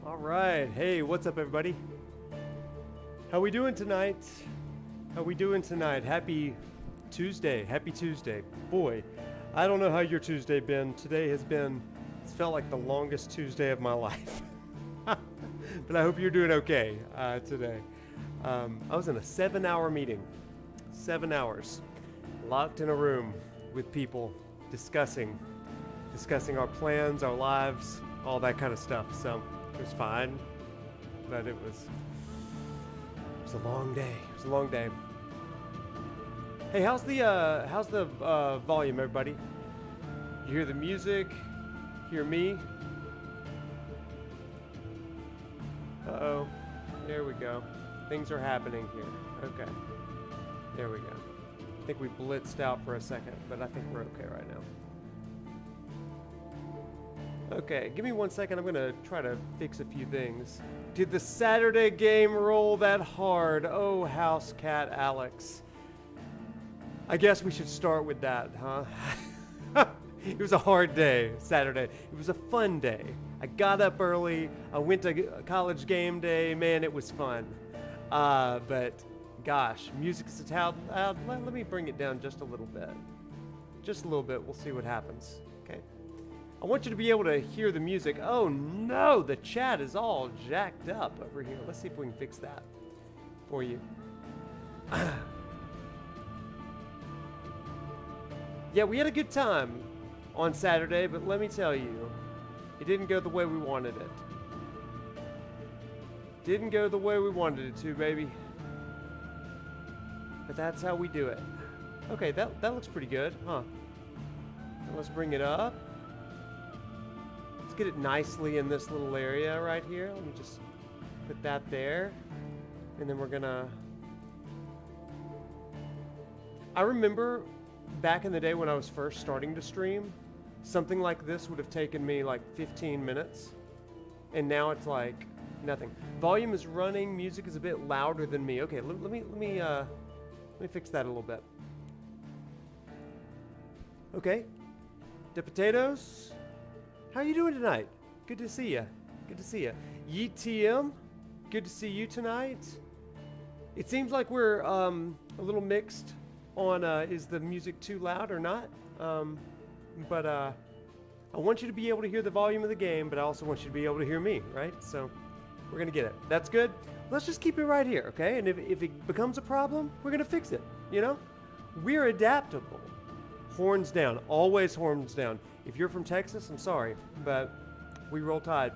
All right. Hey, what's up, everybody? How we doing tonight? How we doing tonight? Happy Tuesday. Happy Tuesday. Boy, I don't know how your Tuesday been. Today has been, it's felt like the longest Tuesday of my life. But I hope you're doing okay today. I was in a 7-hour meeting. 7 hours. Locked in a room with people discussing our plans, our lives, all that kind of stuff. So it was fine, but it was a long day. It was a long day. Hey, how's the volume, everybody? You hear the music? Hear me? Uh-oh. There we go. Things are happening here. Okay. There we go. I think we blitzed out for a second, but I think we're okay right now. Okay, give me 1 second. I'm going to try to fix a few things. Did the Saturday game roll that hard? Oh, house cat Alex. I guess we should start with that, huh? It was a hard day, Saturday. It was a fun day. I got up early. I went to college game day. Man, it was fun. But gosh, music is loud. Let me bring it down just a little bit. Just a little bit. We'll see what happens. Okay. I want you to be able to hear the music. Oh no, the chat is all jacked up over here. Let's see if we can fix that for you. Yeah, we had a good time on Saturday, but let me tell you, it didn't go the way we wanted it. Didn't go the way we wanted it to, baby. But that's how we do it. Okay, that looks pretty good, huh? Let's bring it up. Let's get it nicely in this little area right here. Let me just put that there. And then we're gonna... I remember back in the day when I was first starting to stream, something like this would have taken me like 15 minutes. And now it's like nothing. Volume is running, music is a bit louder than me. Okay, let me fix that a little bit. Okay. The potatoes. How you doing tonight? Good to see you. Good to see you. YTM. Good to see you tonight. It seems like we're a little mixed on is the music too loud or not. But I want you to be able to hear the volume of the game, but I also want you to be able to hear me, right? So we're gonna get it. That's good. Let's just keep it right here, okay? And if it becomes a problem, we're gonna fix it, you know? We're adaptable. Horns down, always horns down. If you're from Texas, I'm sorry, but we roll tide.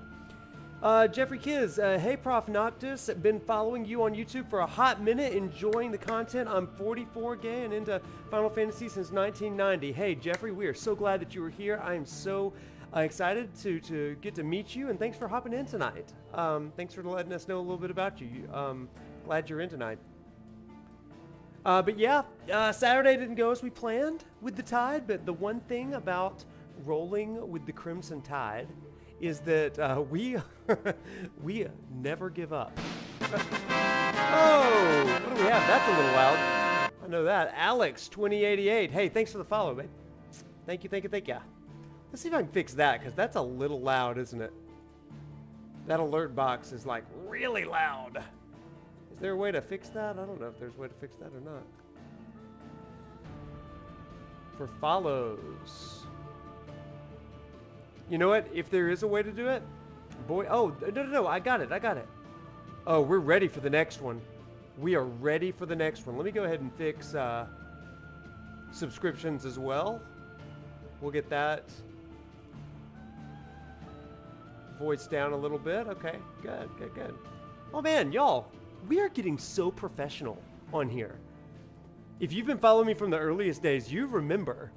Jeffrey Kiz, hey ProfNoctis, been following you on YouTube for a hot minute, enjoying the content. I'm 44 gay and into Final Fantasy since 1990. Hey Jeffrey, we are so glad that you were here. I am so excited to get to meet you, and thanks for hopping in tonight. Thanks for letting us know a little bit about you. Glad you're in tonight. But yeah, Saturday didn't go as we planned with the tide, but the one thing about rolling with the Crimson Tide is that we never give up. Oh, what do we have? That's a little loud. I know that. Alex 2088. Hey, thanks for the follow, babe. Thank you. Let's see if I can fix that, because that's a little loud, isn't it? That alert box is like really loud. Is there a way to fix that? I don't know if there's a way to fix that or not. For follows. You know what? If there is a way to do it, boy. Oh, no. I got it. Oh, we're ready for the next one. We are ready for the next one. Let me go ahead and fix subscriptions as well. We'll get that voice down a little bit. Okay, good. Oh man, y'all, we are getting so professional on here. If you've been following me from the earliest days, you remember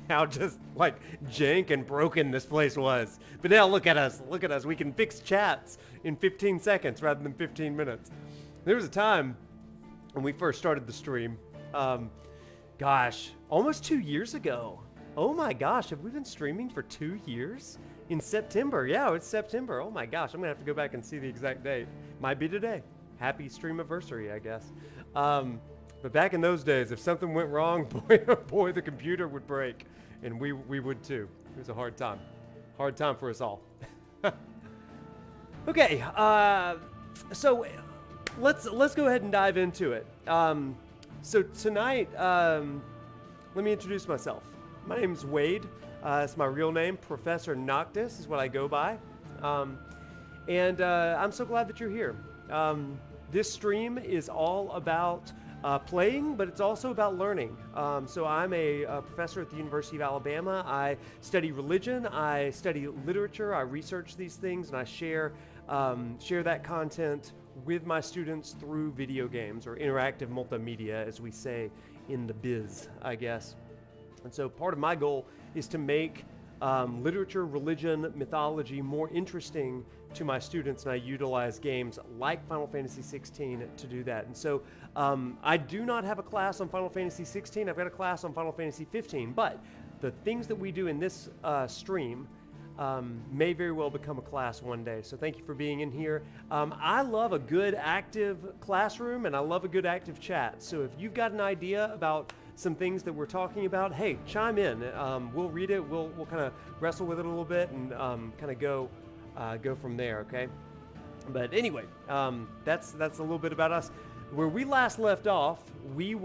how just like jank and broken this place was. But now look at us. We can fix chats in 15 seconds rather than 15 minutes. There was a time when we first started the stream, gosh, almost 2 years ago. Oh my gosh, have we been streaming for 2 years? In September, yeah, it's September. Oh my gosh, I'm gonna have to go back and see the exact date. Might be today. Happy streamiversary, I guess. But back in those days, if something went wrong, boy, the computer would break, and we would too. It was a hard time for us all. Okay, so let's go ahead and dive into it. So tonight, let me introduce myself. My name is Wade. It's my real name. ProfNoctis is what I go by. And I'm so glad that you're here. This stream is all about playing, but it's also about learning. So I'm a professor at the University of Alabama. I study religion, I study literature, I research these things, and I share that content with my students through video games, or interactive multimedia, as we say in the biz, I guess. And so part of my goal is to make literature, religion, mythology more interesting to my students, and I utilize games like Final Fantasy XVI to do that. And so I do not have a class on Final Fantasy XVI. I've got a class on Final Fantasy XV, but the things that we do in this stream may very well become a class one day. So thank you for being in here. I love a good active classroom, and I love a good active chat. So if you've got an idea about some things that we're talking about, hey, chime in. We'll read it. We'll kind of wrestle with it a little bit and kind of go from there. Okay. But anyway, that's a little bit about us. Where we last left off, we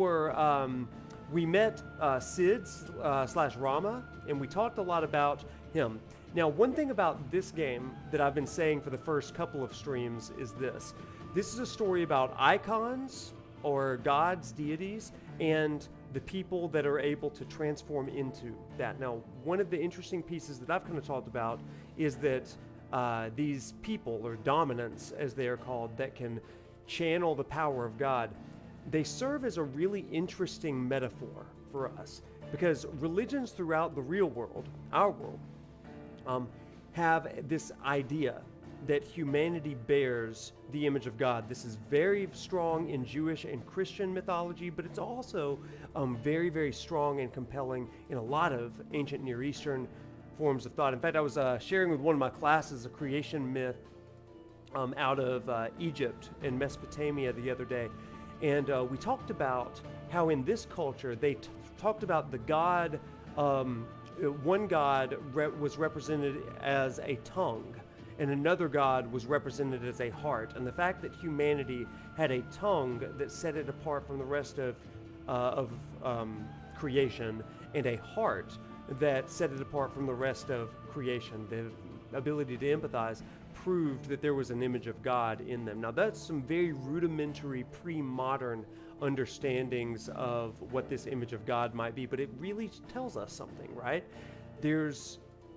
met Sid slash Rama, and we talked a lot about him. Now, one thing about this game that I've been saying for the first couple of streams is this. This is a story about icons, or gods, deities, and the people that are able to transform into that. Now, one of the interesting pieces that I've kind of talked about is that these people, or dominants as they are called, that can channel the power of God, they serve as a really interesting metaphor for us, because religions throughout the real world, our world, have this idea that humanity bears the image of God. This is very strong in Jewish and Christian mythology, but it's also very, very strong and compelling in a lot of ancient Near Eastern forms of thought. In fact, I was sharing with one of my classes a creation myth out of Egypt and Mesopotamia the other day. And we talked about how in this culture, they talked about the god, one god was represented as a tongue, and another god was represented as a heart. And the fact that humanity had a tongue that set it apart from the rest of creation, and a heart that set it apart from the rest of creation, the ability to empathize, proved that there was an image of God in them. Now, that's some very rudimentary, pre-modern understandings of what this image of God might be, but it really tells us something, right? There are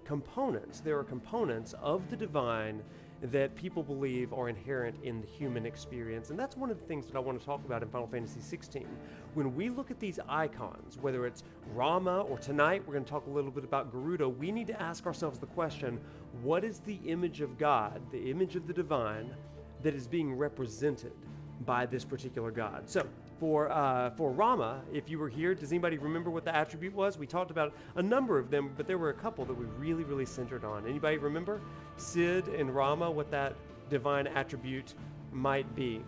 components of the divine that people believe are inherent in the human experience. And that's one of the things that I want to talk about in Final Fantasy XVI. When we look at these icons, whether it's Rama, or tonight we're going to talk a little bit about Garuda, we need to ask ourselves the question, what is the image of God, the image of the divine, that is being represented by this particular god? So for Rama, if you were here, does anybody remember what the attribute was? We talked about a number of them, but there were a couple that we really, really centered on. Anybody remember? Sid and Rama, what that divine attribute might be?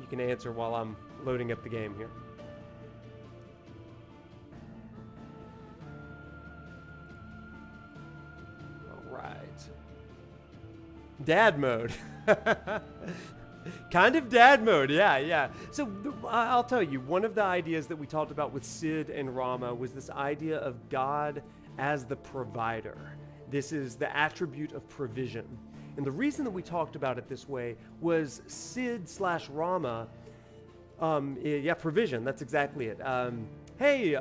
You can answer while I'm loading up the game here. All right. Dad mode. Kind of dad mode, yeah. So I'll tell you, one of the ideas that we talked about with Sid and Rama was this idea of God as the provider. This is the attribute of provision. And the reason that we talked about it this way was Sid slash Rama, provision, that's exactly it. Hey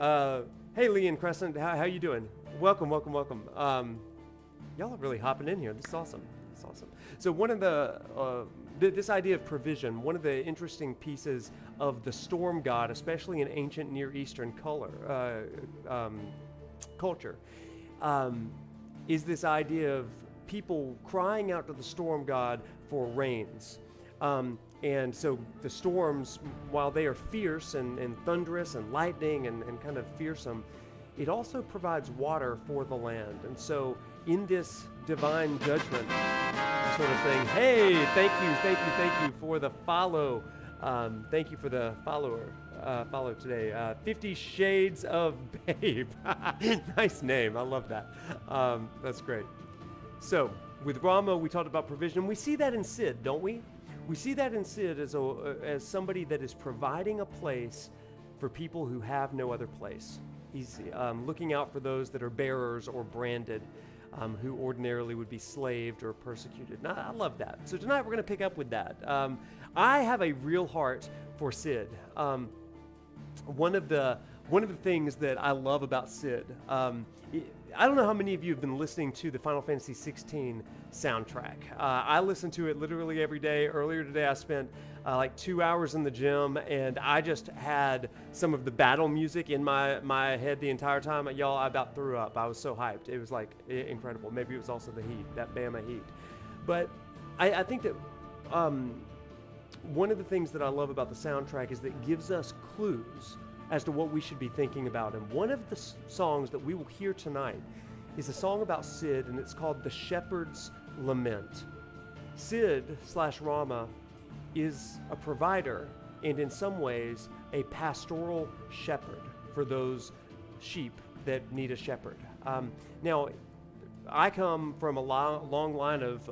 Lee and Crescent, how you doing? Welcome. Y'all are really hopping in here. This is awesome. So one of this idea of provision, one of the interesting pieces of the storm god, especially in ancient Near Eastern culture, is this idea of people crying out to the storm god for rains. And so the storms, while they are fierce and thunderous and lightning and kind of fearsome, it also provides water for the land. And so in this divine judgment sort of thing, hey, thank you for the follow. Thank you for the follow today. 50 Shades of Babe. Nice name. I love that. That's great. So with Rama, we talked about provision. We see that in Sid, don't we? We see that in Sid as somebody that is providing a place for people who have no other place. He's looking out for those that are bearers or branded, who ordinarily would be slaved or persecuted. And I love that. So tonight we're going to pick up with that. I have a real heart for Sid. One of the things that I love about Sid, I don't know how many of you have been listening to the Final Fantasy XVI soundtrack. I listen to it literally every day. Earlier today, I spent like 2 hours in the gym, and I just had some of the battle music in my head the entire time. Y'all, I about threw up. I was so hyped. It was like incredible. Maybe it was also the heat, that Bama heat. But I think that one of the things that I love about the soundtrack is that it gives us clues as to what we should be thinking about. And one of the songs that we will hear tonight is a song about Sid, and it's called The Shepherd's Lament. Sid/Rama is a provider, and in some ways, a pastoral shepherd for those sheep that need a shepherd. Now, I come from a long line of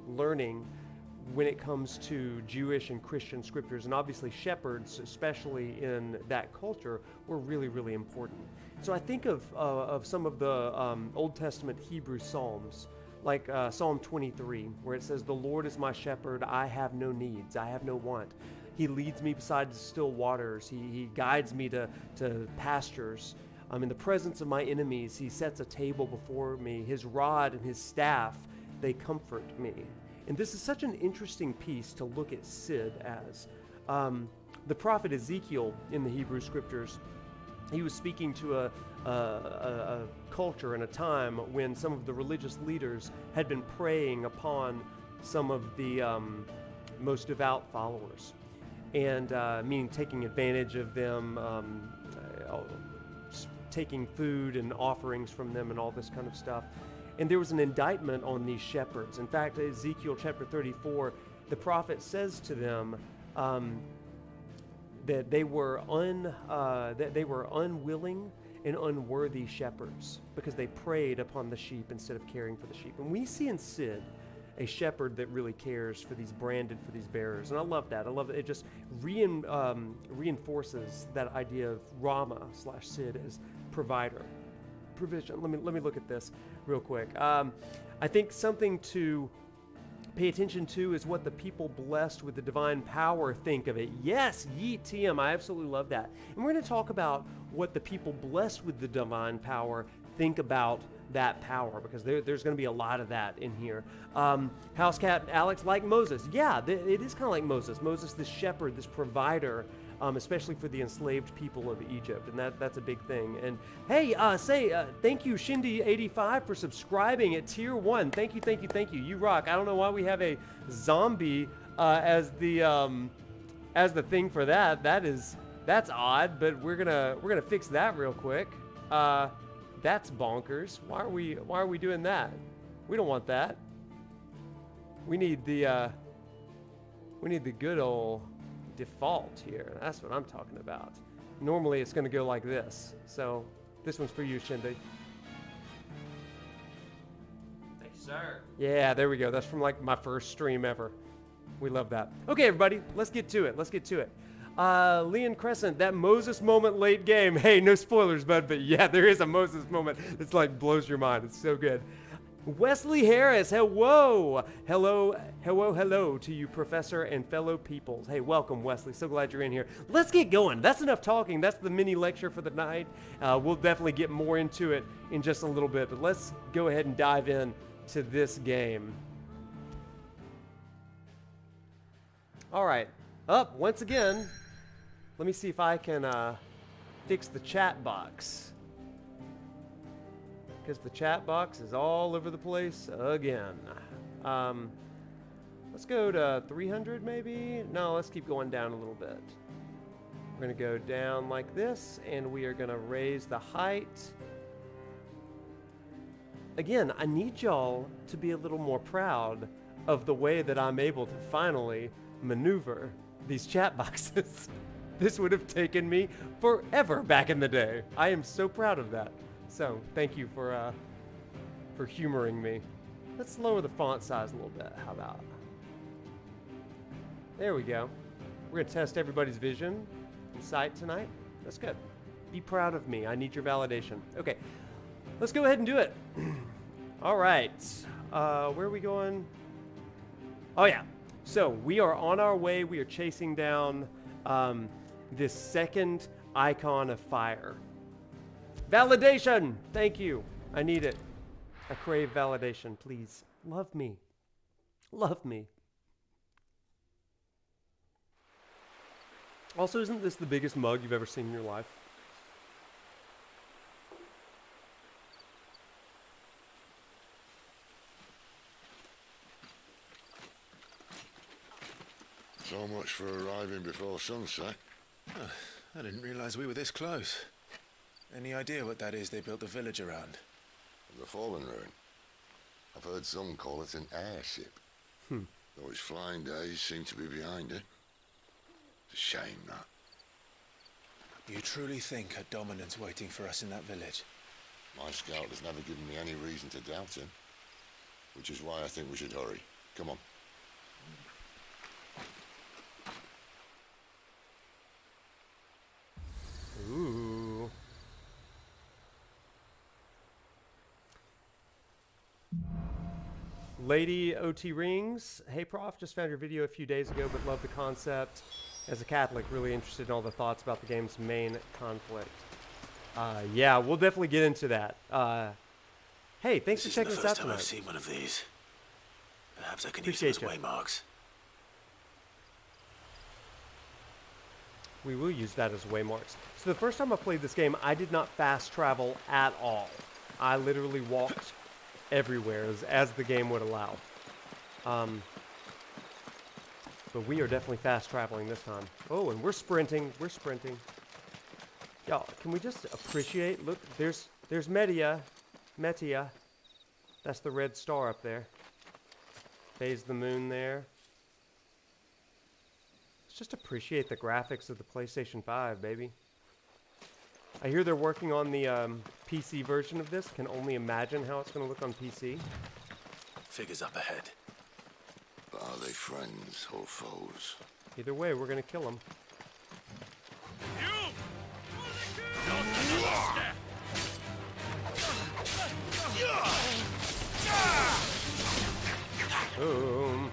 learning when it comes to Jewish and Christian scriptures, and obviously shepherds, especially in that culture, were really, really important. So I think of some of the Old Testament Hebrew Psalms, like Psalm 23, where it says, "The Lord is my shepherd, I have no needs, I have no want. He leads me beside the still waters, he guides me to pastures. In the presence of my enemies, he sets a table before me. His rod and his staff, they comfort me." And this is such an interesting piece to look at Sid as. The prophet Ezekiel in the Hebrew scriptures, he was speaking to a culture and a time when some of the religious leaders had been preying upon some of the most devout followers, and meaning taking advantage of them, taking food and offerings from them and all this kind of stuff. And there was an indictment on these shepherds. In fact, Ezekiel chapter 34, the prophet says to them that they were unwilling and unworthy shepherds because they preyed upon the sheep instead of caring for the sheep. And we see in Sid a shepherd that really cares for these branded, for these bearers. And I love that. I love that it just reinforces that idea of Rama/Sid as provider. Provision. Let me look at this real quick. I think something to pay attention to is what the people blessed with the divine power think of it. Yes, yeet TM. I absolutely love that. And we're going to talk about what the people blessed with the divine power think about that power, because there's going to be a lot of that in here. House Cat Alex, like Moses. Yeah, it is kind of like Moses. Moses, this shepherd, this provider, especially for the enslaved people of Egypt, and that's a big thing. And hey, thank you, Shindy85, for subscribing at tier 1. Thank you. You rock. I don't know why we have a zombie as the thing for that. That's odd, but we're gonna fix that real quick. That's bonkers. Why are we doing that? We don't want that. We need the good old default here. That's what I'm talking about. Normally it's going to go like this. So this one's for you, Shindy. Thank you, sir. Yeah, there we go. That's from like my first stream ever. We love that. Okay, everybody, let's get to it. Leon Crescent, that Moses moment late game. Hey, no spoilers, bud, but yeah, there is a Moses moment. It's like blows your mind. It's so good. Wesley Harris, hello to you, professor and fellow peoples. Hey, welcome, Wesley. So glad you're in here. Let's get going. That's enough talking. That's the mini lecture for the night. We'll definitely get more into it in just a little bit, but let's go ahead and dive in to this game. All right, up once again. Let me see if I can fix the chat box, because the chat box is all over the place again. Let's go to 300 maybe. No, let's keep going down a little bit. We're gonna go down like this, and we are gonna raise the height. Again, I need y'all to be a little more proud of the way that I'm able to finally maneuver these chat boxes. This would have taken me forever back in the day. I am so proud of that. So thank you for humoring me. Let's lower the font size a little bit. How about? There we go. We're gonna test everybody's vision and sight tonight. That's good. Be proud of me. I need your validation. Okay, let's go ahead and do it. All right. Where are we going? Oh yeah. So we are on our way. We are chasing down this second icon of fire. Validation. Thank you. I need it. I crave validation. Please love me. Love me. Also, isn't this the biggest mug you've ever seen in your life? So much for arriving before sunset. Oh, I didn't realize we were this close. Any idea what that is they built the village around? The fallen ruin. I've heard some call it an airship. Though its flying days seem to be behind it. It's a shame, that. You truly think a dominant's waiting for us in that village? My scout has never given me any reason to doubt him. Which is why I think we should hurry. Come on. Ooh. Lady OT Rings. Hey, Prof, just found your video a few days ago, but love the concept. As a Catholic, really interested in all the thoughts about the game's main conflict. Yeah, we'll definitely get into that. Hey, thanks for checking us out tonight. This isn't the first time I've seen one of these. Perhaps I can Appreciate use them you. as waymarks. We will use that as waymarks. So the first time I played this game, I did not fast travel at all. I literally walked everywhere as the game would allow. But we are definitely fast traveling this time. Oh, and we're sprinting. We're sprinting. Y'all, can we just appreciate? Look, there's Metia. That's the red star up there. Phase the moon there. Let's just appreciate the graphics of the PlayStation 5, baby. I hear they're working on the PC version of this. Can only imagine how it's going to look on PC. Figures up ahead. Are they friends or foes? Either way, we're going to kill them. Boom.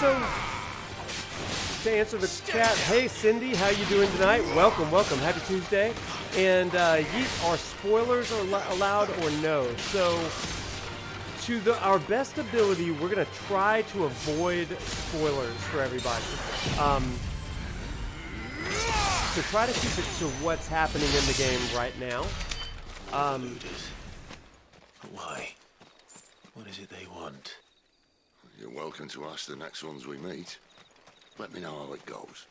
So to answer the chat, hey Cindy, how you doing tonight? Welcome, welcome. Happy Tuesday. And Yeet, are spoilers allowed or no? So to our best ability, we're gonna try to avoid spoilers for everybody. So try to keep it to what's happening in the game right now. Why? What is it they want? You're welcome to ask the next ones we meet. Let me know how it goes.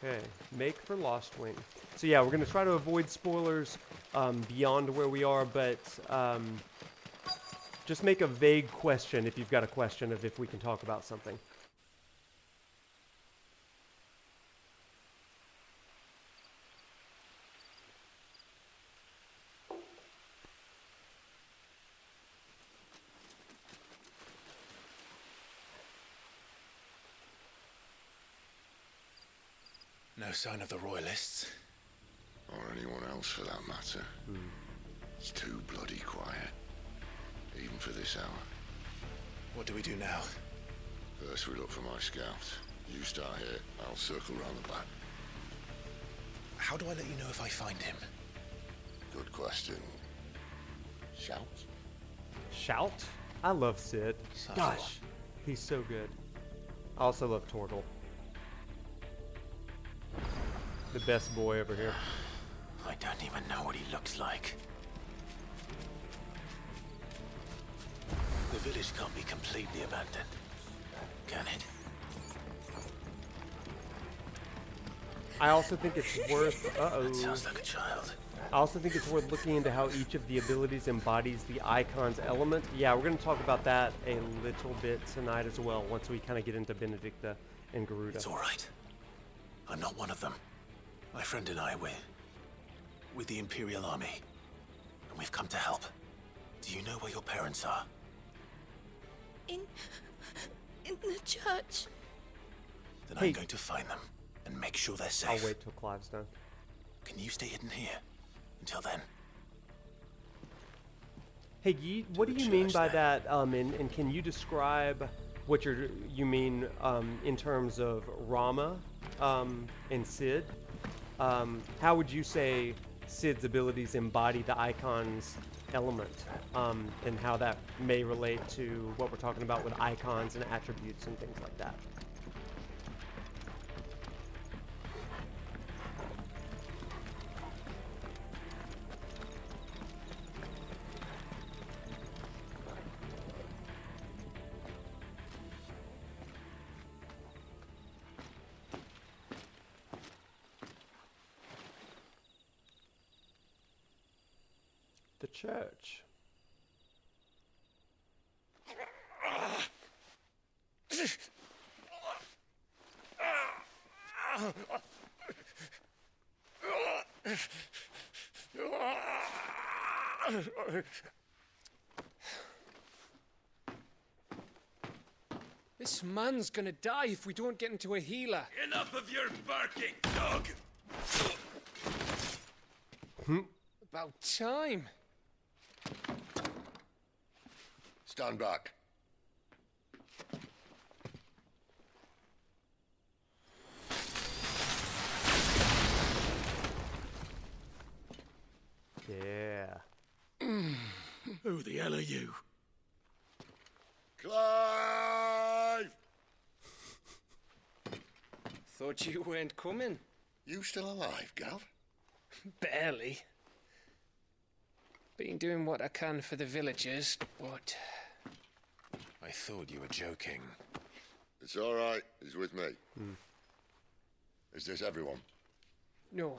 Okay, make for Lost Wing. So yeah, we're gonna try to avoid spoilers beyond where we are, but just make a vague question if you've got a question of if we can talk about something. No sign of the royalists. Or anyone else for that matter. It's too bloody quiet. Even for this hour. What do we do now? First we look for my scout. You start here, I'll circle round the back. How do I let you know if I find him? Good question. Shout? Shout? I love Sid. Such Gosh, he's so good. I also love Torgal. The best boy over here. I don't even know what he looks like. The village can't be completely abandoned, can it? I also think it's worth... That sounds like a child. I also think it's worth looking into how each of the abilities embodies the icon's element. Yeah, we're going to talk about that a little bit tonight as well, once we kind of get into Benedikta and Garuda. It's all right. I'm not one of them. My friend and I, we're with the Imperial Army, and we've come to help. Do you know where your parents are? In the church. Then Hey. I'm going to find them and make sure they're safe. I'll wait till Clive's done. Can you stay hidden here until then? Hey, Yeet, what do the you mean church, by then. that? And can you describe what you mean in terms of Rama and Sid? How would you say Sid's abilities embody the icons element, and how that may relate to what we're talking about with icons and attributes and things like that? The church. This man's gonna die if we don't get into a healer. Enough of your barking, dog! About time. Stand back. Yeah. Who the hell are you? Clive! Thought you weren't coming. You still alive, Gav? Barely. Been doing what I can for the villagers, but I thought you were joking. It's all right. He's with me. Is this everyone? no,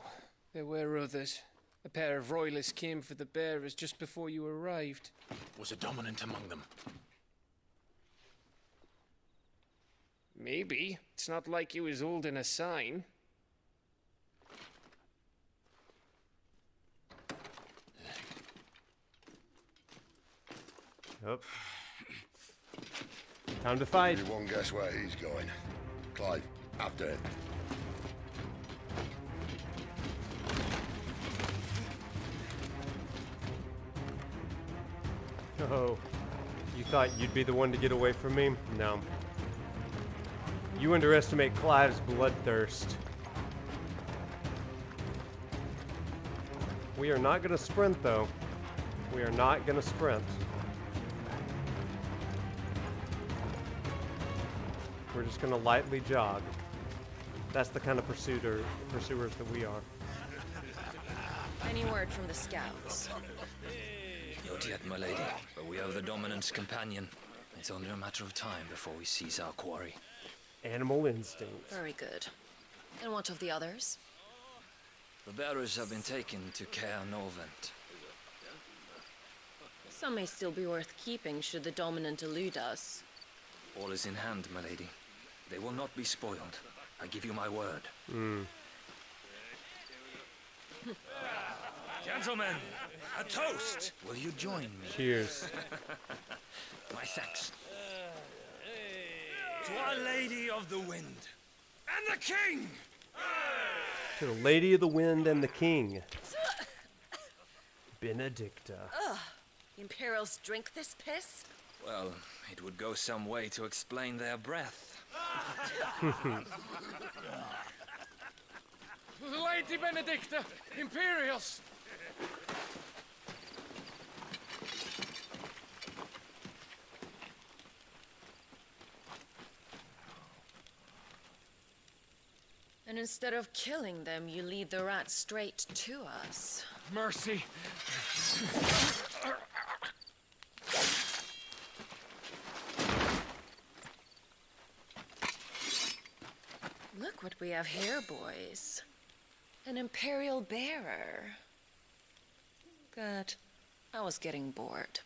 there were others. A pair of royalists came for the bearers just before you arrived. Was a dominant among them? Maybe. It's not like he was holding a sign. Yep. Time to fight. Everyone guess where he's going. Clive, after him. Oh, you thought you'd be the one to get away from me? No. You underestimate Clive's bloodthirst. We are not gonna sprint, though. We are not gonna sprint. We're just gonna lightly jog. That's the kind of pursuers that we are. Any word from the scouts? Not yet, my lady, but we have the dominant's companion. It's only a matter of time before we seize our quarry. Animal instinct. Very good. And what of the others? The bearers have been taken to Caer Novent. Some may still be worth keeping should the dominant elude us. All is in hand, my lady. They will not be spoiled. I give you my word. Gentlemen, a toast! Will you join me? Cheers. My thanks. To Our Lady of the Wind and the King! To the Lady of the Wind and the King. Benedikta. The Imperials drink this piss? Well, it would go some way to explain their breath. Lady Benedikta! Imperials! And instead of killing them, you lead the rats straight to us. Mercy! Look what we have here, boys. An Imperial bearer. Good. I was getting bored.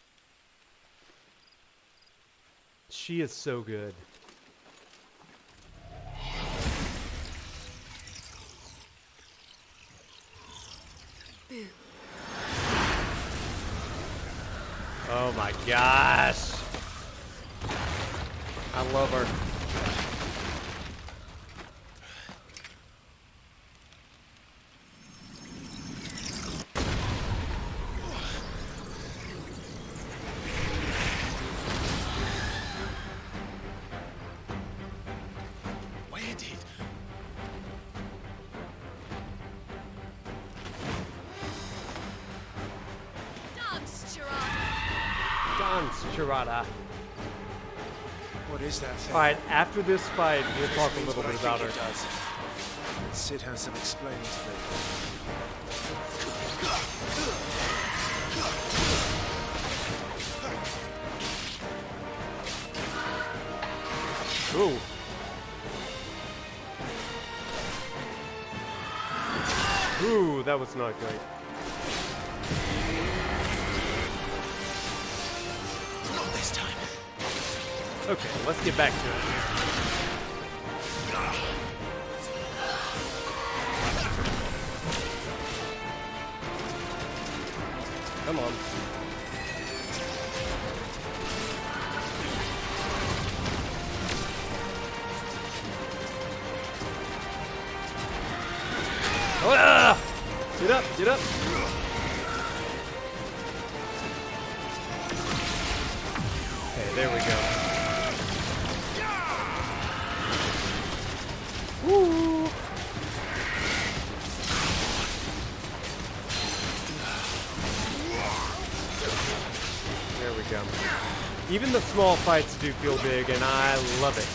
She is so good. Oh my gosh. I love her. Where did? Dance, Gerard. Dance, Chirata. What is that thing? Alright, after this fight, we'll talk a Means little what bit I about her. think it does. Sid has some explaining to do. Ooh. Ooh, that was not great. Not this time. Okay, let's get back to it. Come on. Ah! Get up, get up. Okay, there we go. Woo! There we go. Even the small fights do feel big, and I love it.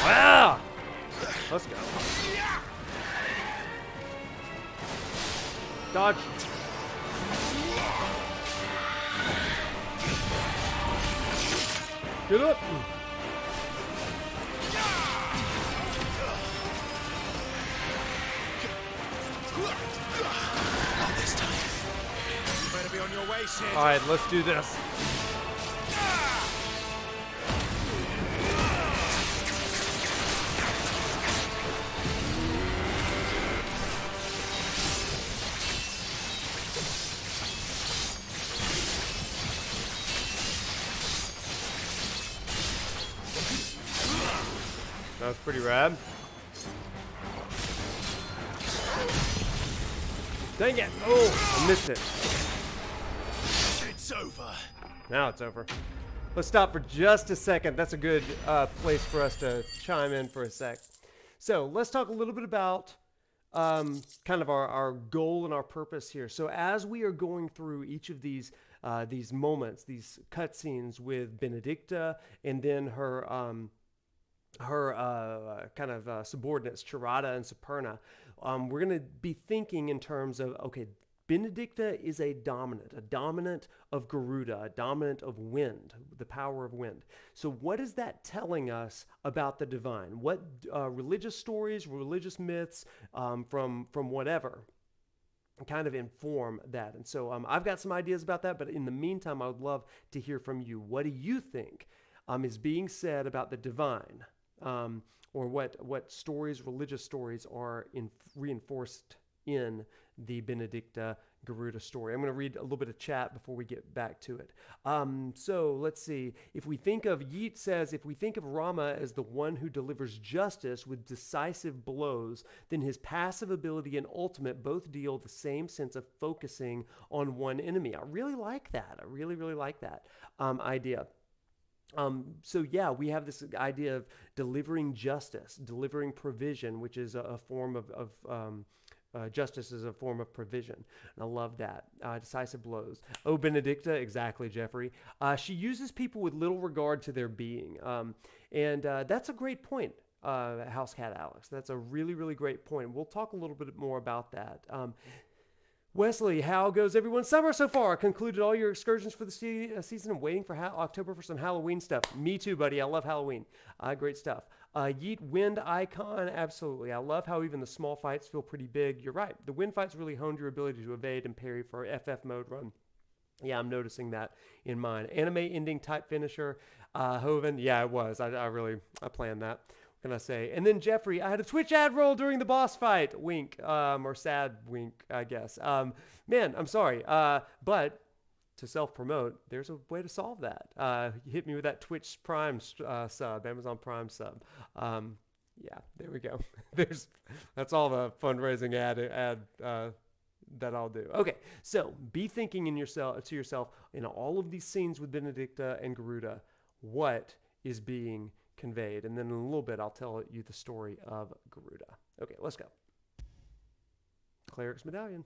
Wow! Let's go. Dodge. Get up. Not this time. You better be on your way, Sid. All right, let's do this. That was pretty rad. Dang it! Oh, I missed it. It's over. Now it's over. Let's stop for just a second. That's a good place for us to chime in for a sec. So let's talk a little bit about kind of our goal and our purpose here. So as we are going through each of these moments, these cutscenes with Benedikta and then her kind of subordinates, Chirata and Superna, we're going to be thinking in terms of, okay, Benedikta is a dominant of Garuda, a dominant of wind, the power of wind. So what is that telling us about the divine? What religious stories, religious myths from whatever kind of inform that? And so I've got some ideas about that, but in the meantime, I would love to hear from you. What do you think is being said about the divine? Or what stories, religious stories, are reinforced in the Benedikta Garuda story. I'm going to read a little bit of chat before we get back to it. So let's see. If we think of, Yeet says, if we think of Rama as the one who delivers justice with decisive blows, then his passive ability and ultimate both deal the same sense of focusing on one enemy. I really like that. I really, really like that idea. So yeah, we have this idea of delivering justice, delivering provision, which is a form of justice is a form of provision. And I love that. Decisive blows. Oh, Benedikta, exactly, Jeffrey. She uses people with little regard to their being. And that's a great point, House Cat Alex. That's a really, really great point. We'll talk a little bit more about that. Wesley, how goes everyone's summer so far? Concluded all your excursions for the season and waiting for October for some Halloween stuff. Me too, buddy. I love Halloween. Great stuff. Yeet wind icon. Absolutely. I love how even the small fights feel pretty big. You're right. The wind fights really honed your ability to evade and parry for FF mode run. Yeah, I'm noticing that in mine. Anime ending type finisher. Hoven. Yeah, it was. I planned that. What can I say? And then Jeffrey, I had a Twitch ad roll during the boss fight. Wink. Or sad wink, I guess. Man, I'm sorry. But to self-promote, there's a way to solve that. Hit me with that Twitch Prime sub, Amazon Prime sub. Yeah, there we go. That's all the fundraising ad that I'll do. Okay, so be thinking to yourself in all of these scenes with Benedikta and Garuda, what is being conveyed? And then in a little bit, I'll tell you the story of Garuda. Okay, let's go. Cleric's Medallion.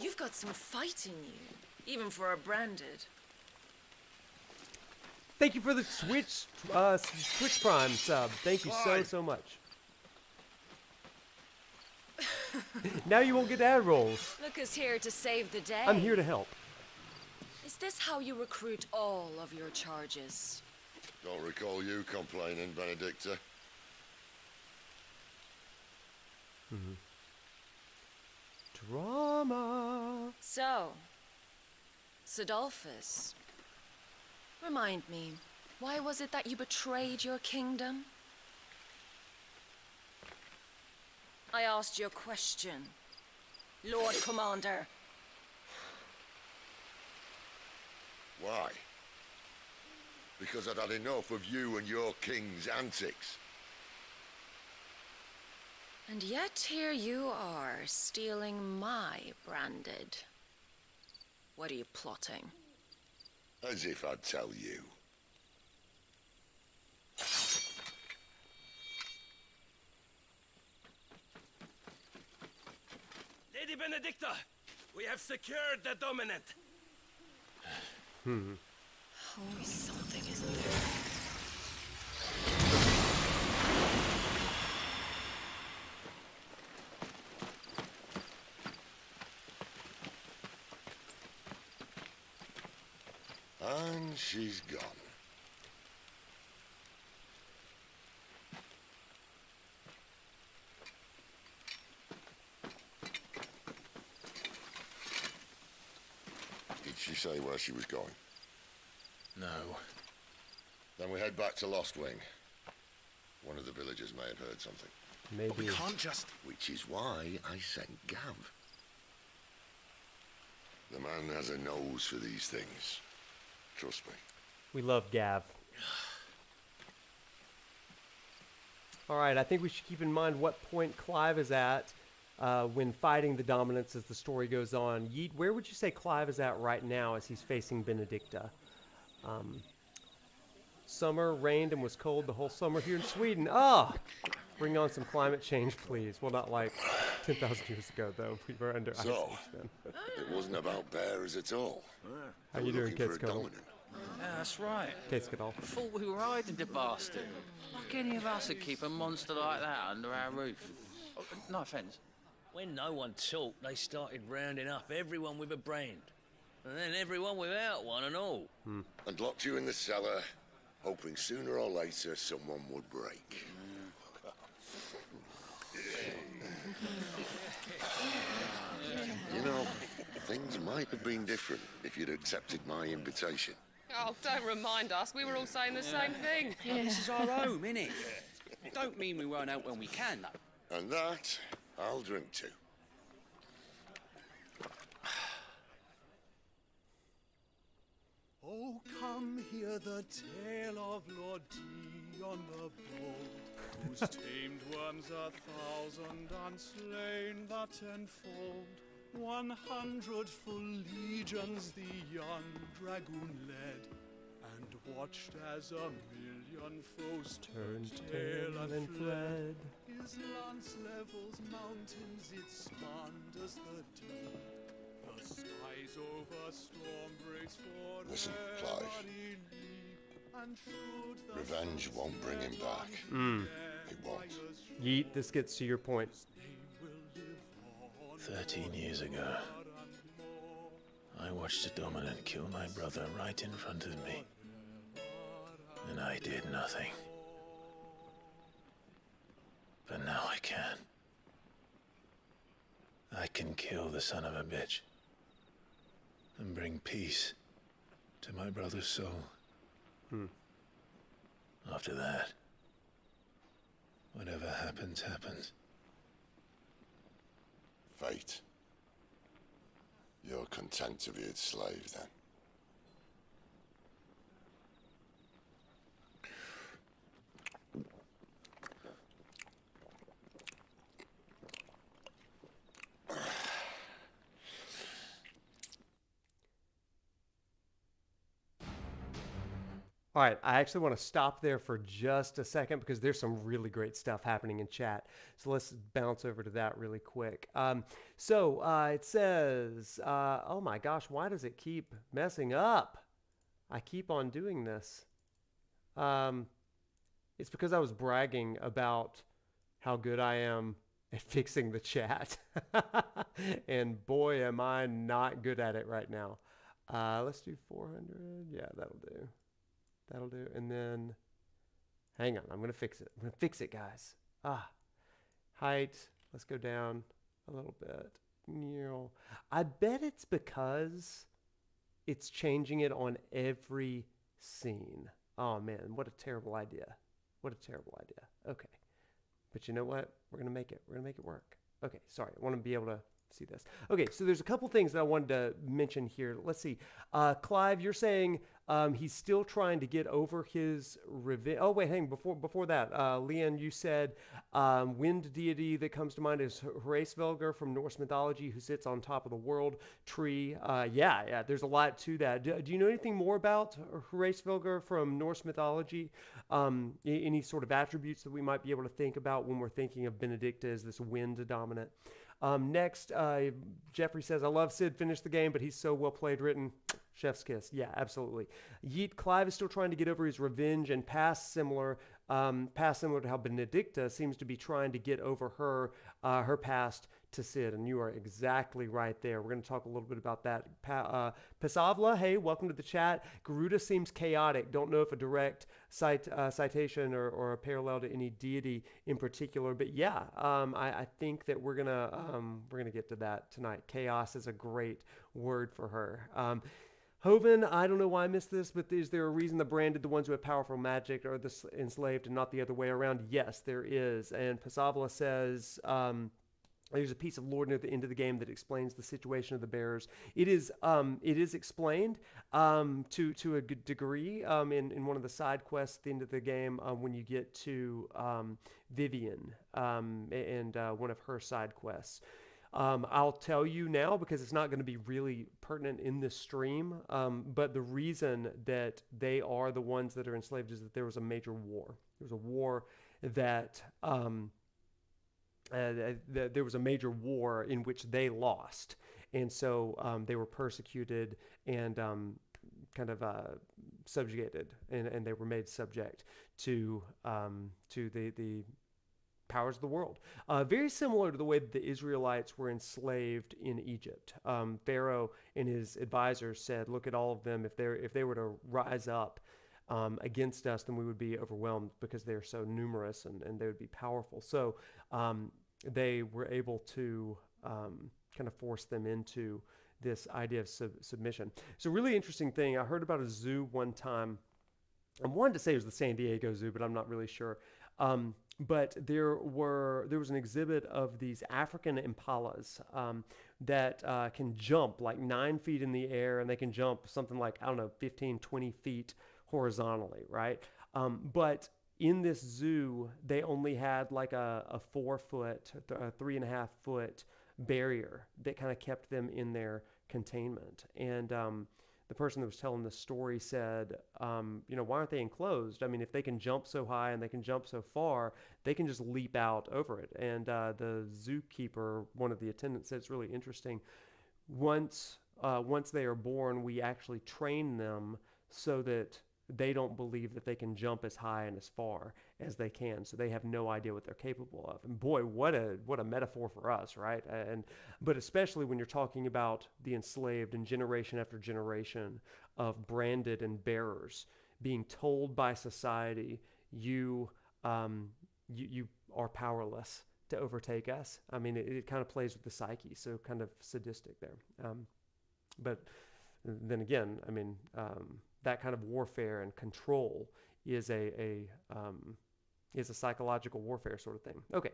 You've got some fight in you, even for a branded. Thank you for the Twitch Prime sub. Thank you so much. Now you won't get ad rolls. Look who's here to save the day. I'm here to help. Is this how you recruit all of your charges? Don't recall you complaining, Benedikta. Drama. So, Sidolphus, remind me, why was it that you betrayed your kingdom? I asked you a question, Lord Commander. Why? Because I'd had enough of you and your king's antics. And yet here you are, stealing my branded. What are you plotting? As if I'd tell you. Lady Benedikta, we have secured the dominant. Always something, isn't there? And she's gone. Did she say where she was going? No. Then we head back to Lost Wing. One of the villagers may have heard something. Maybe. But we can't just... Which is why I sent Gav. The man has a nose for these things. Trust me. We love Gav. All right, I think we should keep in mind what point Clive is at when fighting the dominants as the story goes on. Yeet, where would you say Clive is at right now as he's facing Benedikta? Summer rained and was cold the whole summer here in Sweden. Bring on some climate change, please. Well, not like 10,000 years ago, though. We were under ice age then. It wasn't about bears at all. How you doing, Kate Scuttle? Yeah, that's right. Kate Scuttle. Thought we were hiding the bastard. Like any of us would keep a monster like that under our roof. Oh, no offence. When no one talked, they started rounding up everyone with a brand. And then everyone without one and all. And locked you in the cellar, hoping sooner or later someone would break. You know, things might have been different if you'd accepted my invitation. Oh, don't remind us. We were all saying the same thing. This is our home, innit? Don't mean we won't out when we can, though. And that, I'll drink to. Oh, come hear the tale of Lord Dion the Bold, whose tamed worms 1,000 and slain the tenfold. 100 full legions the young dragoon led, and watched as 1,000,000 foes turned tail and fled. His lance levels mountains, it spanned as the deep. The skies over storm breaks for Listen, Clive. Revenge won't bring him back. It won't. Yeet, this gets to your point. 13 years ago, I watched a dominant kill my brother right in front of me. And I did nothing. But now I can. I can kill the son of a bitch. And bring peace to my brother's soul. After that, whatever happens, happens. Fate. You're content to be its slave, then? All right, I actually want to stop there for just a second because there's some really great stuff happening in chat. So let's bounce over to that really quick. It says, oh my gosh, why does it keep messing up? I keep on doing this. It's because I was bragging about how good I am at fixing the chat. And boy, am I not good at it right now. Let's do 400. Yeah, that'll do. That'll do. And then, hang on, I'm going to fix it. I'm going to fix it, guys. Height. Let's go down a little bit. I bet it's because it's changing it on every scene. Oh, man, what a terrible idea. What a terrible idea. Okay. But you know what? We're going to make it. We're going to make it work. Okay, sorry. I want to be able to see this. Okay, so there's a couple things that I wanted to mention here. Let's see. Clive, you're saying he's still trying to get over his revenge. Oh, wait, hang on. Before that, Leon, you said wind deity that comes to mind is Hraesvelgr from Norse mythology, who sits on top of the world tree. Yeah, there's a lot to that. Do you know anything more about Hraesvelgr from Norse mythology? Any sort of attributes that we might be able to think about when we're thinking of Benedikta as this wind dominant? Next, Jeffrey says, I love Sid, finished the game, but he's so well played, written. Chef's kiss. Yeah, absolutely. Yeet, Clive is still trying to get over his revenge and past similar to how Benedikta seems to be trying to get over her past to Sid. And you are exactly right there. We're going to talk a little bit about that. Pasavla, hey, welcome to the chat. Garuda seems chaotic. Don't know if a direct citation or a parallel to any deity in particular, but yeah, I think that we're gonna get to that tonight. Chaos is a great word for her. Hoven, I don't know why I missed this, but is there a reason the branded the ones who have powerful magic are the enslaved and not the other way around? Yes, there is. And Pasavla says, there's a piece of lore near the end of the game that explains the situation of the bearers. It is explained to a good degree in one of the side quests at the end of the game when you get to Vivian and one of her side quests. I'll tell you now because it's not going to be really pertinent in this stream, but the reason that they are the ones that are enslaved is that there was a major war. There was a war that... there was a major war in which they lost, and so they were persecuted and subjugated, and they were made subject to the powers of the world. Very similar to the way that the Israelites were enslaved in Egypt. Pharaoh and his advisors said, "Look at all of them. If they were to rise up against us, then we would be overwhelmed because they're so numerous and they would be powerful." So they were able to kind of force them into this idea of submission. It's a really interesting thing. I heard about a zoo one time. I wanted to say it was the San Diego Zoo, but I'm not really sure. But there was an exhibit of these African impalas that can jump like 9 feet in the air, and they can jump something like, 15, 20 feet horizontally, right? But in this zoo, they only had like a 4 foot, 3.5 foot barrier that kind of kept them in their containment. And the person that was telling the story said, why aren't they enclosed? I mean, if they can jump so high and they can jump so far, they can just leap out over it. And the zookeeper, one of the attendants, said it's really interesting. Once they are born, we actually train them so that they don't believe that they can jump as high and as far as they can, so they have no idea what they're capable of. And boy, what a metaphor for us, right? But especially when you're talking about the enslaved and generation after generation of branded and bearers being told by society, you are powerless to overtake us. I mean, it kind of plays with the psyche, so kind of sadistic there. But then again, I mean, that kind of warfare and control is a psychological warfare sort of thing. Okay.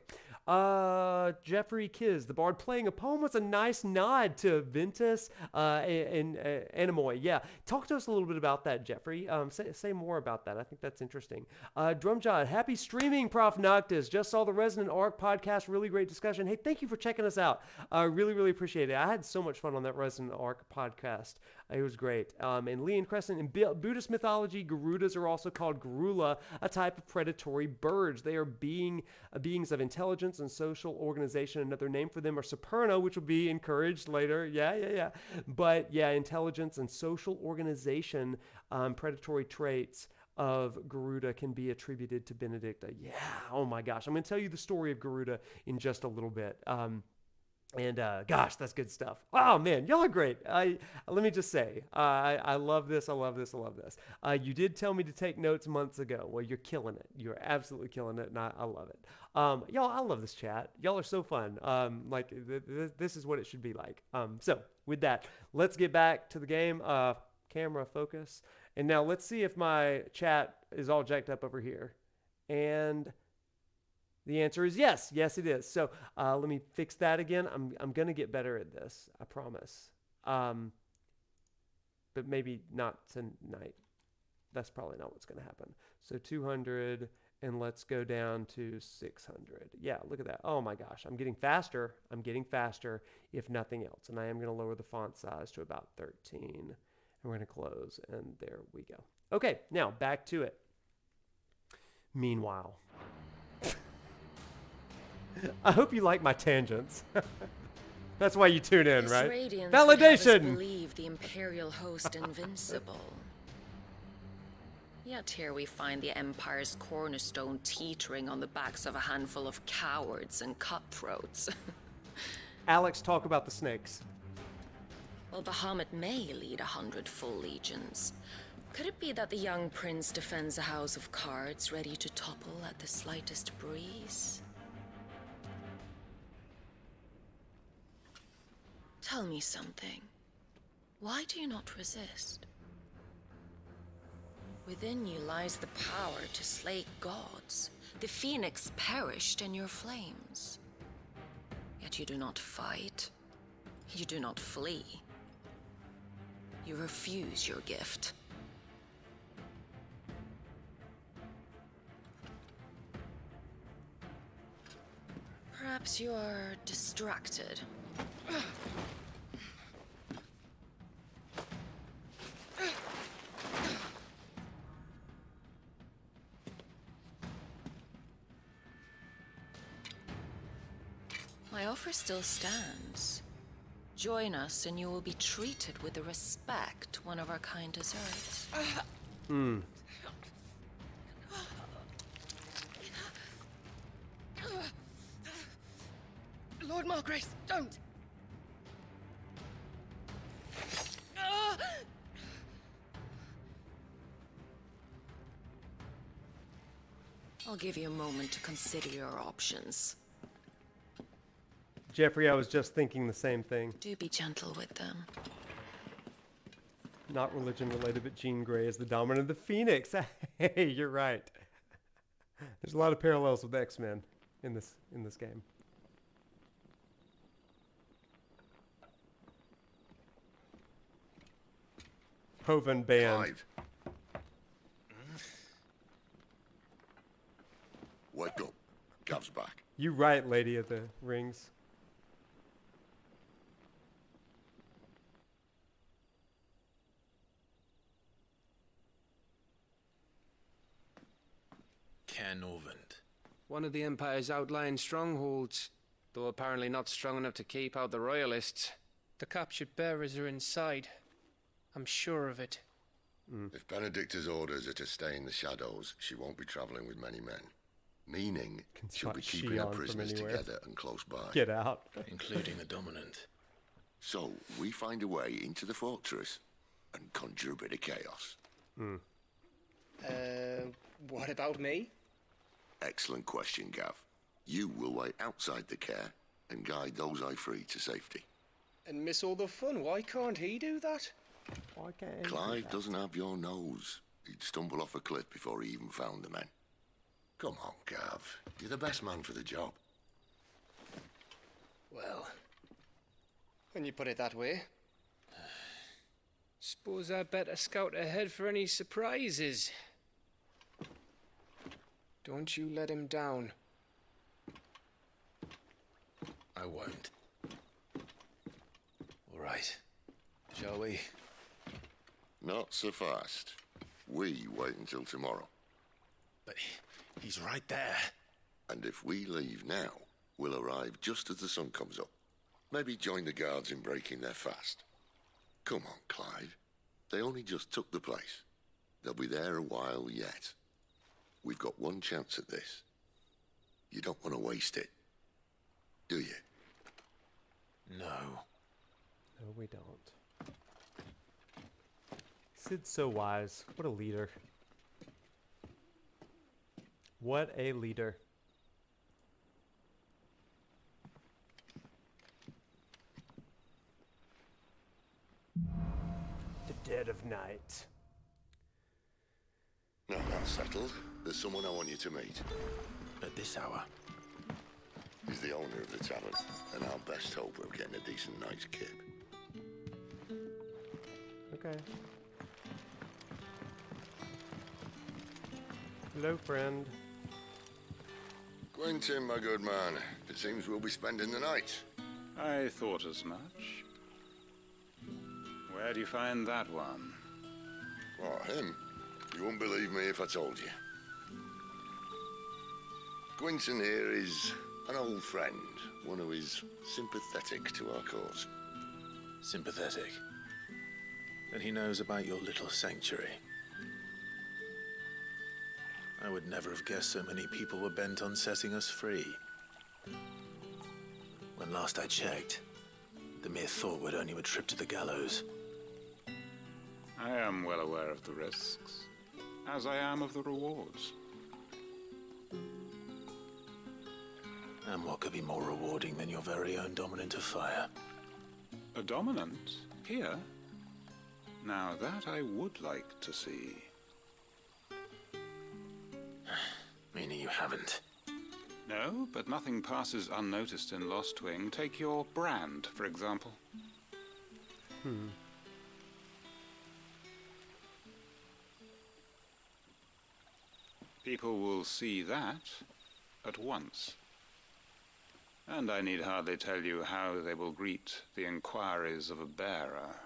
Jeffrey Kiz, the bard playing a poem was a nice nod to Ventus and Anemoy. Yeah. Talk to us a little bit about that, Jeffrey. Say more about that. I think that's interesting. Drumjod, happy streaming, ProfNoctis. Just saw the Resonant Arc podcast. Really great discussion. Hey, thank you for checking us out. Really, really appreciate it. I had so much fun on that Resonant Arc podcast. It was great. And Leon Crescent, in Buddhist mythology, Garudas are also called Garula, a type of predatory birds. They are beings of intelligence and social organization. Another name for them are Superna, which will be encouraged later. Yeah. But yeah, intelligence and social organization, predatory traits of Garuda can be attributed to Benedikta. Yeah, oh my gosh. I'm going to tell you the story of Garuda in just a little bit. And gosh, that's good stuff. Oh man, y'all are great. Let me just say, I love this. I love this. You did tell me to take notes months ago. Well, you're killing it. You're absolutely killing it, and I love it. Y'all, I love this chat. Y'all are so fun. This is what it should be like. So with that, let's get back to the game. Camera focus, and now let's see if my chat is all jacked up over here. And the answer is yes. Yes, it is. So let me fix that again. I'm going to get better at this. I promise. But maybe not tonight. That's probably not what's going to happen. So 200, and let's go down to 600. Yeah, look at that. Oh my gosh. I'm getting faster. If nothing else. And I am going to lower the font size to about 13. And we're going to close. And there we go. Okay, now back to it. Meanwhile, I hope you like my tangents. That's why you tune in, right? Validation! Believe the imperial host invincible. Yet here we find the Empire's cornerstone teetering on the backs of a handful of cowards and cutthroats. Alex, talk about the snakes. Well, Bahamut may lead 100 full legions. Could it be that the young prince defends a house of cards ready to topple at the slightest breeze? Tell me something. Why do you not resist? Within you lies the power to slay gods. The phoenix perished in your flames. Yet you do not fight. You do not flee. You refuse your gift. Perhaps you are distracted. My offer still stands. Join us and you will be treated with the respect one of our kind deserves. Lord Margrace, don't! I'll give you a moment to consider your options. Jeffrey, I was just thinking the same thing. Do be gentle with them. Not religion related, but Jean Grey is the dominant of the Phoenix. Hey, you're right. There's a lot of parallels with X-Men in this game. Hoven band. Wake up. Gav's back. You right, Lady of the Rings. Canovant. One of the Empire's outlying strongholds, though apparently not strong enough to keep out the royalists. The captured bearers are inside. I'm sure of it. If Benedikta's orders are to stay in the shadows, she won't be traveling with many men. Meaning, she'll be keeping her prisoners together and close by. Get out. Including the dominant. So, we find a way into the fortress and conjure a bit of chaos. What about me? Excellent question, Gav. You will wait outside the care and guide those I free to safety. And miss all the fun. Why can't he do that? Why can't he Clive doesn't have your nose. He'd stumble off a cliff before he even found the men. Come on, Gav. You're the best man for the job. Well, when you put it that way. Suppose I'd better scout ahead for any surprises. Don't you let him down. I won't. All right. Shall we? Not so fast. We wait until tomorrow. But he's right there. And if we leave now, we'll arrive just as the sun comes up. Maybe join the guards in breaking their fast. Come on, Clive. They only just took the place. They'll be there a while yet. We've got one chance at this. You don't want to waste it, do you? No. No, we don't. Sid's so wise. What a leader. What a leader. The dead of night. No, that's settled. There's someone I want you to meet. At this hour? He's the owner of the tavern, and our best hope of getting a decent night's kip. Okay. Hello, friend. Quentin, my good man. It seems we'll be spending the night. I thought as much. Where do you find that one? What, him? You wouldn't believe me if I told you. Quentin here is an old friend, one who is sympathetic to our cause. Sympathetic? And he knows about your little sanctuary. I would never have guessed so many people were bent on setting us free. When last I checked, the mere thought would earn you a trip to the gallows. I am well aware of the risks, as I am of the rewards. And what could be more rewarding than your very own dominant of fire? A dominant? Here? Now that I would like to see. Meaning you haven't? No, but nothing passes unnoticed in Lost Wing. Take your brand, for example. People will see that at once. And I need hardly tell you how they will greet the inquiries of a bearer.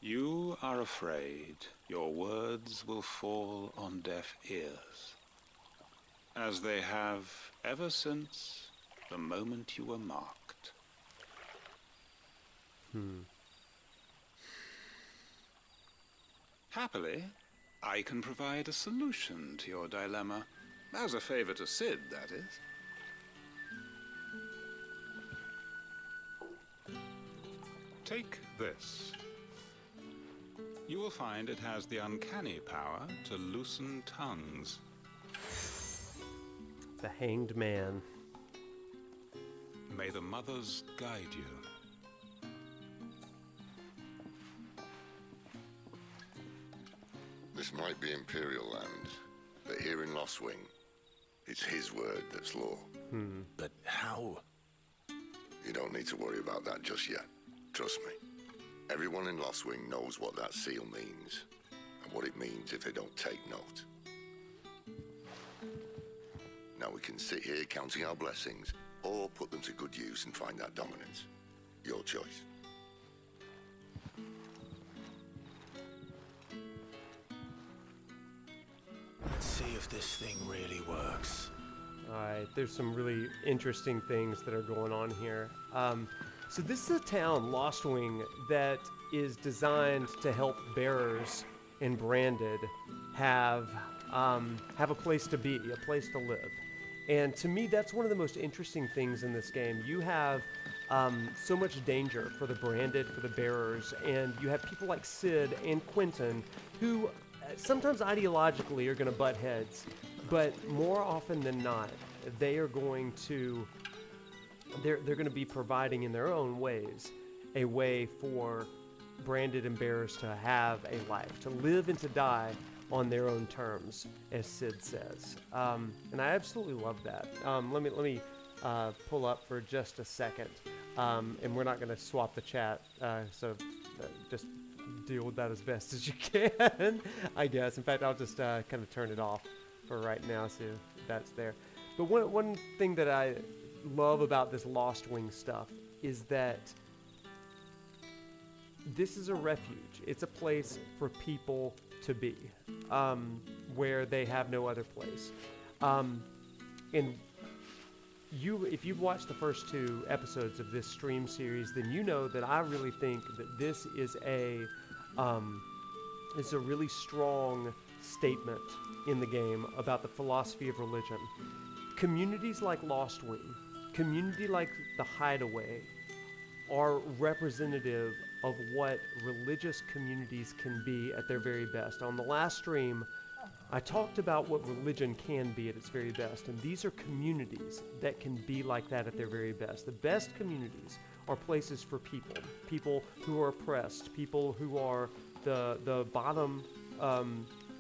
You are afraid your words will fall on deaf ears, as they have ever since the moment you were marked. Happily, I can provide a solution to your dilemma. As a favor to Sid, that is. Take this. You will find it has the uncanny power to loosen tongues. The Hanged Man. May the mothers guide you. This might be Imperial land, but here in Lost Wing, it's his word that's law. But how? You don't need to worry about that just yet. Trust me. Everyone in Lost Wing knows what that seal means, and what it means if they don't take note. Now we can sit here counting our blessings, or put them to good use and find that dominance. Your choice. Let's see if this thing really works. Alright, there's some really interesting things that are going on here. So this is a town, Lost Wing, that is designed to help bearers and branded have a place to be, a place to live. And to me, that's one of the most interesting things in this game. You have so much danger for the branded, for the bearers, and you have people like Sid and Quentin who sometimes ideologically are going to butt heads, but more often than not, they are going to they're going to be providing in their own ways a way for branded and bearers to have a life, to live and to die on their own terms, as Sid says. And I absolutely love that. Let me pull up for just a second, and we're not going to swap the chat, so just deal with that as best as you can, I guess. In fact, I'll just kind of turn it off for right now, so that's there. But one thing that I love about this Lost Wing stuff is that this is a refuge. It's a place for people to be, where they have no other place. And if you've watched the first 2 episodes of this stream series, then you know that I really think that this is a really strong statement in the game about the philosophy of religion. Communities like Lost Wing, community like the Hideaway, are representative of what religious communities can be at their very best. On the last stream, I talked about what religion can be at its very best, and these are communities that can be like that at their very best. The best communities are places for people who are oppressed, people who are the bottom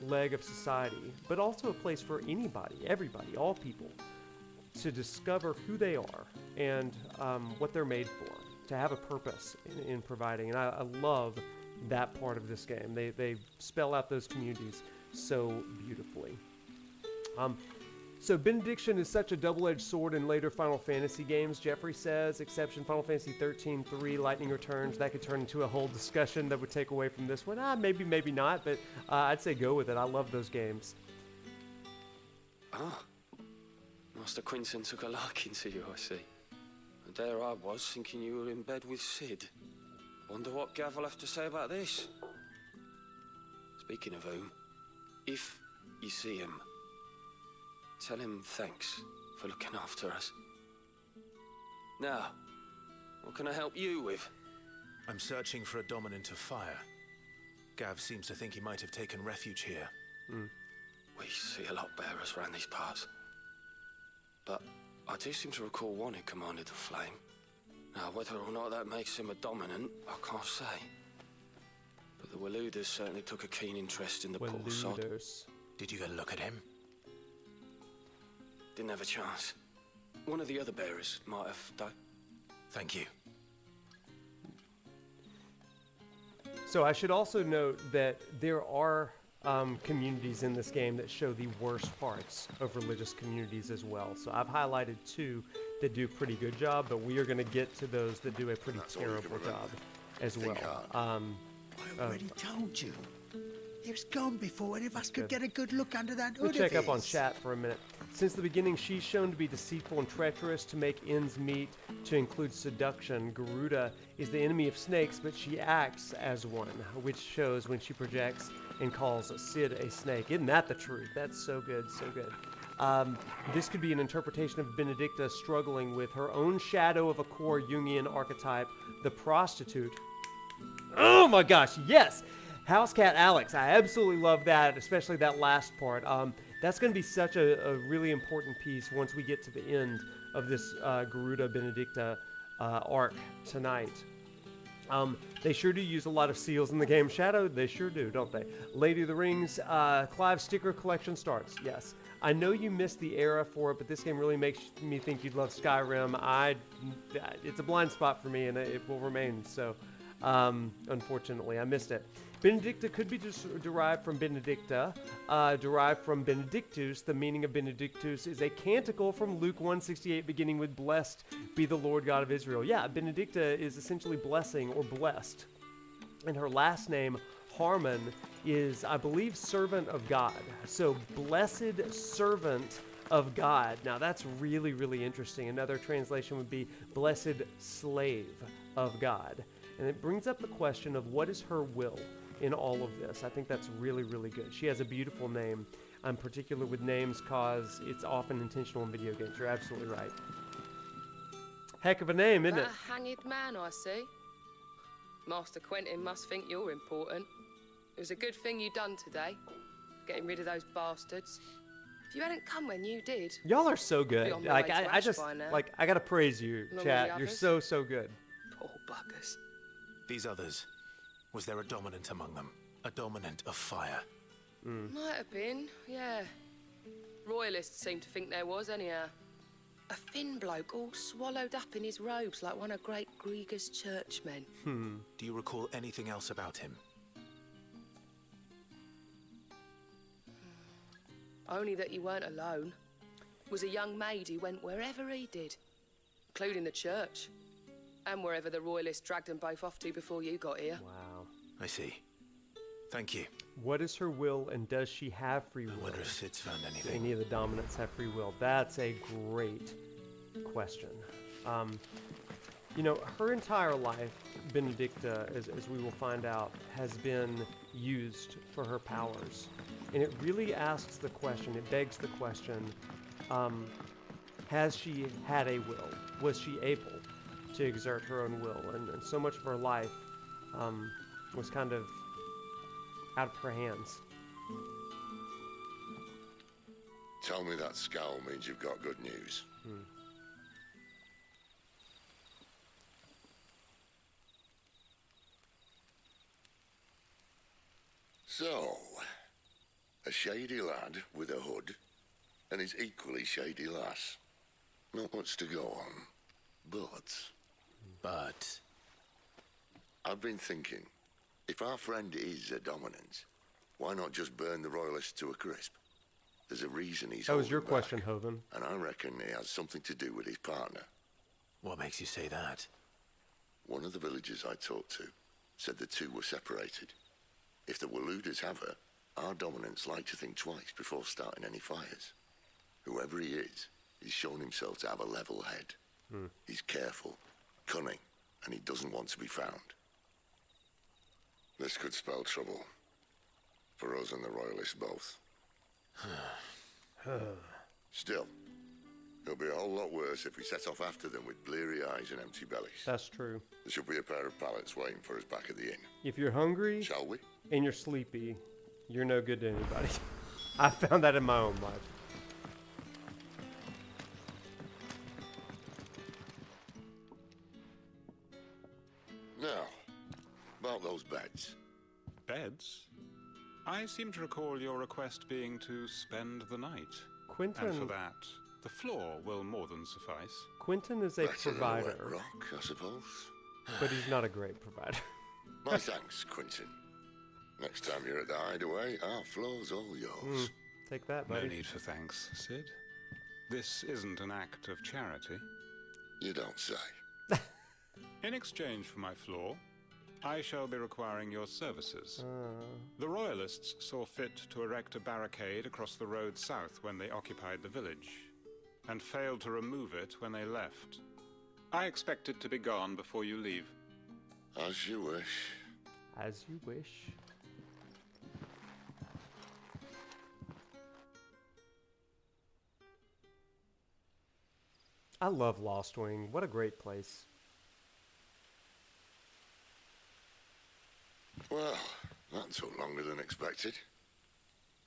leg of society, but also a place for anybody, everybody, all people, to discover who they are and what they're made for, to have a purpose in providing. And I love that part of this game. They spell out those communities so beautifully. So benediction is such a double-edged sword in later Final Fantasy games, Jeffrey says. Exception Final Fantasy 13-3, Lightning Returns. That could turn into a whole discussion that would take away from this one. Maybe not, but I'd say go with it. I love those games. Master Quentin took a liking to you, I see. And there I was, thinking you were in bed with Sid. Wonder what Gav will have to say about this. Speaking of whom, if you see him, tell him thanks for looking after us. Now, what can I help you with? I'm searching for a dominant of fire. Gav seems to think he might have taken refuge here. We see a lot bearers around these parts. But I do seem to recall one who commanded the flame. Now, whether or not that makes him a dominant, I can't say. But the Waluders certainly took a keen interest in the poor sod. Did you get a look at him? Didn't have a chance. One of the other bearers might have, though. Thank you. So I should also note that there are communities in this game that show the worst parts of religious communities as well. So I've highlighted 2 that do a pretty good job, but we are going to get to those that do a pretty terrible job as well. I already told you. It was gone before any of us could get a good look under that hood. We'll check up on chat for a minute. Since the beginning, she's shown to be deceitful and treacherous, to make ends meet, to include seduction. Garuda is the enemy of snakes, but she acts as one, which shows when she projects and calls Sid a snake. Isn't that the truth? That's so good, so good. This could be an interpretation of Benedikta struggling with her own shadow of a core Jungian archetype, the prostitute. Oh my gosh, yes! House Cat Alex, I absolutely love that, especially that last part. That's going to be such a really important piece once we get to the end of this Garuda Benedikta arc tonight. They sure do use a lot of seals in the game. Shadow, they sure do, don't they? Lady of the Rings, Clive sticker collection starts. Yes. I know you missed the era for it, but this game really makes me think you'd love Skyrim. It's a blind spot for me, and it will remain so. Unfortunately, I missed it. Benedikta could be derived from Benedikta, derived from Benedictus. The meaning of Benedictus is a canticle from Luke 1:68, beginning with "Blessed be the Lord God of Israel." Yeah, Benedikta is essentially blessing or blessed. And her last name, Harmon, is, I believe, servant of God. So, blessed servant of God. Now, that's really, really interesting. Another translation would be blessed slave of God. And it brings up the question of what is her will in all of this. I think that's really, really good. She has a beautiful name. I'm particular with names because it's often intentional in video games. You're absolutely right. Heck of a name, isn't it? A hanged man, I see. Master Quentin must think you're important. It was a good thing you done today, getting rid of those bastards. If you hadn't come when you did... Y'all are so good. Be on my Like, way to I Ash just, by now. like, I gotta praise you, Along with chat. the You're others. so, so good. Poor buggers. These others, was there a dominant among them? A dominant of fire? Might have been, yeah. Royalists seem to think there was, anyhow. A thin bloke all swallowed up in his robes like one of great Grieger's churchmen. Do you recall anything else about him? Only that he weren't alone. Was a young maid who went wherever he did, including the church. And wherever the Royalists dragged them both off to before you got here. Wow. I see. Thank you. What is her will, and does she have free will? I wonder if Sid's found Do anything. any of the dominants have free will? That's a great question. You know, her entire life, Benedikta, as we will find out, has been used for her powers. And it really asks the question, it begs the question, has she had a will? Was she able to exert her own will? And so much of her life was kind of out of her hands. Tell me that scowl means you've got good news. So, a shady lad with a hood and his equally shady lass. Not much to go on, but I've been thinking, if our friend is a dominant, why not just burn the Royalists to a crisp? There's a reason he's That was your holding back, question, Hoven. and I reckon he has something to do with his partner. What makes you say that? One of the villagers I talked to said the two were separated. If the Waluders have her, our dominants like to think twice before starting any fires. Whoever he is, he's shown himself to have a level head. He's careful, cunning, and he doesn't want to be found. This could spell trouble. For us and the Royalists both. Still, it'll be a whole lot worse if we set off after them with bleary eyes and empty bellies. That's true. There should be a pair of pallets waiting for us back at the inn. If you're hungry Shall we? and you're sleepy, you're no good to anybody. I found that in my own life. Now, about those beds. Beds? I seem to recall your request being to spend the night. Quentin. And for that, the floor will more than suffice. Quentin is a Better than a wet provider, rock, I suppose. but he's not a great provider. My thanks, Quentin. Next time you're at the hideaway, our floor's all yours. Take that, No buddy. need for thanks, Sid. This isn't an act of charity. You don't say. In exchange for my floor, I shall be requiring your services. The Royalists saw fit to erect a barricade across the road south when they occupied the village, and failed to remove it when they left. I expect it to be gone before you leave. As you wish. As you wish. I love Lost Wing. What a great place. Well, that took longer than expected.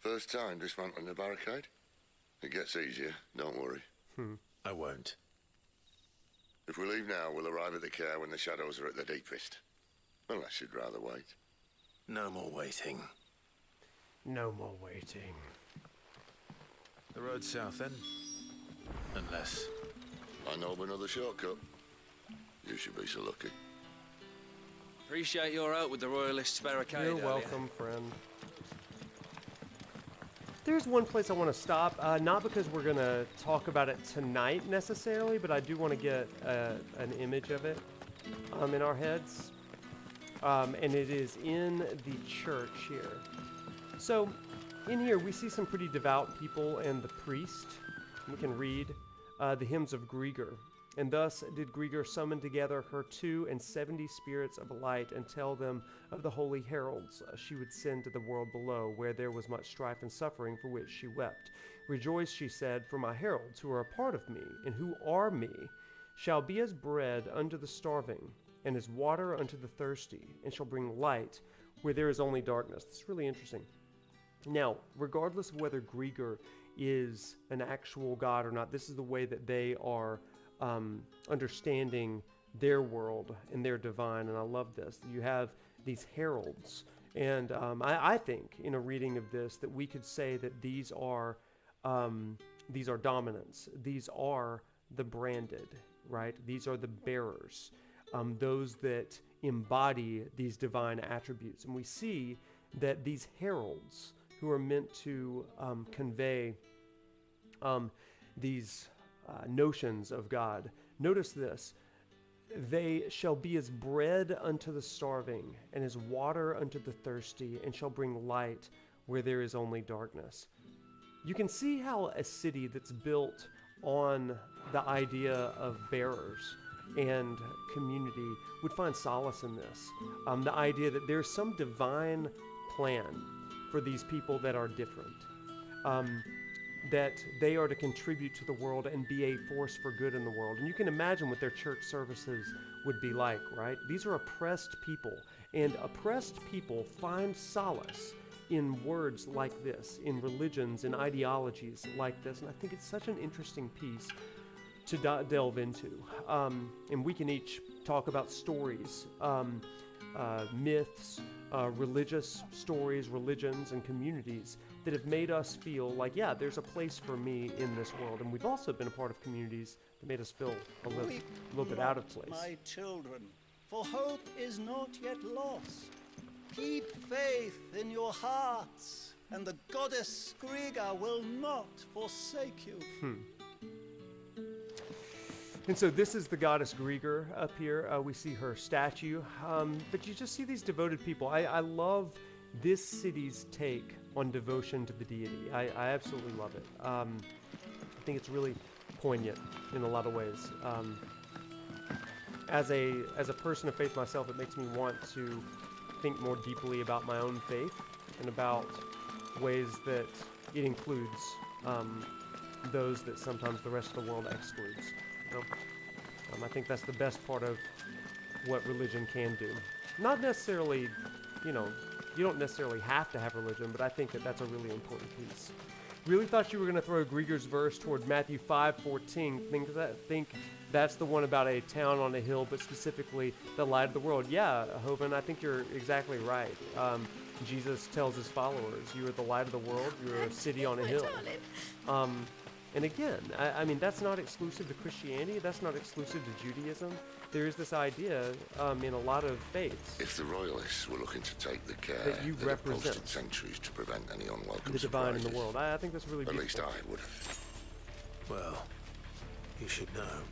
First time dismantling the barricade? It gets easier, don't worry. I won't. If we leave now, we'll arrive at the care when the shadows are at their deepest. Unless you'd rather wait. No more waiting. No more waiting. The road south then? Unless... I know of another shortcut. You should be so lucky. Appreciate your help with the Royalists barricade You're earlier. welcome, friend. There's one place I want to stop, not because we're going to talk about it tonight necessarily, but I do want to get an image of it in our heads. And it is in the church here. So, in here we see some pretty devout people and the priest. We can read the hymns of Grieger. And thus did Grieger summon together her 72 spirits of light and tell them of the holy heralds she would send to the world below, where there was much strife and suffering, for which she wept. Rejoice, she said, for my heralds, who are a part of me, and who are me, shall be as bread unto the starving, and as water unto the thirsty, and shall bring light where there is only darkness. This is really interesting. Now, regardless of whether Grieger is an actual god or not, this is the way that they are understanding their world and their divine, and I love this. You have these heralds, and I think in a reading of this that we could say that these are dominants. These are the branded, right? These are the bearers, those that embody these divine attributes. And we see that these heralds, who are meant to convey these notions of God, notice this: they shall be as bread unto the starving, and as water unto the thirsty, and shall bring light where there is only darkness. You can see how a city that's built on the idea of bearers and community would find solace in this. The idea that there's some divine plan for these people that are different, that they are to contribute to the world and be a force for good in the world. And you can imagine what their church services would be like, right? These are oppressed people, and oppressed people find solace in words like this, in religions and ideologies like this. And I think it's such an interesting piece to delve into. And we can each talk about stories, myths, religious stories, religions, and communities that have made us feel like, yeah, there's a place for me in this world. And we've also been a part of communities that made us feel a little bit out of place. My children, for hope is not yet lost. Keep faith in your hearts, and the goddess Grieger will not forsake you. And so this is the goddess Grieger up here. We see her statue, but you just see these devoted people. I love this city's take on devotion to the deity. I absolutely love it. I think it's really poignant in a lot of ways. As a person of faith myself, it makes me want to think more deeply about my own faith and about ways that it includes those that sometimes the rest of the world excludes. You know? I think that's the best part of what religion can do. Not necessarily, you don't necessarily have to have religion, but I think that that's a really important piece. Really thought you were going to throw Grieger's verse toward Matthew 5:14. Think that's the one about a town on a hill, but specifically the light of the world. Yeah, Hovind, I think you're exactly right. Jesus tells his followers, you are the light of the world, you're a city on a hill. And again, I mean, that's not exclusive to Christianity, that's not exclusive to Judaism. There is this idea in a lot of faiths. If the royalists were looking to take the care that you represent posted centuries to prevent any unwelcome the divine surprises, in the world. I think that's really beautiful. At least I would have. Well, you should know.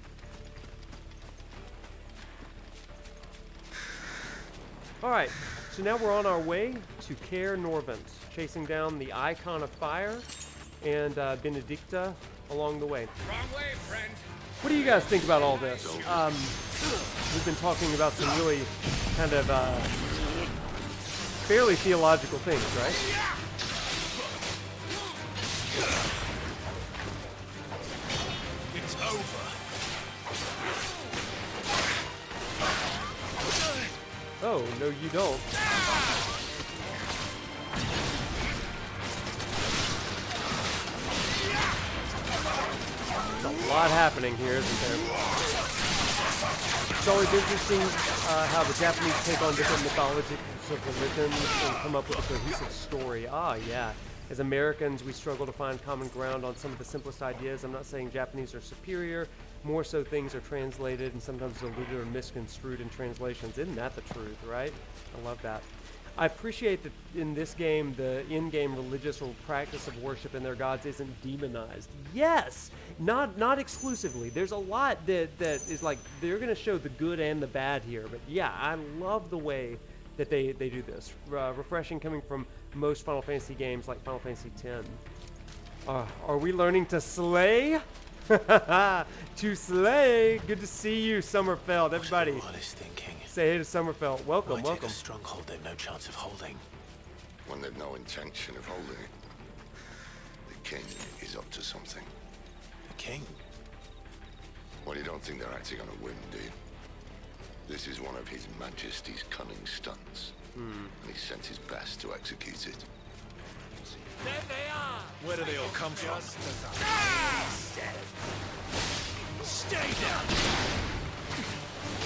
Alright, so now we're on our way to Caer Norvent, chasing down the Icon of Fire and Benedikta along the way. Wrong way, friend. What do you guys think about all this? We've been talking about some really kind of fairly theological things, right? It's over. Oh, no you don't. There's a lot happening here, isn't there? It's always interesting how the Japanese take on different mythologies of religions and come up with a cohesive story. Ah, yeah. As Americans, we struggle to find common ground on some of the simplest ideas. I'm not saying Japanese are superior. More so, things are translated and sometimes diluted or misconstrued in translations. Isn't that the truth, right? I love that. I appreciate that in this game, the in-game religious or practice of worship in their gods isn't demonized. Yes, not exclusively. There's a lot that is like, they're going to show the good and the bad here. But yeah, I love the way that they do this. Refreshing coming from most Final Fantasy games like Final Fantasy X. Are we learning to slay? To slay. Good to see you, Summerfeld. Everybody, What is thinking? say hey to Summerfeld. Welcome, Why welcome. take a stronghold they've no chance of holding? When they've no intention of holding it. The king is up to something. The king? Well, you don't think they're acting on a whim, do you? This is one of His Majesty's cunning stunts. And he sent his best to execute it. There they are! Where do they all come from? Stay down!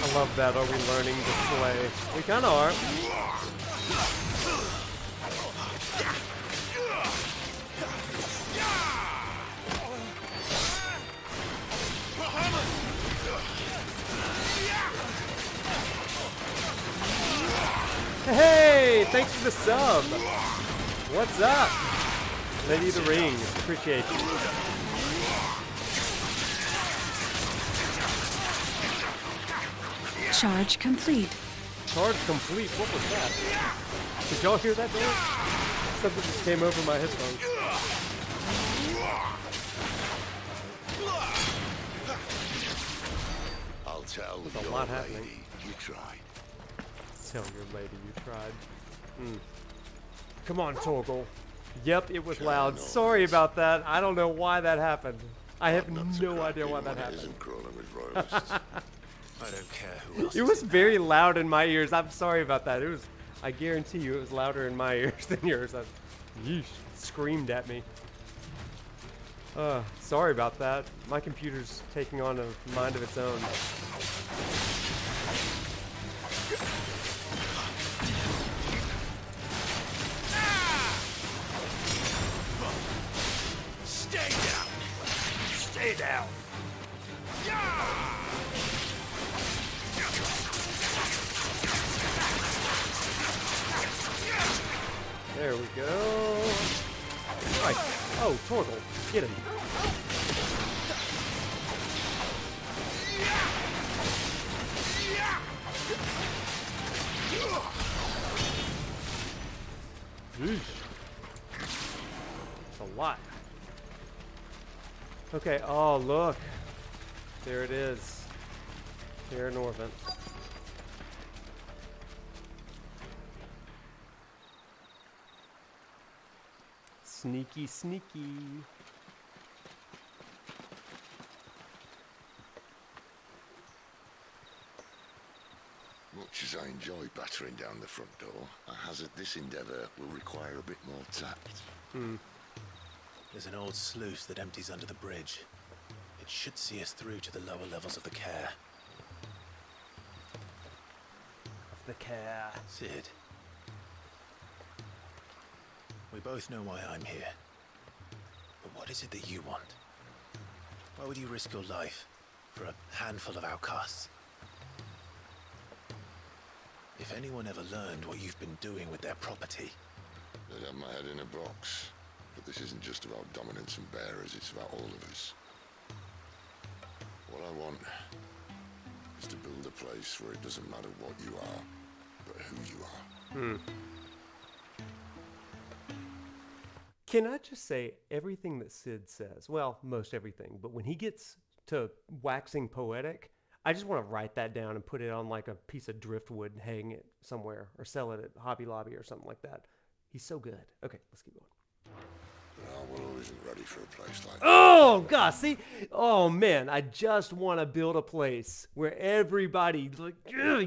I love that. Are we learning to slay? We kind of are. Hey, thanks for the sub. What's up? Lady of the Rings. Appreciate you. Charge complete. Charge complete. What was that? Did y'all hear that, Dave? Something just came over my headphones. I'll tell There's a your lot lady happening. you tried. Tell your lady you tried. Come on, Torgal. Yep, it was loud. Sorry about that. I don't know why that happened. I have no idea why that happened. Isn't crawling with royalists. I don't care who else. It was very loud in my ears. I'm sorry about that. It was. I guarantee you, it was louder in my ears than yours. Yeesh, screamed at me. Sorry about that. My computer's taking on a mind of its own. Stay down! Stay down! There we go. Right. Oh, Torgal. Get him. Yeesh. That's a lot. Okay, oh look. There it is. Terra Norvent. Sneaky, sneaky. Much as I enjoy battering down the front door, I hazard this endeavour will require a bit more tact. There's an old sluice that empties under the bridge. It should see us through to the lower levels of the care. The care. Sid. We both know why I'm here. But what is it that you want? Why would you risk your life for a handful of outcasts? If anyone ever learned what you've been doing with their property... I'd have my head in a box. But this isn't just about dominance and bearers, it's about all of us. What I want is to build a place where it doesn't matter what you are, but who you are. Can I just say everything that Sid says? Well, most everything. But when he gets to waxing poetic, I just want to write that down and put it on like a piece of driftwood and hang it somewhere or sell it at Hobby Lobby or something like that. He's so good. Okay, let's keep going. Our world isn't ready for a place like that. Oh, God, see? Oh, man, I just want to build a place where everybody, like,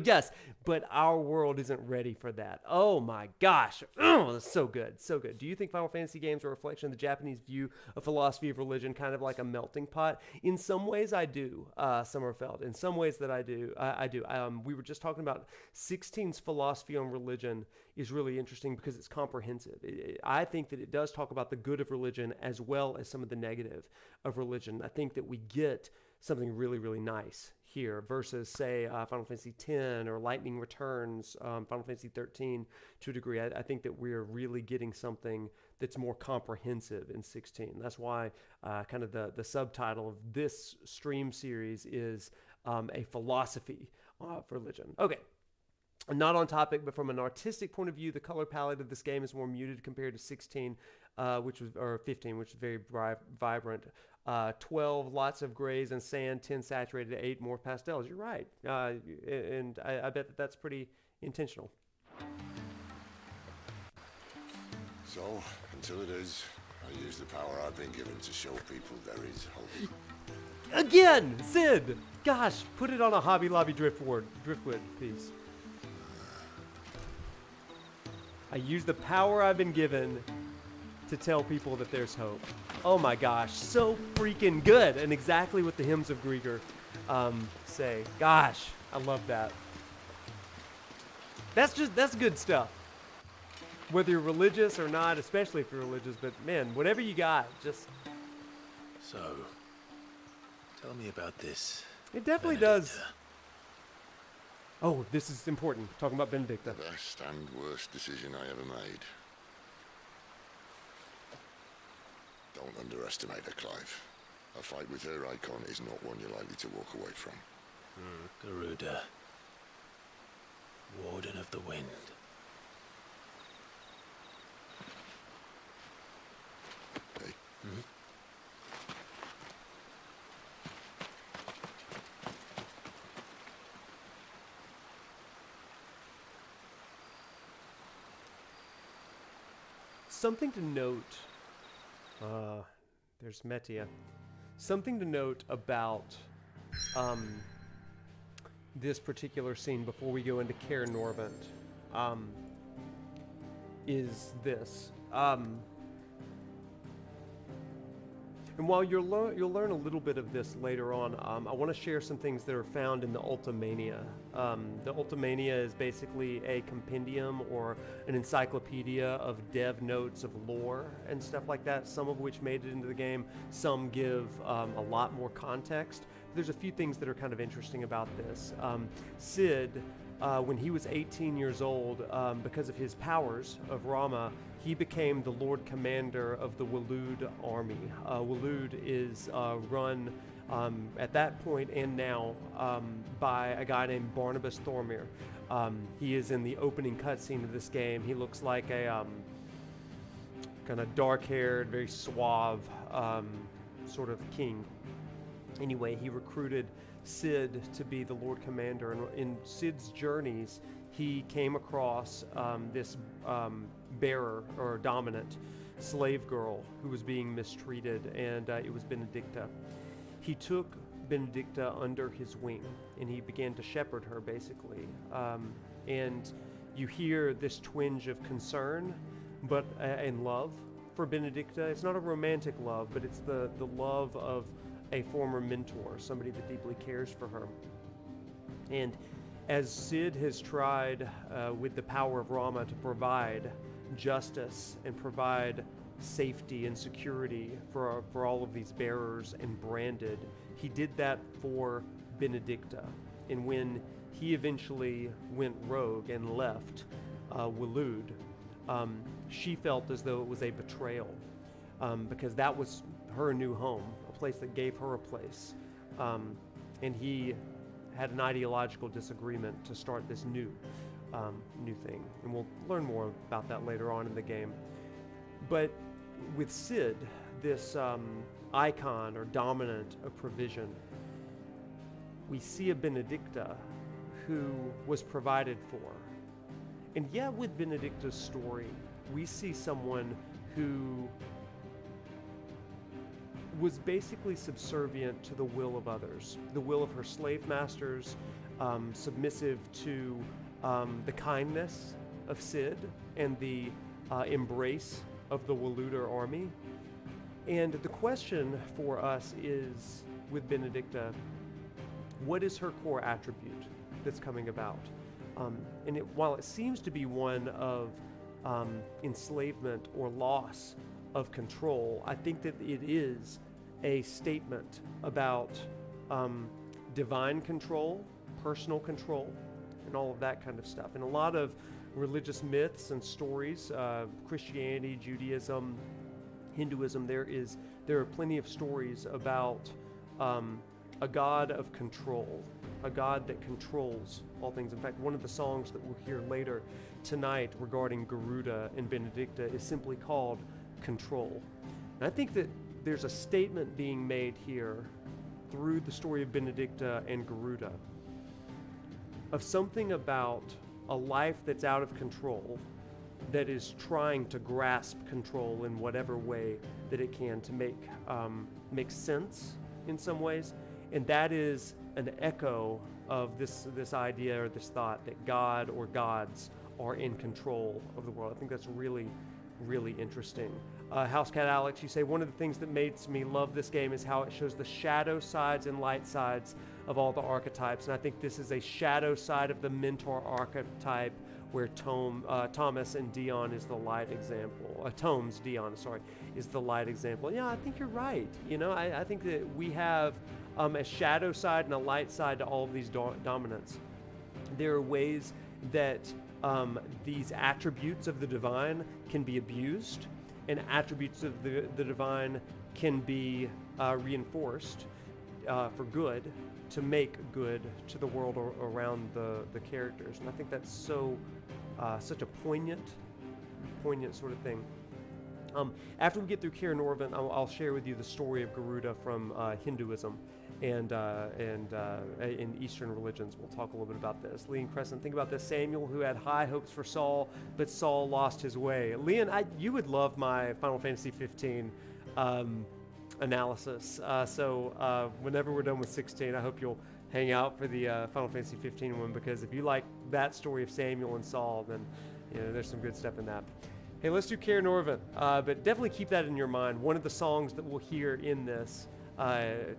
yes, but our world isn't ready for that. Oh, my gosh. Oh, that's so good, so good. Do you think Final Fantasy games are a reflection of the Japanese view of philosophy of religion, kind of like a melting pot? In some ways, I do, Summerfeld. In some ways that I do, I do. We were just talking about 16's philosophy on religion is really interesting because it's comprehensive. I think that it does talk about the good of religion as well as some of the negative of religion. I think that we get something really, really nice here versus, say, Final Fantasy X or Lightning Returns, Final Fantasy XIII to a degree. I think that we're really getting something that's more comprehensive in 16. That's why kind of the subtitle of this stream series is a philosophy of religion. Okay. Not on topic, but from an artistic point of view, the color palette of this game is more muted compared to 16, or 15, which was very vibrant. 12, lots of grays and sand. 10, saturated. 8, more pastels. You're right, and I bet that that's pretty intentional. So, until it is, I use the power I've been given to show people there is hope. Again, Sid. Gosh, put it on a Hobby Lobby driftwood piece. I use the power I've been given to tell people that there's hope. Oh my gosh, so freaking good, and exactly what the hymns of Grieger say. Gosh, I love that. That's good stuff. Whether you're religious or not, especially if you're religious, but man, whatever you got, just... So, tell me about this. It definitely does. Oh, this is important. Talking about Benedikta. Best and worst decision I ever made. Don't underestimate her, Clive. A fight with her icon is not one you're likely to walk away from. Garuda. Warden of the Wind. Hey. Something to note, there's Metia. Something to note about this particular scene before we go into Caer Norvent is this. And while you'll learn a little bit of this later on, I want to share some things that are found in the Ultimania. The Ultimania is basically a compendium or an encyclopedia of dev notes of lore and stuff like that, some of which made it into the game. Some give a lot more context. There's a few things that are kind of interesting about this. Sid, when he was 18 years old, because of his powers of Rama, he became the Lord Commander of the Waloed army. Waloed is run at that point and now by a guy named Barnabas Thormir. He is in the opening cutscene of this game. He looks like a kind of dark-haired, very suave sort of king. Anyway, he recruited Sid to be the Lord Commander, and in Sid's journeys, he came across this bearer or dominant slave girl who was being mistreated, and it was Benedikta. He took Benedikta under his wing, and he began to shepherd her, basically. And you hear this twinge of concern, but and love for Benedikta. It's not a romantic love, but it's the love of a former mentor, somebody that deeply cares for her. And as Sid has tried with the power of Rama to provide justice and provide safety and security for all of these bearers and branded, he did that for Benedikta. And when he eventually went rogue and left Waloed, she felt as though it was a betrayal because that was her new home, a place that gave her a place. And he had an ideological disagreement to start this new thing. And we'll learn more about that later on in the game. But with Sid, this icon or dominant of provision, we see a Benedikta who was provided for. And yet with Benedikta's story, we see someone who was basically subservient to the will of others, the will of her slave masters, submissive to the kindness of Sid and the embrace of the Waloeder army. And the question for us is, with Benedikta, what is her core attribute that's coming about? And while it seems to be one of enslavement or loss of control, I think that it is a statement about divine control, personal control, and all of that kind of stuff. In a lot of religious myths and stories, Christianity, Judaism, Hinduism, there are plenty of stories about a god of control, a god that controls all things. In fact, one of the songs that we'll hear later tonight regarding Garuda and Benedikta is simply called Control. And I think that there's a statement being made here through the story of Benedikta and Garuda of something about a life that's out of control, that is trying to grasp control in whatever way that it can to make sense in some ways. And that is an echo of this idea or this thought that God or gods are in control of the world. I think that's really, really interesting. Housecat Alex, you say, one of the things that makes me love this game is how it shows the shadow sides and light sides of all the archetypes. And I think this is a shadow side of the mentor archetype, where Thomas and Dion is the light example. Dion, is the light example. Yeah, I think you're right. You know, I think that we have a shadow side and a light side to all of these dominants. There are ways that these attributes of the divine can be abused, and attributes of the divine can be reinforced for good, to make good to the world around the characters. And I think that's such a poignant sort of thing. After we get through Kaer Norvin, I'll share with you the story of Garuda from Hinduism and in Eastern religions. We'll talk a little bit about this. Leon Crescent, think about this. Samuel, who had high hopes for Saul, but Saul lost his way. Leon, you would love my Final Fantasy XV analysis. So whenever we're done with 16, I hope you'll hang out for the Final Fantasy XV one, because if you like that story of Samuel and Saul, then there's some good stuff in that. Hey, let's do Kaer Norvin, but definitely keep that in your mind. One of the songs that we'll hear in this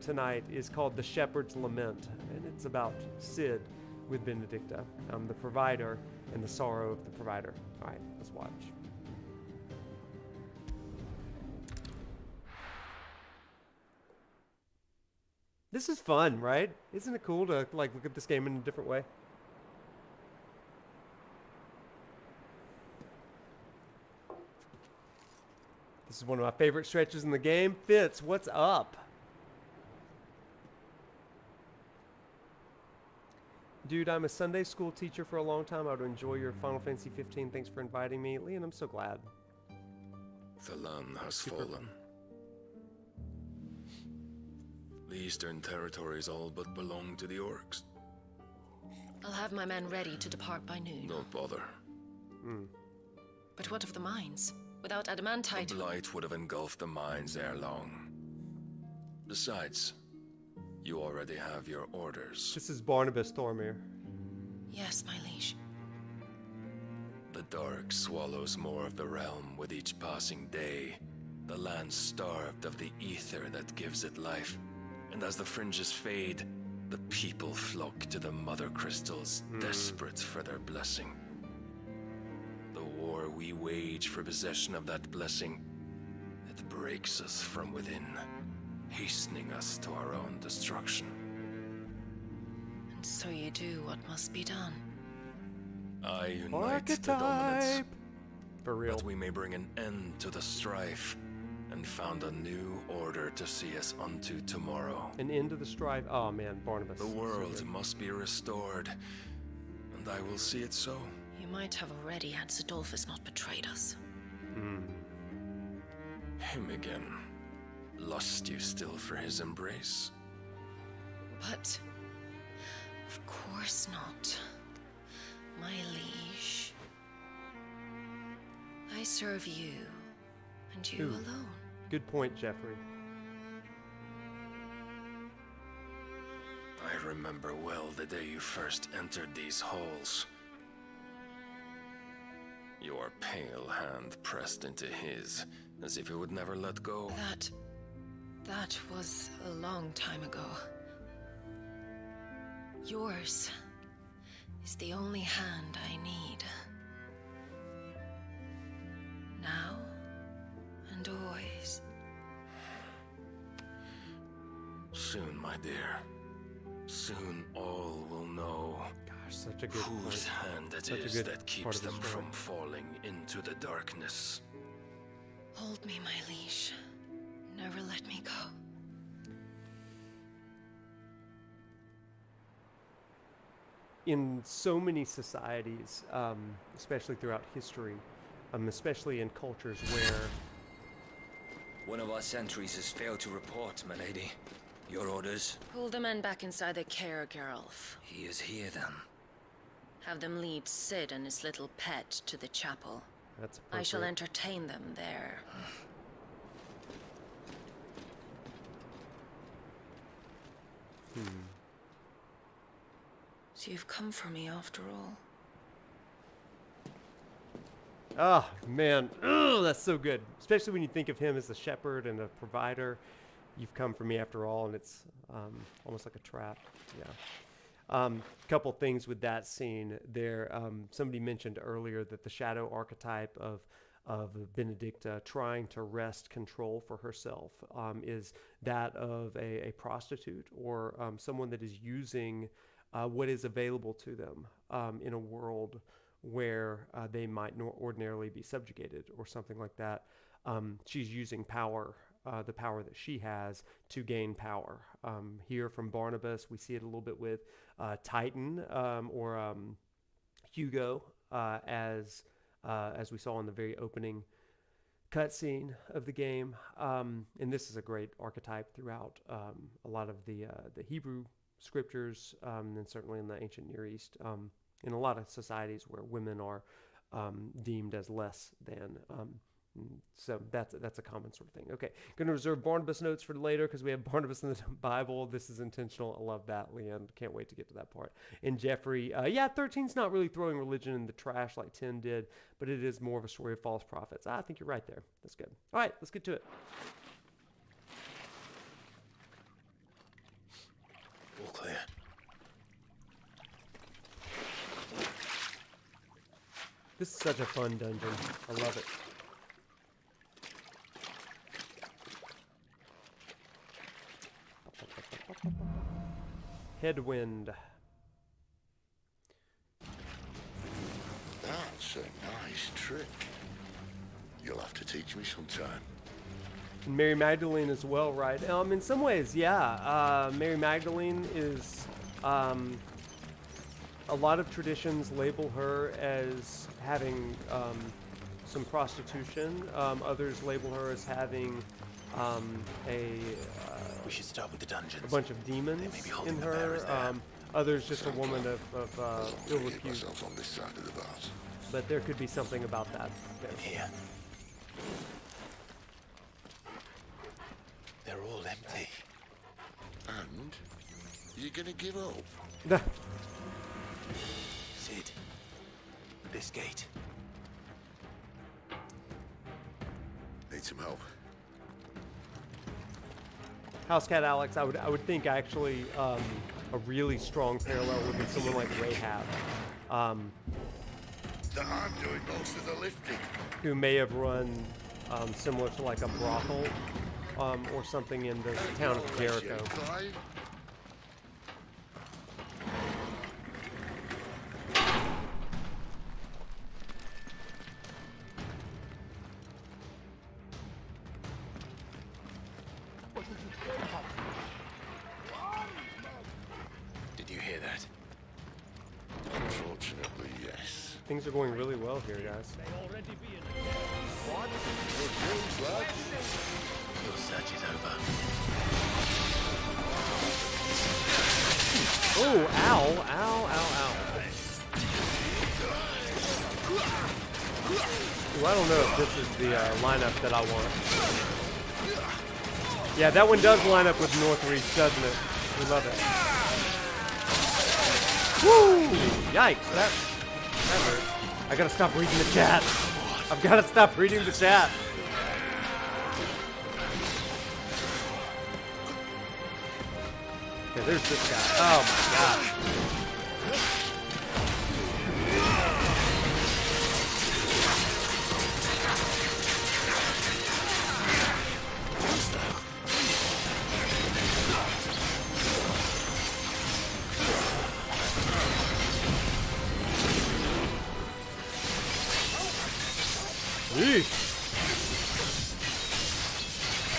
tonight is called The Shepherd's Lament, and it's about Cid with Benedikta, the provider and the sorrow of the provider. All right, let's watch. This is fun, right? Isn't it cool to look at this game in a different way? This is one of my favorite stretches in the game. Fitz, what's up? Dude, I'm a Sunday school teacher for a long time. I would enjoy your Final Fantasy 15. Thanks for inviting me. Leon, I'm so glad. The land has fallen. The eastern territories all but belong to the orcs. I'll have my men ready to depart by noon. Don't bother. But what of the mines? Without adamantite... The blight would have engulfed the mines ere long. Besides, you already have your orders. This is Barnabas Thormir. Yes, my liege. The dark swallows more of the realm with each passing day. The land starved of the ether that gives it life. And as the fringes fade, the people flock to the mother crystals, desperate for their blessing. The war we wage for possession of that blessing, it breaks us from within, hastening us to our own destruction. And so you do what must be done. I unite the dominants, for real, that we may bring an end to the strife, and found a new order to see us unto tomorrow. An end to the strife. Oh man, Barnabas. The world must be restored, and I will see it so. You might have already had Zidolphus not betrayed us. Him again. Lust you still for his embrace? But of course not, my liege. I serve you, and you alone. Good point, Jeffrey. I remember well the day you first entered these halls. Your pale hand pressed into his, as if it would never let go. That was a long time ago. Yours is the only hand I need. Now and always. Soon, my dear. Soon all will know. Gosh, such a good whose hand it is that keeps them from falling into the darkness. Hold me, my liege. Never let me go. in so many societies, especially throughout history, especially in cultures where... One of our sentries has failed to report, milady. Your orders? Pull the men back inside the care, Geralf. He is here, then. Have them lead Sid and his little pet to the chapel. That's I shall entertain them there. So you've come for me after all. Oh, man. Ugh, that's so good. Especially when you think of him as a shepherd and a provider. You've come for me after all, and it's almost like a trap. Yeah. Couple things with that scene there. Somebody mentioned earlier that the shadow archetype of Benedikta trying to wrest control for herself is that of a prostitute or someone that is using what is available to them in a world where they might ordinarily be subjugated or something like that. She's using power, the power that she has, to gain power. Here from Barnabas, we see it a little bit with Titan or Hugo, as we saw in the very opening cutscene of the game. And this is a great archetype throughout a lot of the Hebrew scriptures, and certainly in the ancient Near East, in a lot of societies where women are deemed as less than. So that's a common sort of thing. Okay, going to reserve Barnabas notes for later because we have Barnabas in the Bible. This is intentional. I love that, Leanne. Can't wait to get to that part. And Jeffrey, 13's not really throwing religion in the trash like 10 did, but it is more of a story of false prophets. I think you're right there. That's good. All right, let's get to it. All clear. This is such a fun dungeon. I love it. Headwind. That's a nice trick. You'll have to teach me sometime. And Mary Magdalene as well, right? In some ways, yeah. Mary Magdalene is... a lot of traditions label her as having some prostitution. Others label her as having we should start with the dungeons. A bunch of demons in her. Others just a woman of ill repute. On this side of the bars. But there could be something about that there. Here. They're all empty. And you're gonna give up? Sid, this gate. Need some help. Housecat Alex, I would think actually a really strong parallel would be someone like Rahab. I'm doing most of the lifting. Who may have run similar to like a brothel or something in the town of Jericho. Did you hear that? Unfortunately, yes. Things are going really well here, guys. What? Good news, lads. Your search is over. Oh, ow, ow, ow, ow. Ooh, I don't know if this is the lineup that I want. Yeah, that one does line up with Northreach, doesn't it? We love it. Woo! Yikes, that hurt. I gotta stop reading the chat. I've gotta stop reading the chat. Okay, there's this guy. Oh my gosh.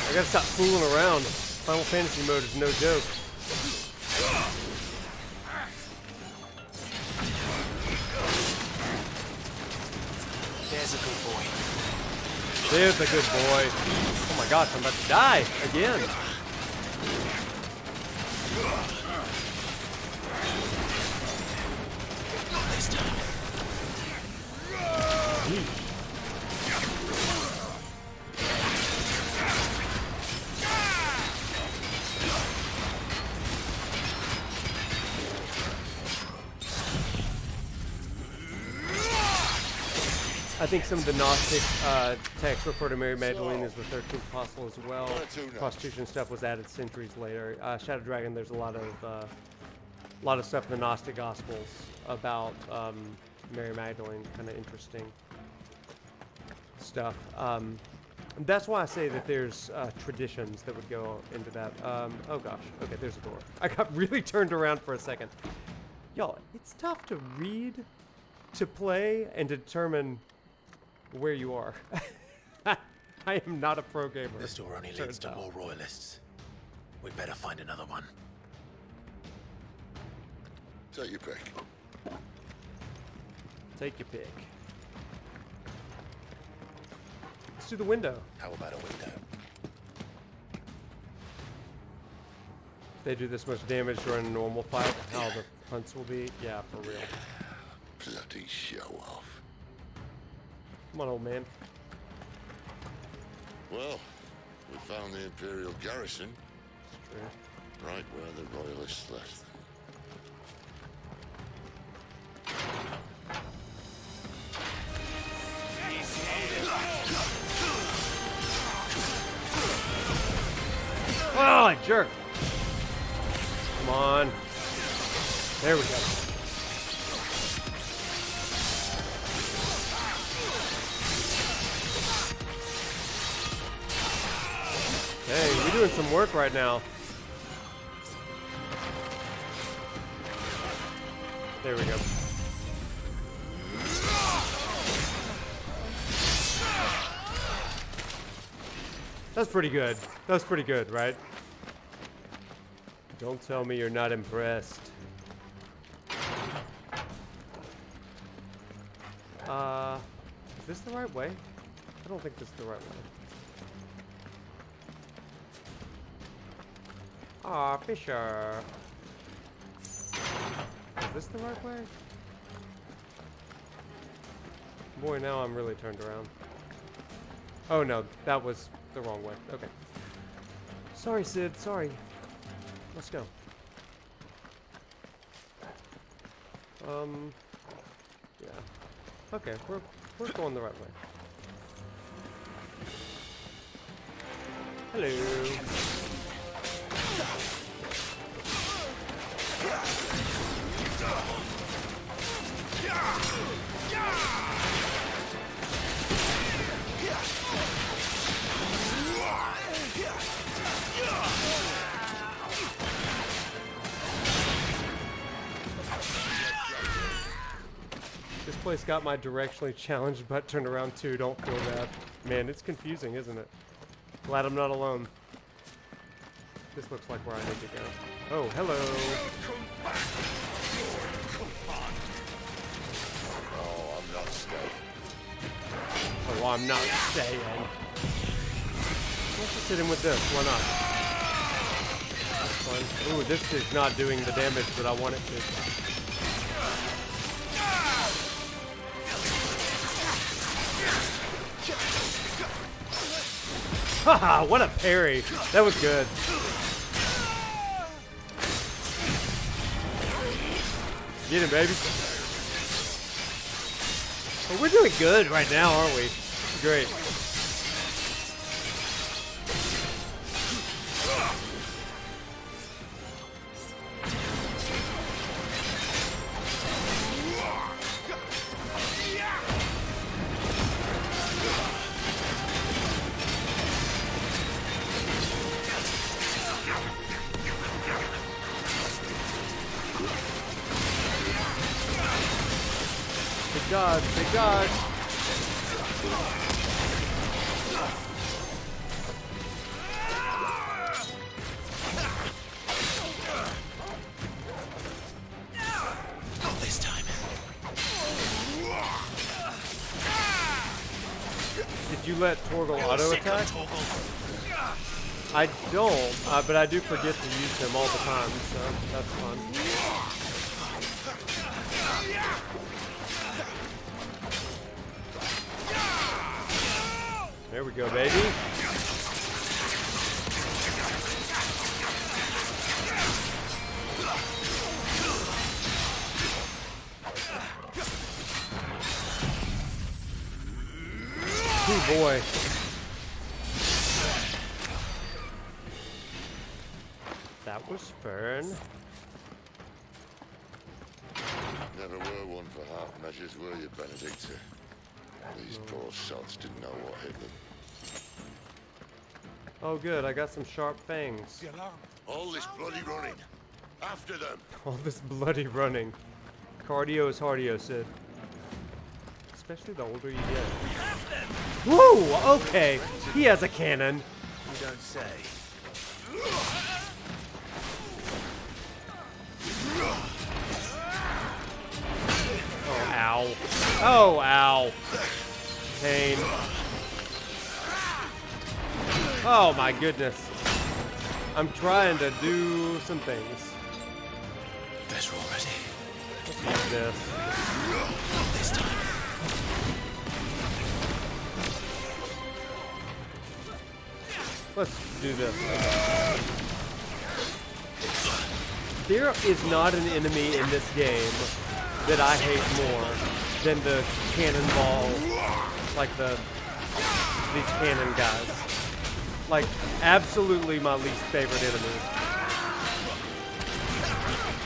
I gotta stop fooling around. Final Fantasy mode is no joke. boy. Sid's a good boy. Oh my gosh, I'm about to die again. Not this time. I think some of the Gnostic texts refer to Mary Magdalene as the 13th apostle as well. Prostitution stuff was added centuries later. Shadow Dragon, there's a lot of stuff in the Gnostic Gospels about Mary Magdalene. Kind of interesting stuff. That's why I say that there's traditions that would go into that. Oh gosh, okay, there's a door. I got really turned around for a second. Y'all, it's tough to read, to play, and to determine where you are. I am not a pro gamer. This door only leads to more royalists. We'd better find another one. Take your pick. Take your pick. Let's do the window. How about a window? If they do this much damage during a normal fight, how the hunts will be? Yeah, for real. Bloody show off. Come on, old man. Well, we found the Imperial garrison. That's true. Right where the Royalists left them. Oh, jerk. Come on. There we go. Hey, we're doing some work right now. There we go. That's pretty good. That's pretty good, right? Don't tell me you're not impressed. Is this the right way? I don't think this is the right way. Aw, Fisher. Is this the right way? Boy, now I'm really turned around. Oh no, that was the wrong way. Okay. Sorry, Sid. Sorry. Let's go. Yeah. Okay, we're going the right way. Hello. This place got my directionally challenged but turned around too. Don't feel bad. Man, it's confusing, isn't it? Glad I'm not alone. This looks like where I need to go. Oh, hello. Oh, I'm not staying. Oh, I'm not staying. Let's just hit him with this. Why not? That's fun. Ooh, this is not doing the damage that I want it to. Haha, what a parry. That was good. Get him, baby. Well, we're doing good right now, aren't we? Great. God, big God. Not this time. Did you let Torgal auto attack? I don't, but I do forget to use him all the time, so that's fun. There we go, baby. Oh boy. That was fun. Never were one for half measures, were you, Benedikta? These poor sods didn't know what hit them. Oh good, I got some sharp fangs. All this bloody running. After them. All this bloody running. Cardio is hardio, Sid. Especially the older you get. Whoa! Okay, he has a cannon. You don't say. Oh, ow. Oh, ow. Pain. Oh, my goodness. I'm trying to do some things. Better already. Let's use this. This time. Let's do this. There is not an enemy in this game that I hate more than the cannonball, like these cannon guys. Like, absolutely my least favorite enemy.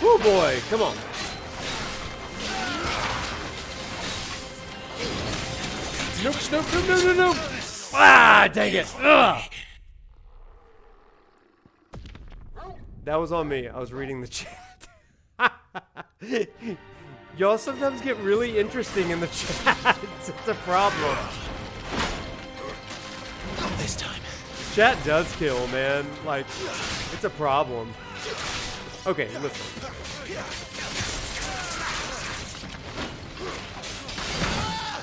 Oh boy, come on. Nope, nope, nope, nope, nope, nope. Ah, dang it. Ugh. That was on me. I was reading the chat. Y'all sometimes get really interesting in the chat. It's a problem. Not this time. Chat does kill, man. Like, it's a problem. Okay, listen.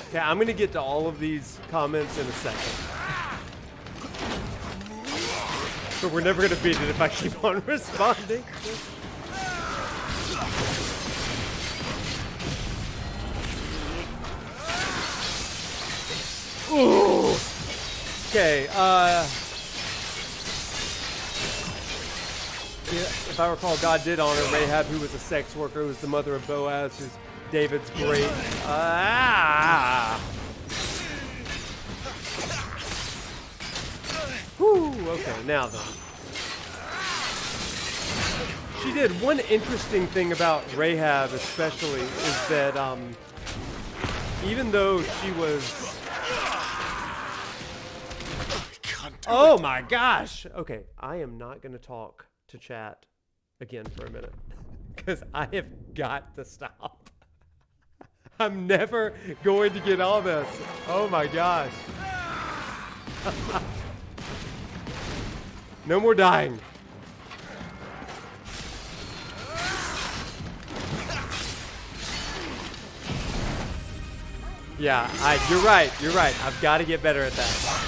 Okay, I'm gonna get to all of these comments in a second. But we're never gonna beat it if I keep on responding. Ooh. Okay, if I recall, God did honor Rahab, who was a sex worker, who was the mother of Boaz, who's David's great. Whew, okay, now then. She did. One interesting thing about Rahab especially is that even though she was... Oh my gosh! Okay, I am not going to talk to chat again for a minute because I have got to stop. I'm never going to get all this. Oh my gosh. No more dying. Yeah, you're right. You're right. I've got to get better at that.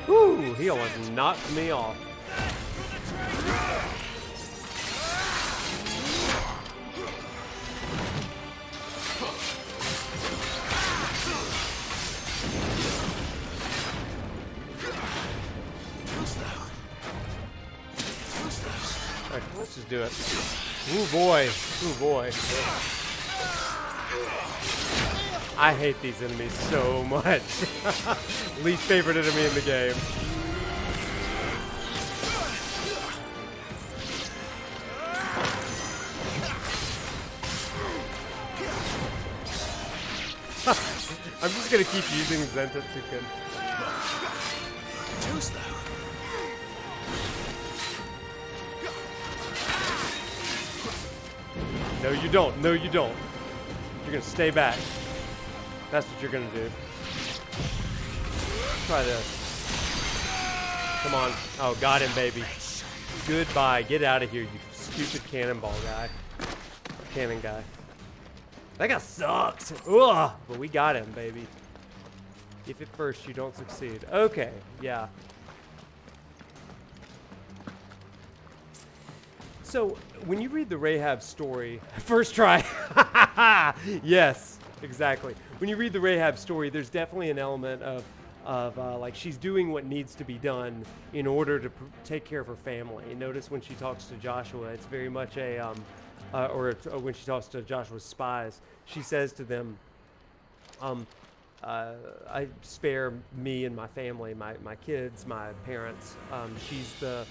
Whew, he almost knocked me off. Alright, let's just do it. Ooh boy. Ooh boy. I hate these enemies so much. Least favorite enemy in the game. I'm just gonna keep using Zentetsuken. Too slow. No, you don't. No, you don't. You're gonna stay back. That's what you're gonna do. Try this. Come on. Oh, got him, baby. Goodbye. Get out of here, you stupid cannonball guy. cannon guy. That guy sucks. Ugh, but we got him, baby. If at first you don't succeed. Okay, yeah. So, when you read the Rahab story, first try. Yes, exactly. When you read the Rahab story, there's definitely an element of like she's doing what needs to be done in order to take care of her family. And notice when she talks to Joshua, it's very much a, when she talks to Joshua's spies, she says to them, I spare me and my family, my kids, my parents. She's the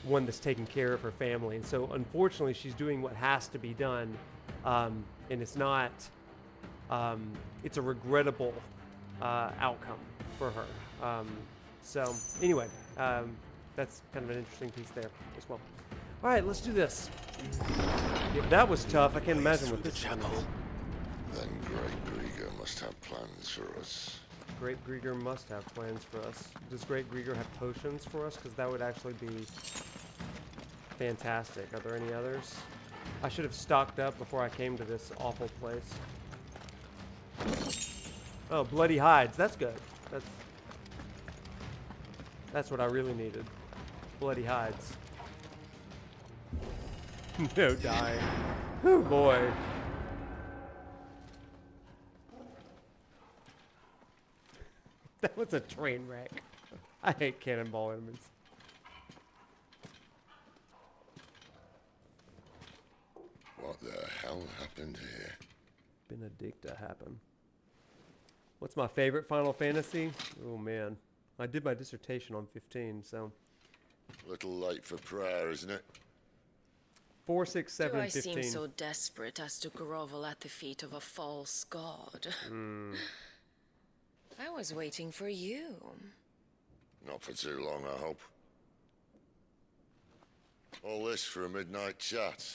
one that's taking care of her family. And so unfortunately, she's doing what has to be done. And it's not, it's a regrettable outcome for her. So anyway, that's kind of an interesting piece there as well. All right, let's do this. If that was tough, I can't imagine what this is gonna be. Then Great Grieger must have plans for us. Great Grieger must have plans for us. Does Great Grieger have potions for us? Because that would actually be fantastic. Are there any others? I should have stocked up before I came to this awful place. Oh, bloody hides. That's good. That's what I really needed. Bloody hides. No dying. Oh boy. That was a train wreck. I hate cannonball enemies. What the hell happened here? Benedikta happened. What's my favorite Final Fantasy? Oh man. I did my dissertation on 15, so. Little late for prayer, isn't it? 4, 6, 7, Do I 15. seem so desperate as to grovel at the feet of a false god? I was waiting for you. Not for too long, I hope. All this for a midnight chat.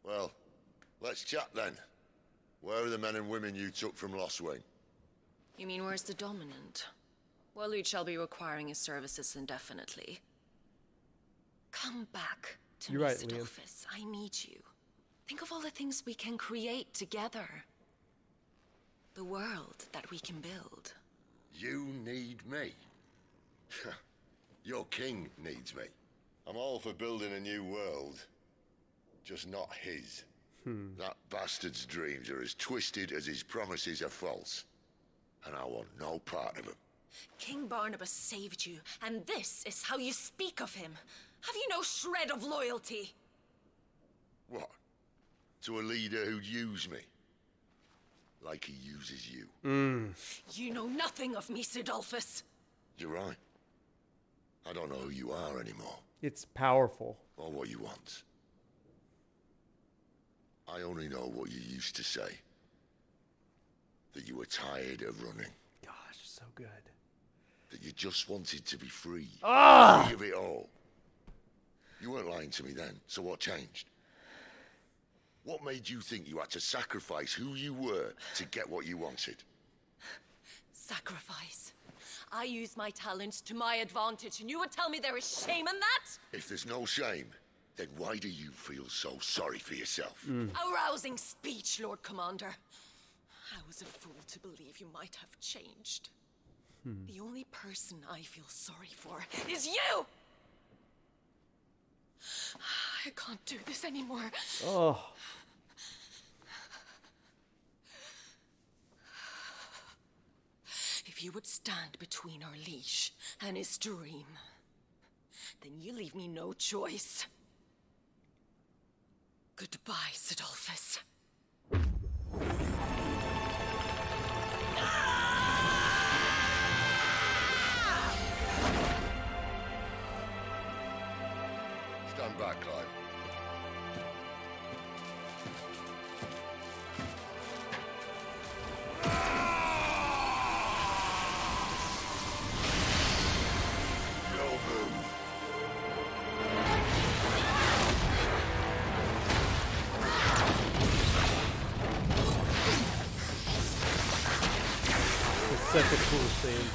Well, let's chat then. Where are the men and women you took from Lostwing? You mean where's the dominant? Well, we shall be requiring his services indefinitely. Come back to me, Sidolphus. I need you. Think of all the things we can create together. The world that we can build. You need me? Your king needs me. I'm all for building a new world. Just not his. That bastard's dreams are as twisted as his promises are false. And I want no part of them. King Barnabas saved you, and this is how you speak of him. Have you no shred of loyalty? What? To a leader who'd use me? Like he uses you. You know nothing of me, Sidolphus. You're right. I don't know who you are anymore. It's powerful. Or what you want. I only know what you used to say. That you were tired of running. Gosh, so good. That you just wanted to be free. Ah! Free of it all. You weren't lying to me then, so what changed? What made you think you had to sacrifice who you were to get what you wanted? Sacrifice. I use my talents to my advantage, and you would tell me there is shame in that? If there's no shame, then why do you feel so sorry for yourself? A rousing speech, Lord Commander. I was a fool to believe you might have changed. The only person I feel sorry for is you! I can't do this anymore. Oh. If you would stand between our leash and his dream, then you leave me no choice. Goodbye, Sidolphus. Stand back, Clive. Such a cool scene.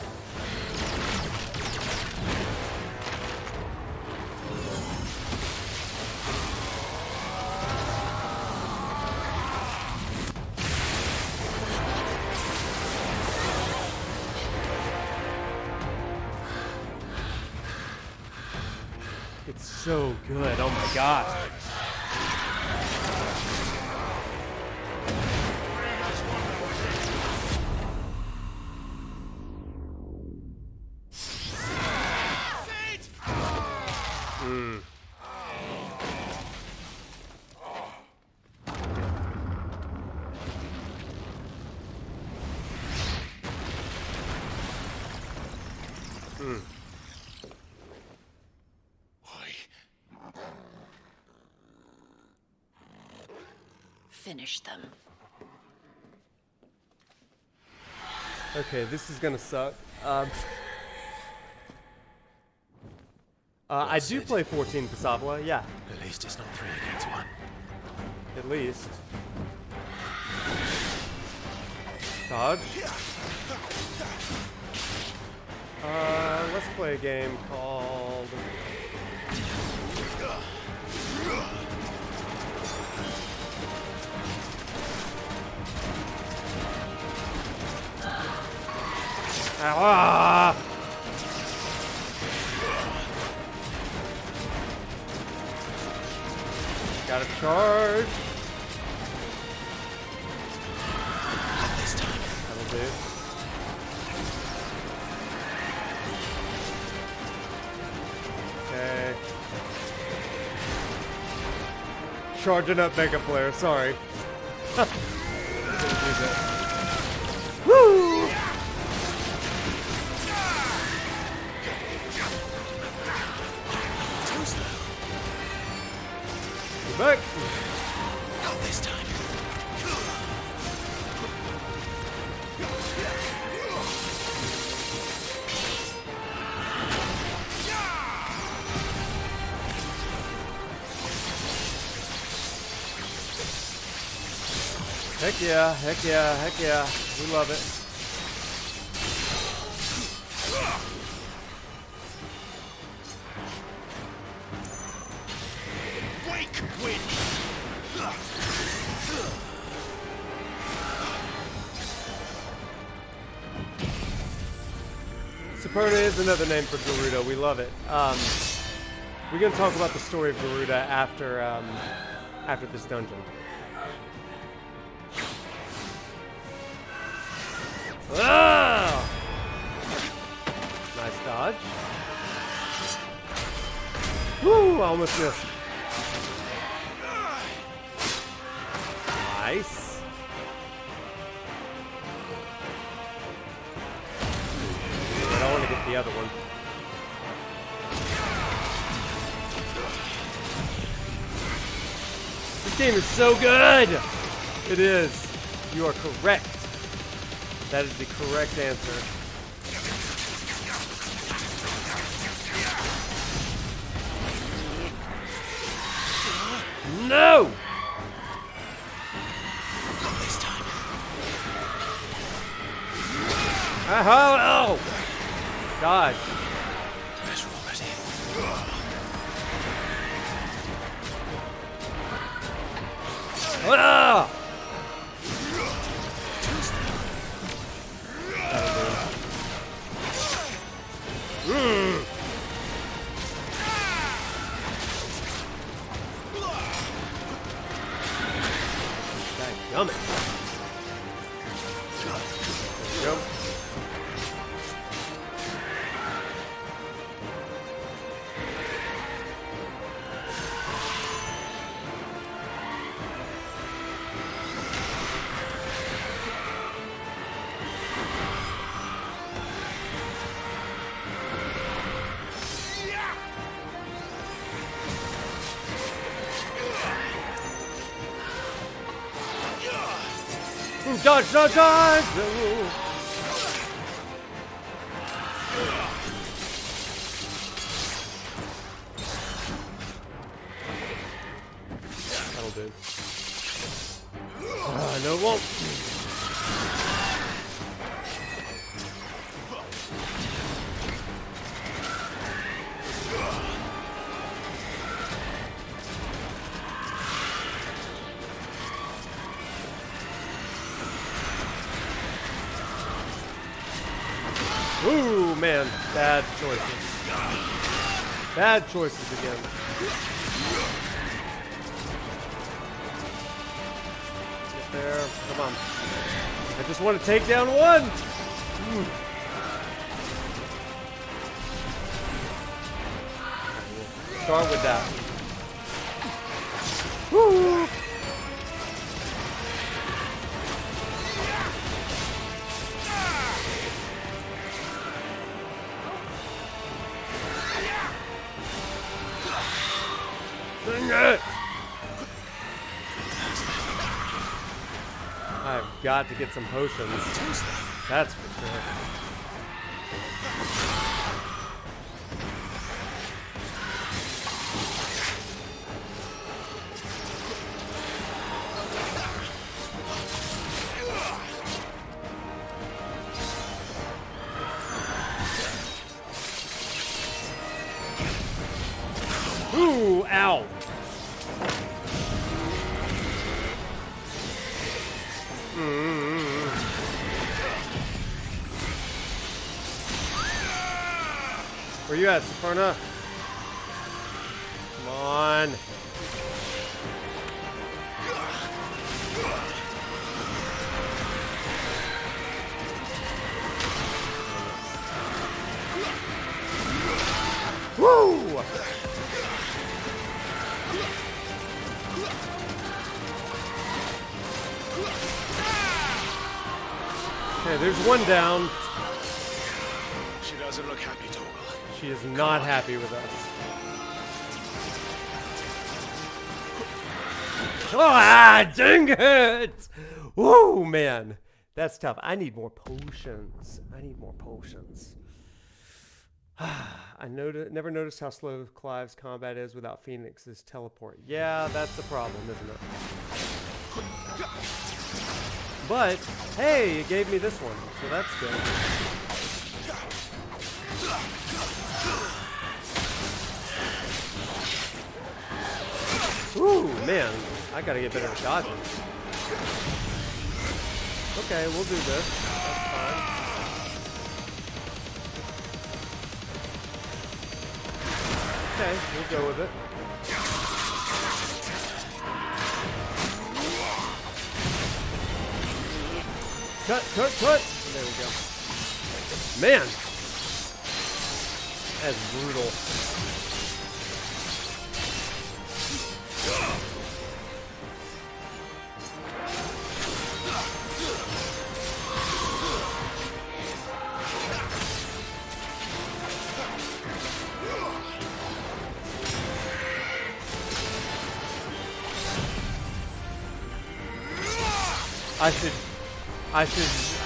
It's so good. Oh my god. Finish them. Okay, this is gonna suck. I do play 14 Pasabla, yeah. At least it's not 3 against 1. At least. Dodge. Let's play a game called... Ah! Gotta charge. This time. That'll do. Okay. Charging up Mega Player, sorry. Woo! Back. Not this time. Heck yeah, heck yeah, heck yeah. We love it. Superna is another name for Garuda. We love it. We're going to talk about the story of Garuda after this dungeon. Oh! Nice dodge. Woo! Almost missed. Nice. I don't want to get the other one. This game is so good! It is. You are correct. That is the correct answer. No! Not this time. Oh! Dodge. Better already. Ah! Yummy. Jump. Dodge, dodge, dodge! That'll do. No, it won't. Ooh, man, bad choices. Bad choices again. Get there. Come on. I just want to take down one. We'll start with that. Woo! Dang it! I've got to get some potions. That's for sure. Ooh, ow. Where you at, Safarna? Come on. Woo! Okay, there's one down. She doesn't look happy, Torgal. She is not happy with us. Ah, dang it! Whoa, man. That's tough. I need more potions. I need more potions. I never noticed how slow Clive's combat is without Phoenix's teleport. Yeah, that's the problem, isn't it? But, hey, it gave me this one, so that's good. Ooh, man, I gotta get better at dodging. Okay, we'll do this. That's fine. Okay, we'll go with it. Cut, cut, cut! There we go. Man! That's brutal.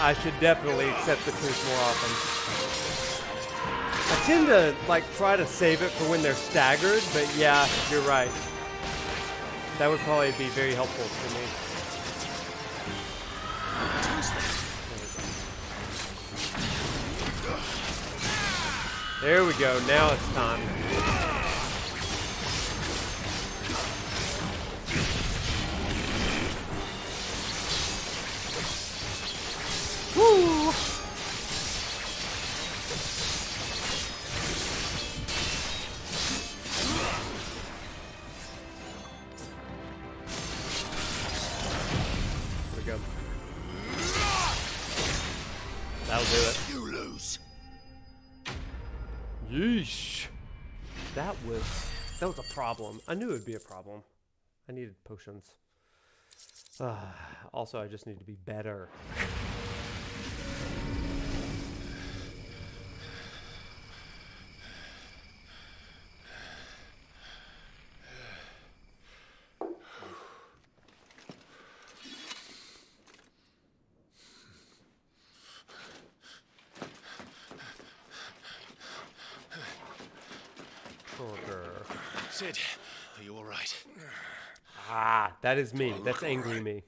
I should definitely accept the truth more often. I tend to like try to save it for when they're staggered, but yeah, you're right. That would probably be very helpful for me. There we go. Now it's time. Woo! There we go. That'll do it. You lose. Yeesh. That was a problem. I knew it would be a problem. I needed potions. Also, I just need to be better. Sid, are you all right? Ah, that is me. That's angry me.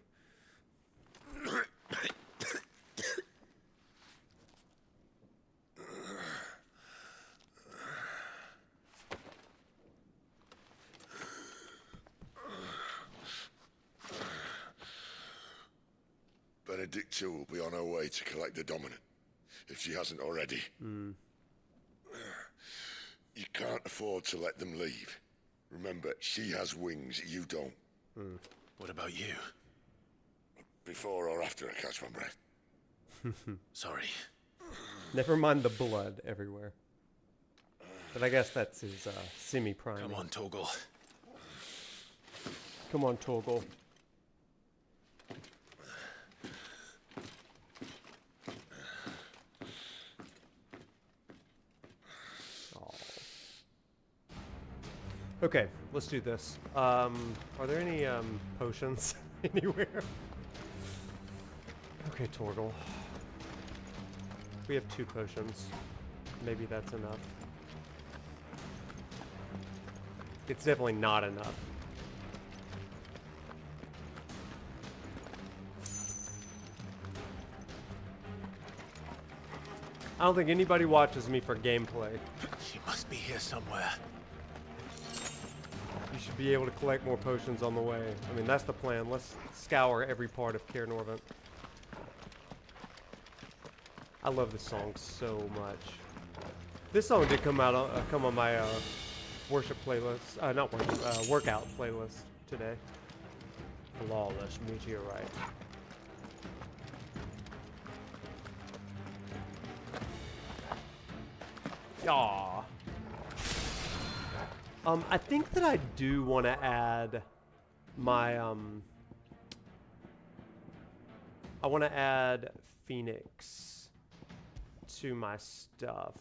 Benedikta will be on her way to collect the dominant, if she hasn't already. You can't afford to let them leave. Remember, she has wings, you don't. What about you? Before or after I catch my breath? Sorry. Never mind the blood everywhere. But I guess that's his semi-prime. Come on, Torgal. Come on, Torgal. Okay, let's do this. Are there any potions anywhere? Okay, Torgal. We have 2 potions. Maybe that's enough. It's definitely not enough. I don't think anybody watches me for gameplay. She must be here somewhere. You should be able to collect more potions on the way. I mean, that's the plan. Let's scour every part of Caer Norvent. I love this song so much. This song did come on my worship playlist. Not worship, workout playlist today. Flawless meteorite. Aw. I think that I do want to add my, I want to add Phoenix to my stuff.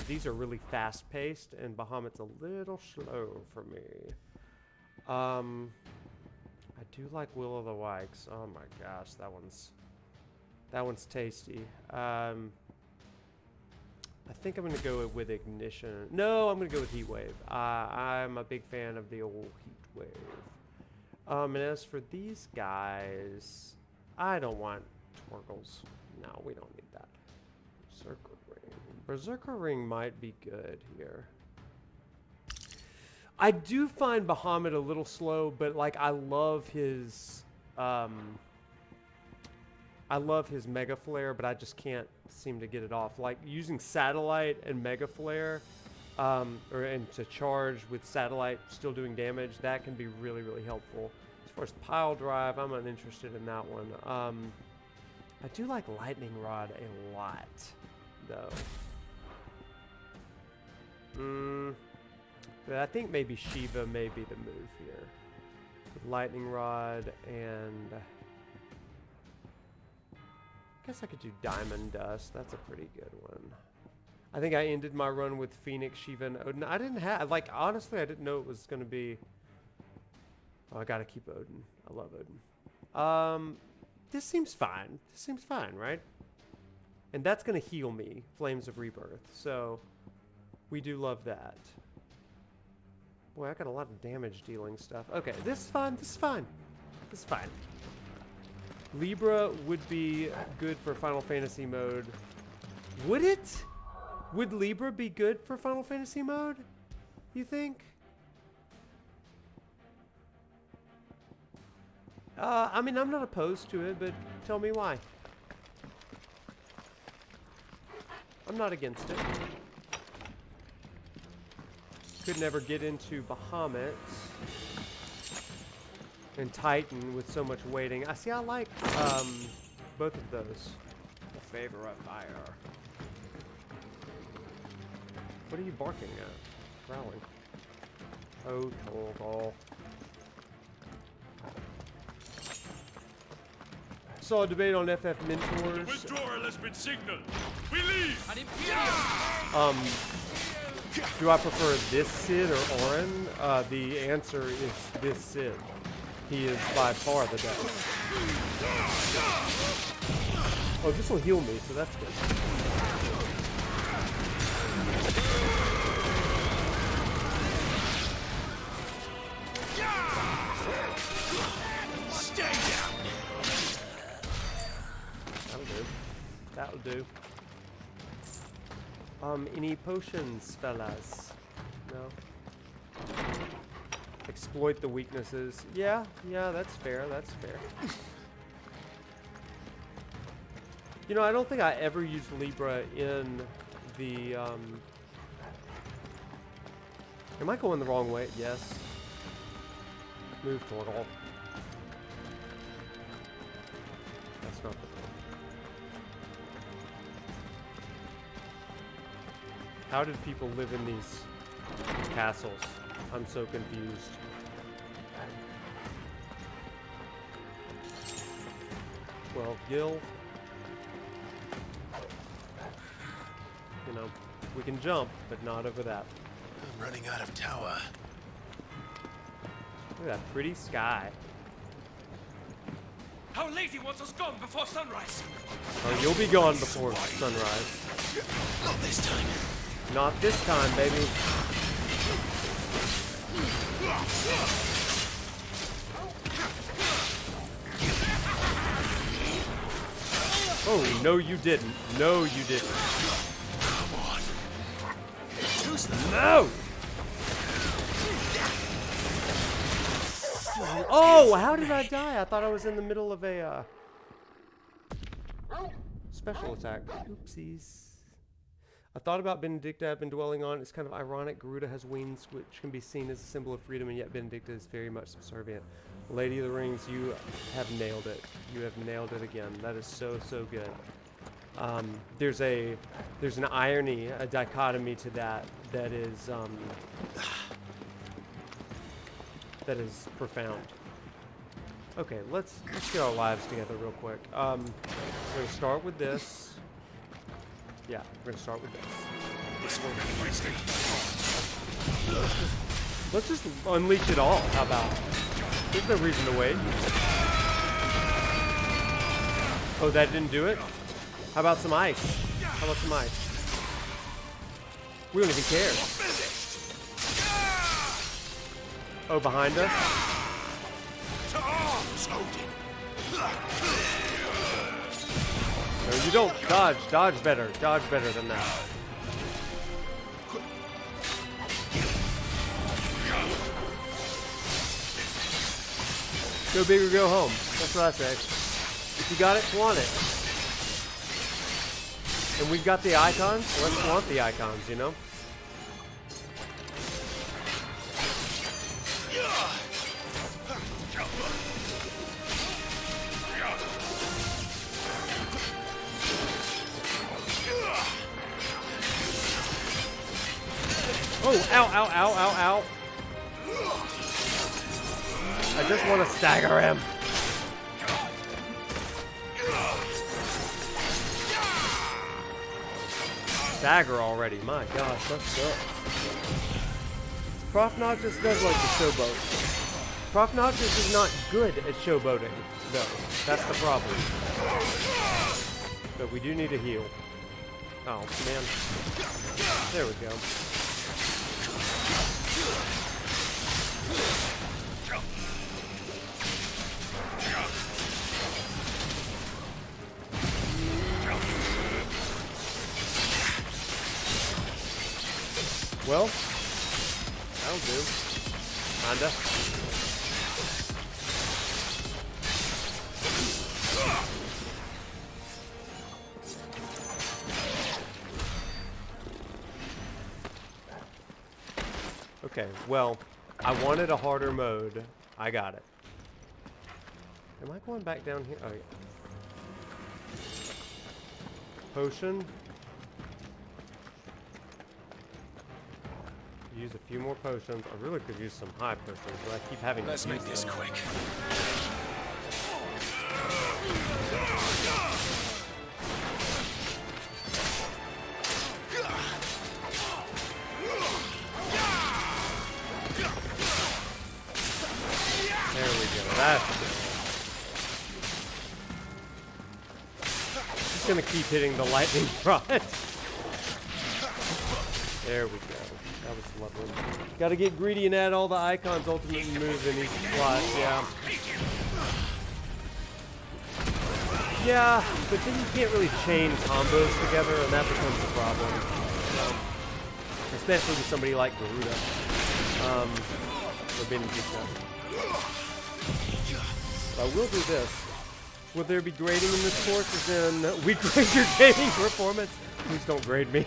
These are really fast-paced, and Bahamut's a little slow for me. I do like Will of the Wikes. Oh my gosh, that one's tasty. I think I'm going to go with Ignition. No, I'm going to go with Heatwave. I'm a big fan of the old Heatwave. And as for these guys, I don't want Torgals. No, we don't need that. Berserker Ring. Berserker Ring might be good here. I do find Bahamut a little slow, but like I love his Mega Flare, but I just can't seem to get it off. Like using Satellite and Mega Flare, and to charge with Satellite still doing damage, that can be really, really helpful. As far as Pile Drive, I'm uninterested in that one. I do like Lightning Rod a lot, though. But I think maybe Shiva may be the move here. With Lightning Rod and... I guess I could do Diamond Dust. That's a pretty good one. I think I ended my run with Phoenix, Shiva, and Odin. I didn't have... Like, honestly, I didn't know it was going to be... Oh, I gotta keep Odin. I love Odin. This seems fine. This seems fine, right? And that's going to heal me, Flames of Rebirth. So, we do love that. Boy, I got a lot of damage dealing stuff. Okay, this is fine. This is fine. This is fine. Libra would be good for Final Fantasy mode. Would it? Would Libra be good for Final Fantasy mode? You think? I mean, I'm not opposed to it, but tell me why. I'm not against it. Could never get into Bahamut and Titan with so much waiting. I see. I like both of those. The favor of fire. What are you barking at? Growling. Oh, Torgal. Saw a debate on FF Mentors. The withdrawal has been signaled. We leave. Do I prefer this Cid or Orin? The answer is this Cid. He is by far the best. Oh, this will heal me, so that's good. Stay down. That'll do. That'll do. Any potions, fellas? No? Exploit the weaknesses. Yeah, that's fair, that's fair. You know, I don't think I ever used Libra in the, Am I going the wrong way? Yes. Move, turtle. That's not the point. How did people live in these castles? I'm so confused. Well, Gil. You know, we can jump, but not over that. I'm running out of tower. Look at that pretty sky. Our lady wants us gone before sunrise. Oh, you'll be gone before sunrise. Not this time. Not this time, baby. Oh, no you didn't. No you didn't. Come on. No! Oh, how did I die? I thought I was in the middle of a special attack. Oopsies. I thought about Benedikta. I've been dwelling on. It's kind of ironic. Garuda has wings, which can be seen as a symbol of freedom, and yet Benedikta is very much subservient. Lady of the Rings, you have nailed it. You have nailed it again. That is so, so good. There's an irony, a dichotomy to that is profound. Okay, let's get our lives together real quick. We're gonna start with this. Yeah, we're gonna start with this. Let's just unleash it all. How about? There's no reason to wait. Oh, that didn't do it? How about some ice? How about some ice? We don't even care. Oh, behind us? No, you don't. Dodge. Dodge better. Dodge better than that. Go big or go home. That's what I say. If you got it, flaunt it. And we've got the icons. Let's flaunt the icons, you know? Oh, ow, ow, ow, ow, ow. I just want to stagger him. Stagger already. My gosh, that sucks. ProfNoctis does like to showboat. ProfNoctis is not good at showboating, though. That's the problem. But we do need a heal. Oh, man. There we go. Well, that'll do. Kinda. Okay, well, I wanted a harder mode. I got it. Am I going back down here? Oh, yeah. Potion. Use a few more potions. I really could use some high potions, but I keep having to use them. Let's make this quick. There we go. That's good. Just gonna keep hitting the lightning rod. There we go. That was lovely. Gotta get greedy and add all the icons ultimate moves in each slot, yeah. Yeah, but then you can't really chain combos together, and that becomes a problem. Especially with somebody like Garuda. Or Benedikta. But I will do this. Will there be grading in this course? As in, we grade your gaming performance? Please don't grade me.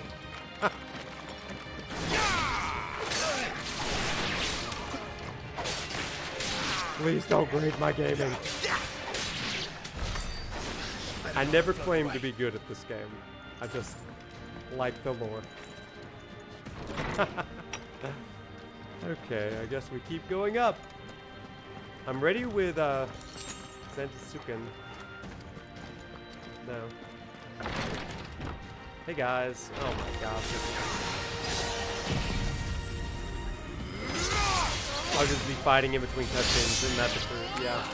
Please don't grade my gaming. I never claimed to be good at this game. I just like the lore. Okay, I guess we keep going up. I'm ready with Santasuken. No. Hey guys. Oh my gosh. I'll just be fighting in between cutscenes, and that's the truth, yeah.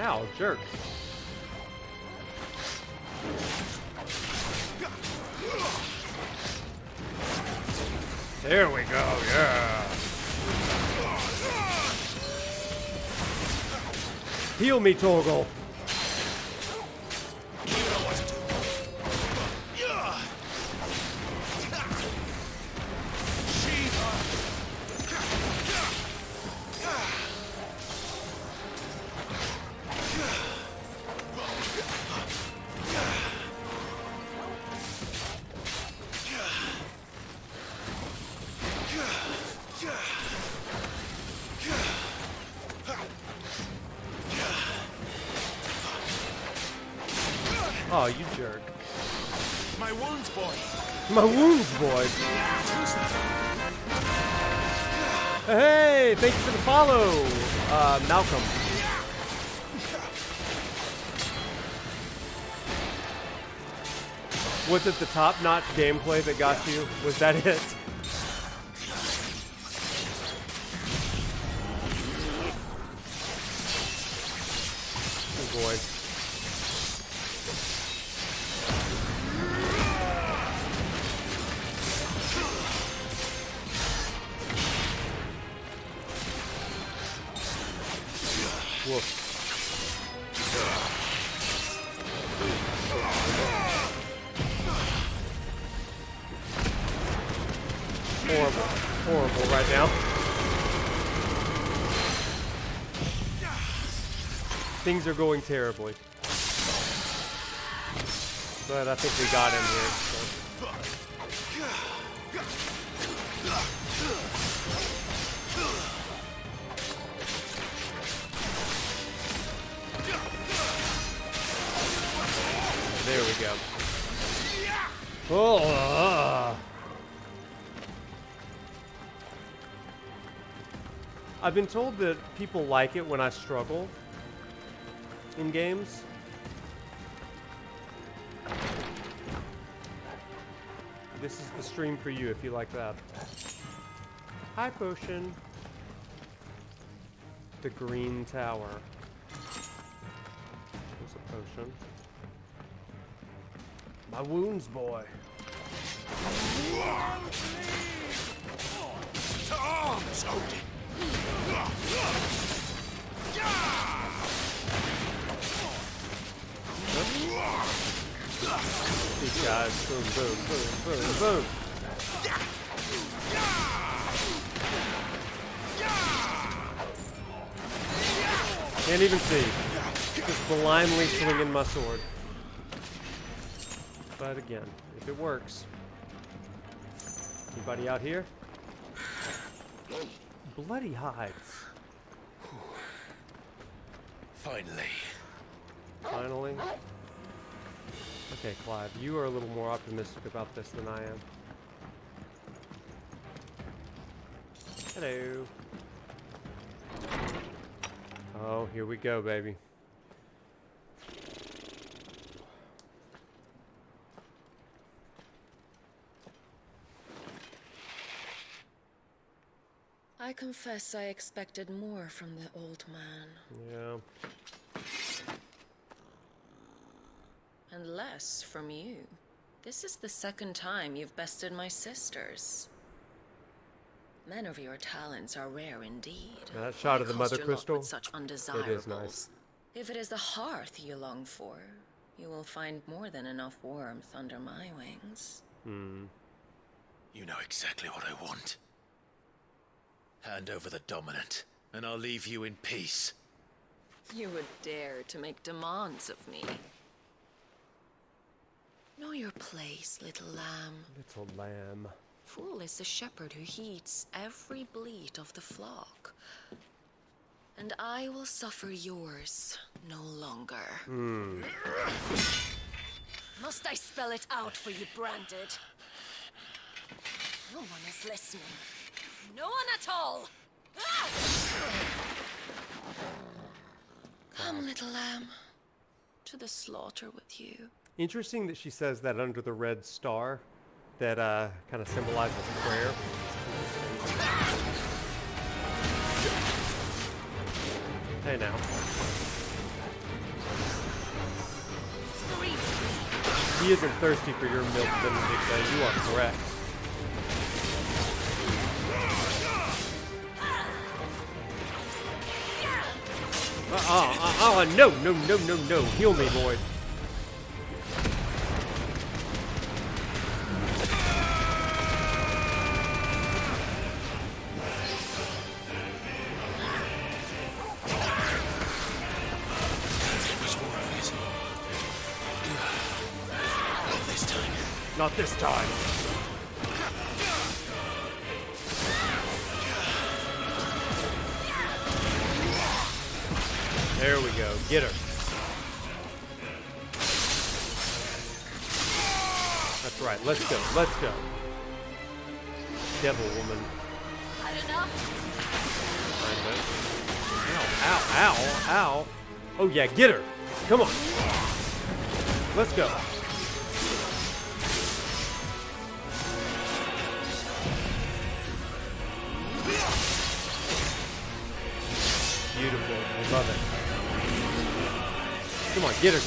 Ow, jerk. There we go, yeah. Heal me, Torgal. Oh, you jerk. My wounds, boy. My wounds, boy. Hey, thank you for the follow, Malcolm. Was it the top-notch gameplay that got you? Was that it? Oh boy. Woof. Horrible. Horrible right now. Things are going terribly. But I think we got him here. So. There we go. Oh, I've been told that people like it when I struggle in games. This is the stream for you if you like that. Hi, Potion. The Green Tower. There's a potion. My wounds, boy. To arms, Odin! These guys, boom, boom, boom, boom, boom. Can't even see. Just blindly swinging my sword. But again, if it works. Anybody out here? Bloody hides. Finally. Finally? Okay, Clive, you are a little more optimistic about this than I am. Hello. Oh, here we go, baby. I confess I expected more from the old man. Yeah. And less from you. This is the second time you've bested my sisters. Men of your talents are rare indeed. That shot of the Mother Cast your lot Crystal, with such it undesirables. is nice. If it is the hearth you long for, you will find more than enough warmth under my wings. Hmm. You know exactly what I want. Hand over the dominant, and I'll leave you in peace. You would dare to make demands of me. Know your place, little lamb. Little lamb. Fool is the shepherd who heeds every bleat of the flock. And I will suffer yours no longer. Must I spell it out for you, Branded? No one is listening. No one at all! Ah! Come, little lamb, to the slaughter with you. Interesting that she says that under the red star that kind of symbolizes prayer. Hey now. He isn't thirsty for your milk, Benedikta. You are correct. No. Heal me, boy. Not this time. There we go. Get her. That's right. Let's go. Let's go. Devil woman. Ow. Oh yeah, get her. Come on. Let's go. Beautiful. I love it. Come on, get her.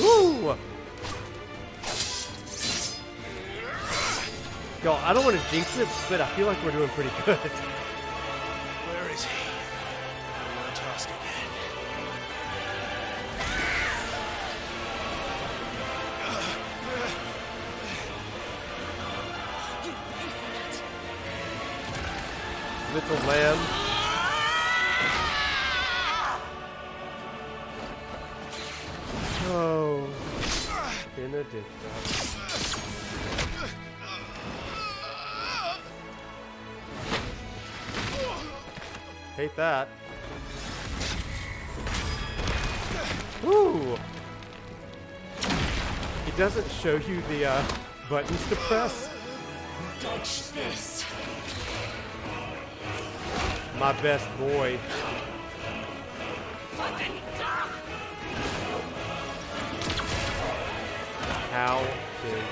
Woo! Yo, I don't want to jinx it, but I feel like we're doing pretty good. Where is he? I won't ask again. Little lamb. Oh, Benedikta. Hate that. Woo! He doesn't show you the buttons to press. Dodge this. My best boy. How dare you?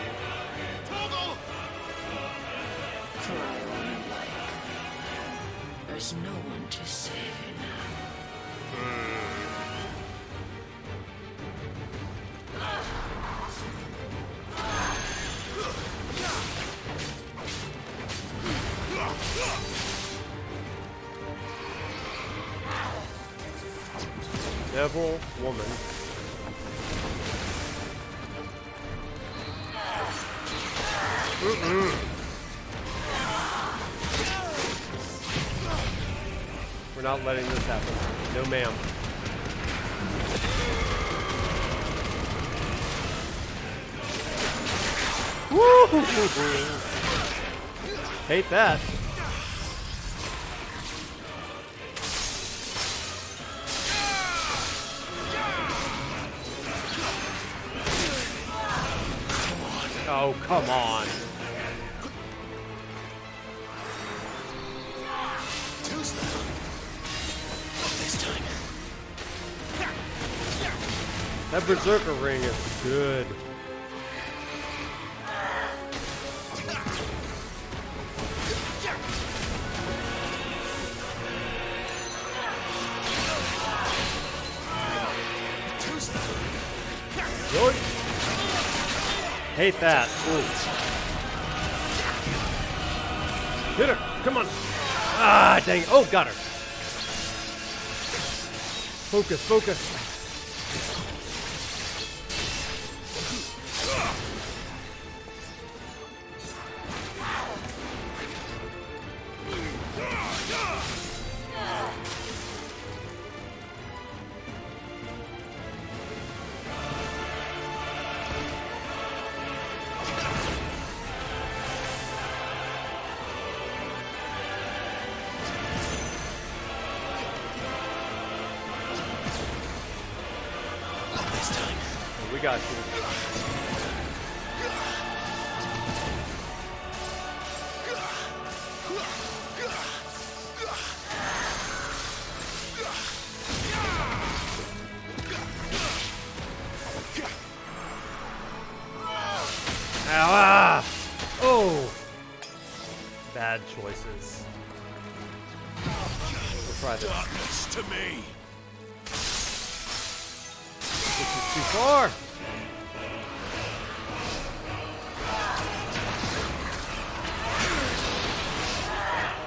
There's no one to save you now. Devil woman. We're not letting this happen. No, ma'am. Woo! Hate that. Oh, come on. That berserker ring is good. Yoink. Hate that. Ooh. Hit her. Come on. Ah, dang. Oh, got her. Focus. We got you. Ah! Oh! Bad choices. We'll try this. Darkness to me. This is too far.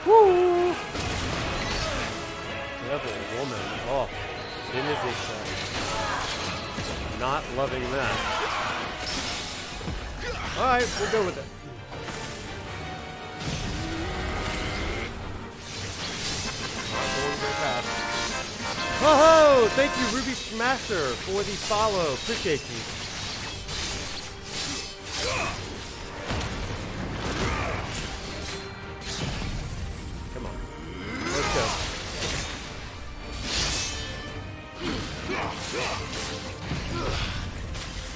Woo! Devil woman. Oh, Benedikta. Not loving that. Alright, we'll go with it. Not going very fast. Ho-ho! Thank you, Ruby Smasher, for the follow. Appreciate you. Come on. Let's go.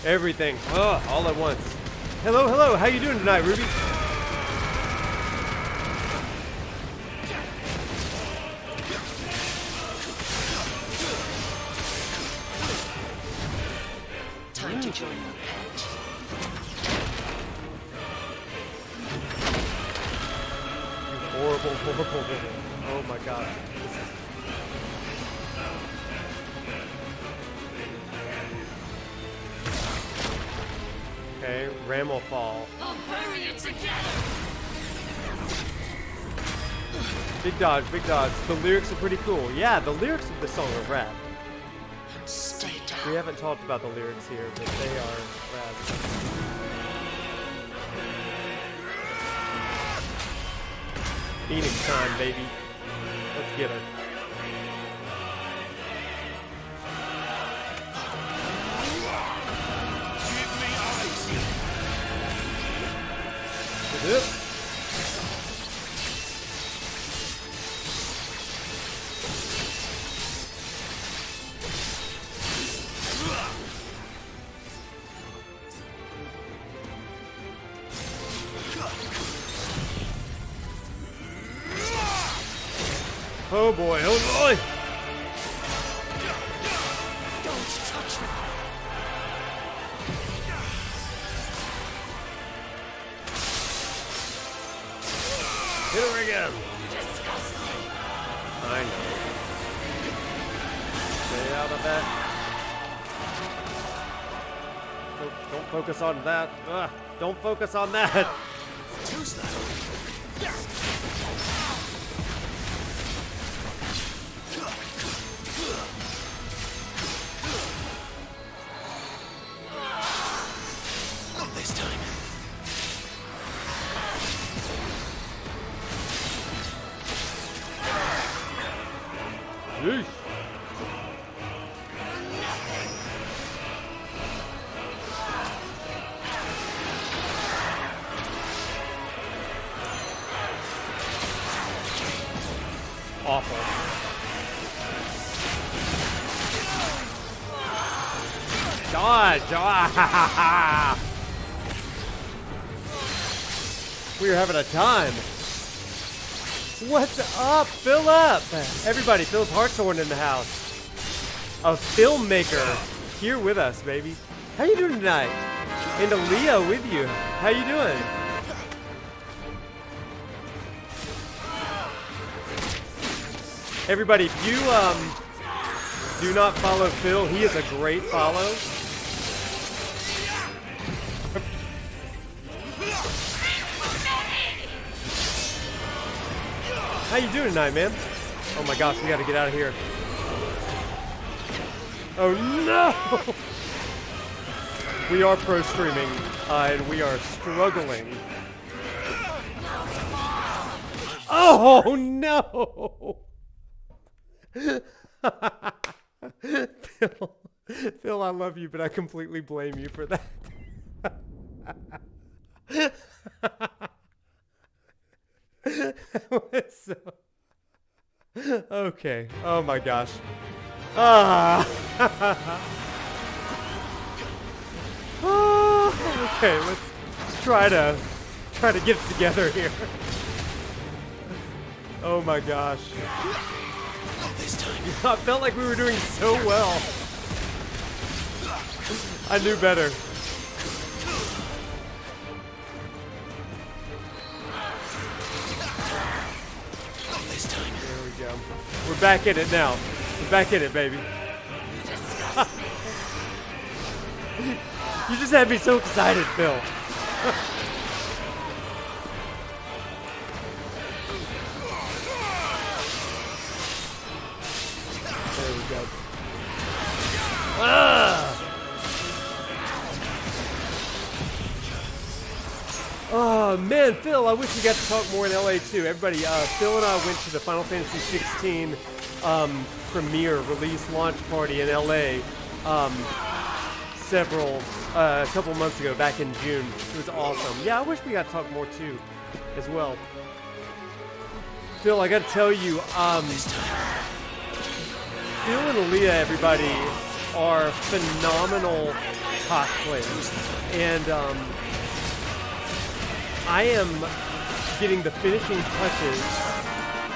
Everything. Oh, all at once. Hello, hello. How you doing tonight, Ruby? Time to join your pet. You horrible, horrible woman. Oh my god. This is... Okay, Ram will fall. I'll bury you together. Big dodge, big dodge. The lyrics are pretty cool. Yeah, the lyrics of the song are rad. Stay down. We haven't talked about the lyrics here, but they are rad. Phoenix time, baby. Let's get her. Yep. Oh boy, oh boy! Don't touch me. Hit her again! Disgusting. I know. Stay out of that. Don't focus on that. Ugh, don't focus on that. Who's that? Not this time. Yeesh. Awful. Dodge! Ah! We are having a time. What's up, Philip? Everybody, Philip Hartshorn in the house. A filmmaker here with us, baby. How you doing tonight? And Aaliyah with you. How you doing? Everybody, if you do not follow Phil, he is a great follow. How you doing tonight, man? Oh my gosh, we gotta get out of here. Oh no! We are pro streaming, and we are struggling. Oh no! Phil, I love you, but I completely blame you for that. Okay. Oh my gosh. Ah. Okay, let's try to get it together here. Oh my gosh. This time. I felt like we were doing so well. I knew better. This time. There we go. We're back in it now. We're back in it, baby. You just had me so excited, Phil. There we go. Oh man, Phil, I wish we got to talk more in LA too. Everybody, Phil and I went to the Final Fantasy XVI premiere release launch party in LA a couple months ago, back in June. It was awesome. Yeah, I wish we got to talk more too, as well. Phil, I got to tell you, Phil and Aaliyah, everybody, are phenomenal cosplayers, and I am getting the finishing touches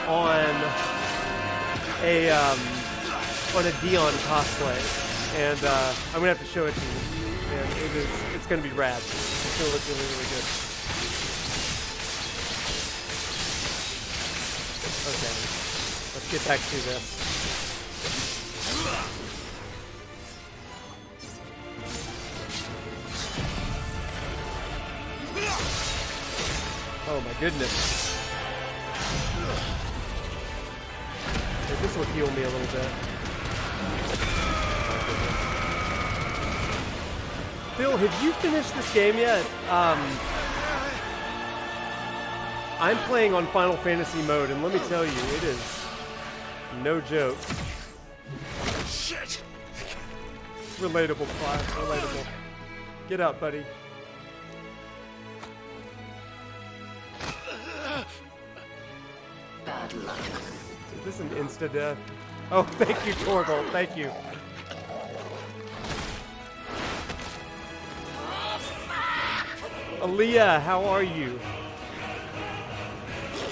on a Dion cosplay, and I'm gonna have to show it to you. And it's gonna be rad. It's gonna look really, really good. Okay, let's get back to this. Oh my goodness. Okay, this will heal me a little bit. Phil, have you finished this game yet? I'm playing on Final Fantasy mode, and let me tell you, it is no joke. Shit! Relatable, Clive, relatable. Get up, buddy. Bad luck. Is this an insta-death? Oh, thank you, Torgal. Thank you. Aaliyah, how are you?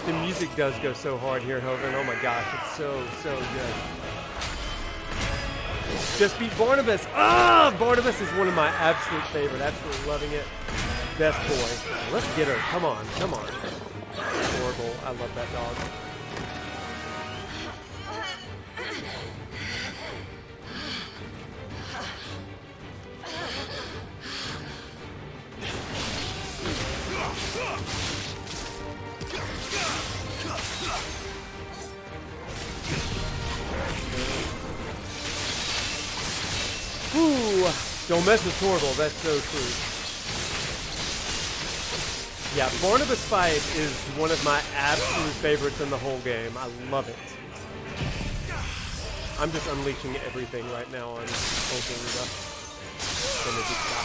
The music does go so hard here, Hogan. Oh my gosh, it's so good. Just beat Barnabas. Ah, Barnabas is one of my absolute favorite. Absolutely loving it. Best boy. Let's get her. Come on, come on. Horrible. I love that dog. Ooh, don't mess with Torval, that's so true. Yeah, Barnabas fight is one of my absolute favorites in the whole game. I love it. I'm just unleashing everything right now on Garuda. Benedikta.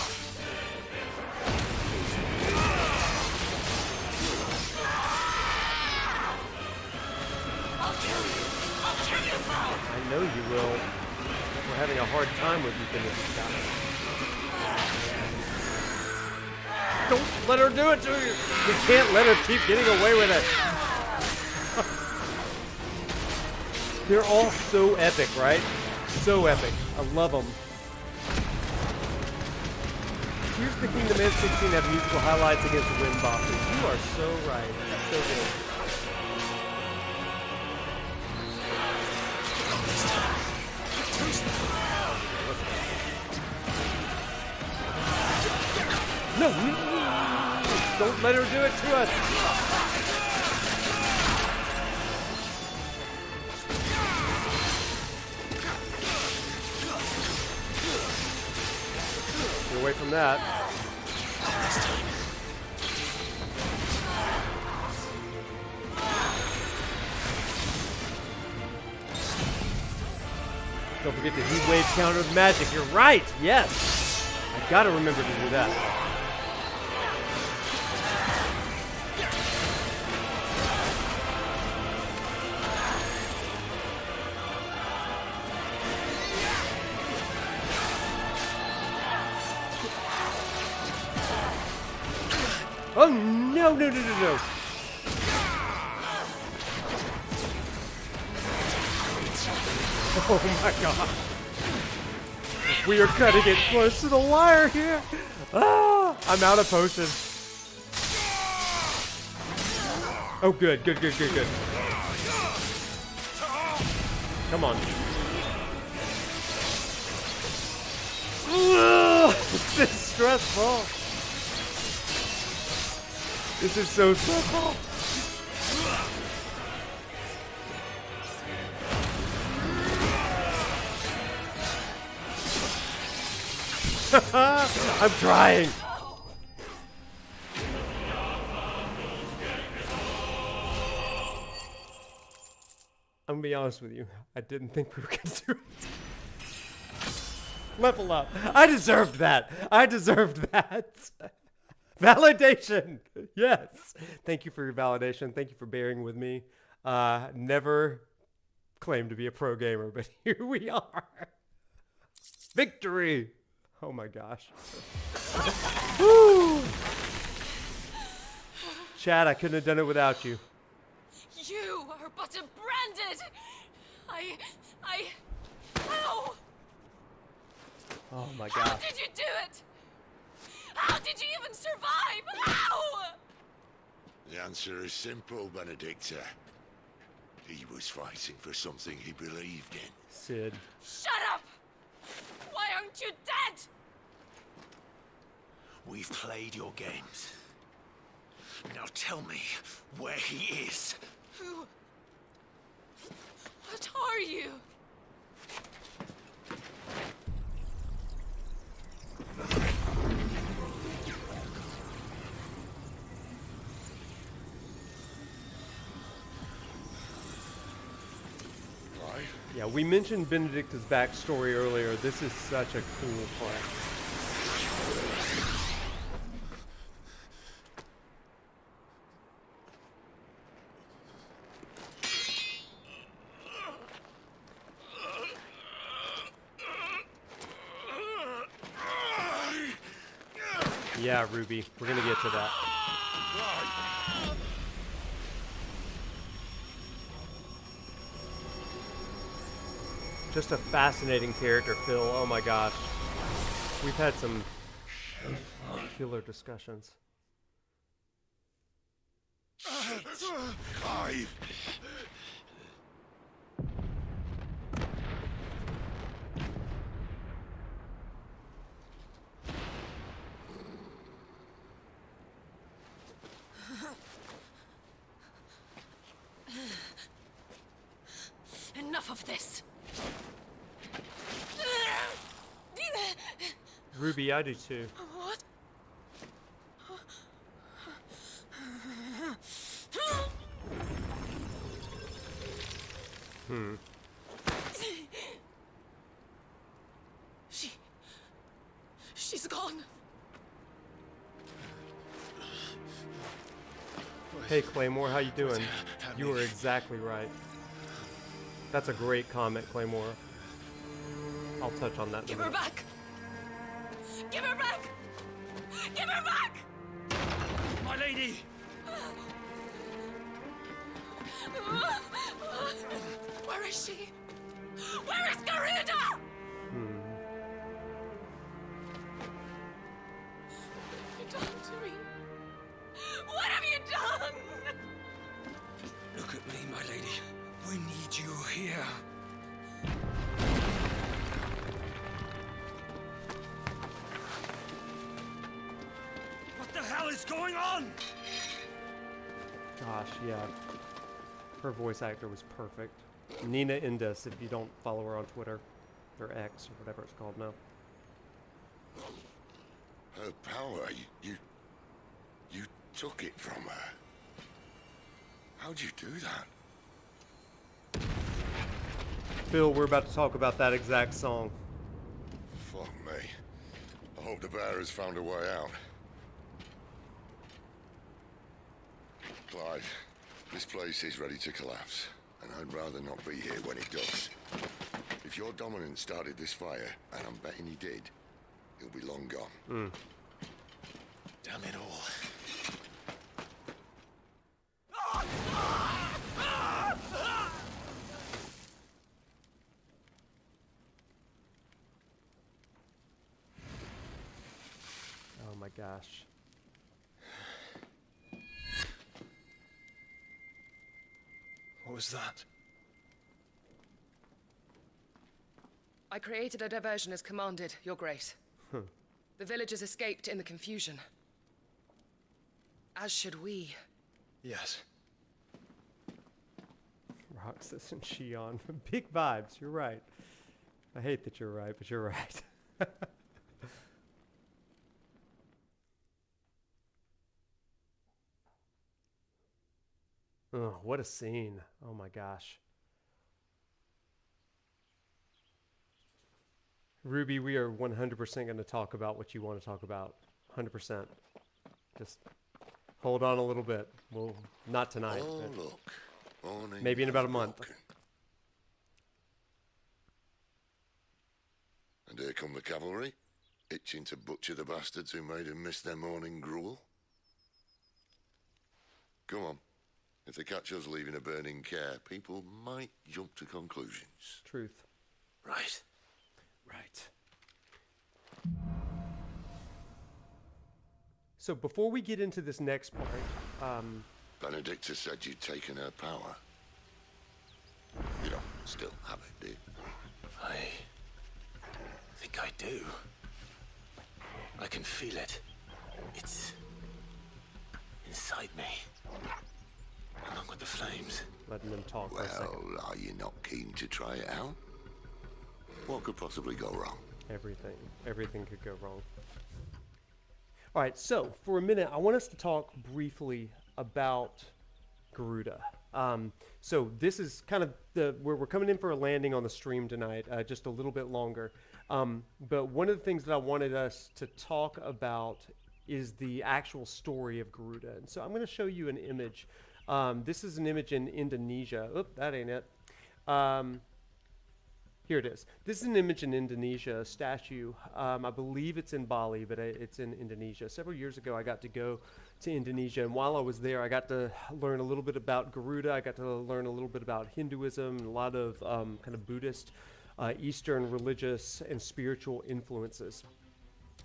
I know you will. We're having a hard time with you, Benedikta. Don't let her do it to you. We can't let her keep getting away with it. They're all so epic, right? So epic. I love them. Here's the Kingdom Hearts 16 have musical highlights against the wind bosses. You are so right. That's so good. No, don't let her do it to us. Get away from that. Don't forget the heat wave counter with magic. You're right. Yes. I gotta remember to do that. Oh, no, no, no, no, no. Oh my god. We are cutting it close to the wire here. Ah, I'm out of potion. Oh, good, good, good, good, good. Come on. This is stressful. This is so stressful. I'm trying. I'm gonna be honest with you. I didn't think we were gonna do it. Level up. I deserved that. I deserved that. Validation. Yes. Thank you for your validation. Thank you for bearing with me. Never claimed to be a pro gamer, but here we are. Victory. Oh my gosh. Woo. Chad, I couldn't have done it without you. You are but a branded. How? Oh my god. How did you do it? How did you even survive? How? The answer is simple, Benedikta. He was fighting for something he believed in. Sid. Shut up! Why aren't you dead? We've played your games. Now tell me where he is. Who? What are you? Yeah, we mentioned Benedikta's backstory earlier. This is such a cool part. Yeah, Ruby, we're gonna get to that. Just a fascinating character, Phil. Oh my gosh. We've had some killer discussions. Clive! Enough of this. Ruby, I do too. What? She's gone. Hey Claymore, how you doing? You were exactly right. That's a great comment, Claymore. I'll touch on that in a Give her minute. back! Give her back! Give her back! My lady! Where is she? Where is Garuda? What have you done to me? What have you done? Look at me, my lady. We need you here. What the hell is going on? Gosh, yeah. Her voice actor was perfect. Nina Indus, if you don't follow her on Twitter, or X, or whatever it's called now. Her power, you took it from her. How'd you do that? Phil, we're about to talk about that exact song. Fuck me. I hope the bearers found a way out. Clive, this place is ready to collapse, and I'd rather not be here when it does. If your dominant started this fire, and I'm betting he did, he'll be long gone. Damn it all. my gosh. What was that? I created a diversion as commanded, Your Grace. The villagers escaped in the confusion. As should we. Yes. Roxas and Shion. Big vibes, you're right. I hate that you're right, but you're right. Oh, what a scene. Oh my gosh. Ruby, we are 100% going to talk about what you want to talk about. 100%. Just hold on a little bit. Well, not tonight. Oh, look. Morning maybe in about a month. broken. And here come the cavalry, itching to butcher the bastards who made him miss their morning gruel. Come on. If they catch us leaving a burning care, people might jump to conclusions. Truth. Right. Right. So before we get into this next part, Benedikta said you'd taken her power. You don't still have it, do you? I think I do. I can feel it. It's inside me. Along with the flames. Letting them talk for a second. Well, are you not keen to try it out? What could possibly go wrong? Everything. Everything could go wrong. All right, so for a minute, I want us to talk briefly about Garuda. So this is kind of where we're coming in for a landing on the stream tonight, just a little bit longer. But one of the things that I wanted us to talk about is the actual story of Garuda. And so I'm going to show you an image. This is an image in Indonesia. Oop, that ain't it. Here it is. This is an image in Indonesia, a statue. I believe it's in Bali, but it's in Indonesia. Several years ago, I got to go to Indonesia, and while I was there, I got to learn a little bit about Garuda. I got to learn a little bit about Hinduism, and a lot of kind of Buddhist, Eastern religious and spiritual influences.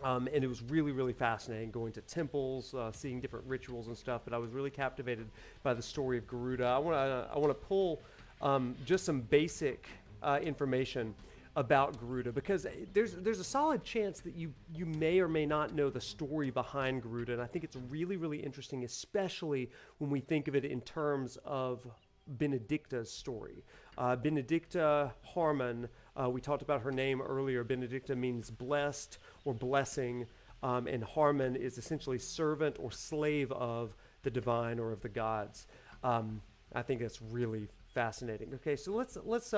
And it was really, really fascinating going to temples, seeing different rituals and stuff, but I was really captivated by the story of Garuda. I want to pull just some basic information about Garuda, because there's a solid chance that you may or may not know the story behind Garuda, and I think it's really, really interesting, especially when we think of it in terms of Benedikta's story. Benedikta Harmon, we talked about her name earlier. Benedikta means blessed or blessing, and Harmon is essentially servant or slave of the divine or of the gods. I think that's really fascinating. Okay, so let's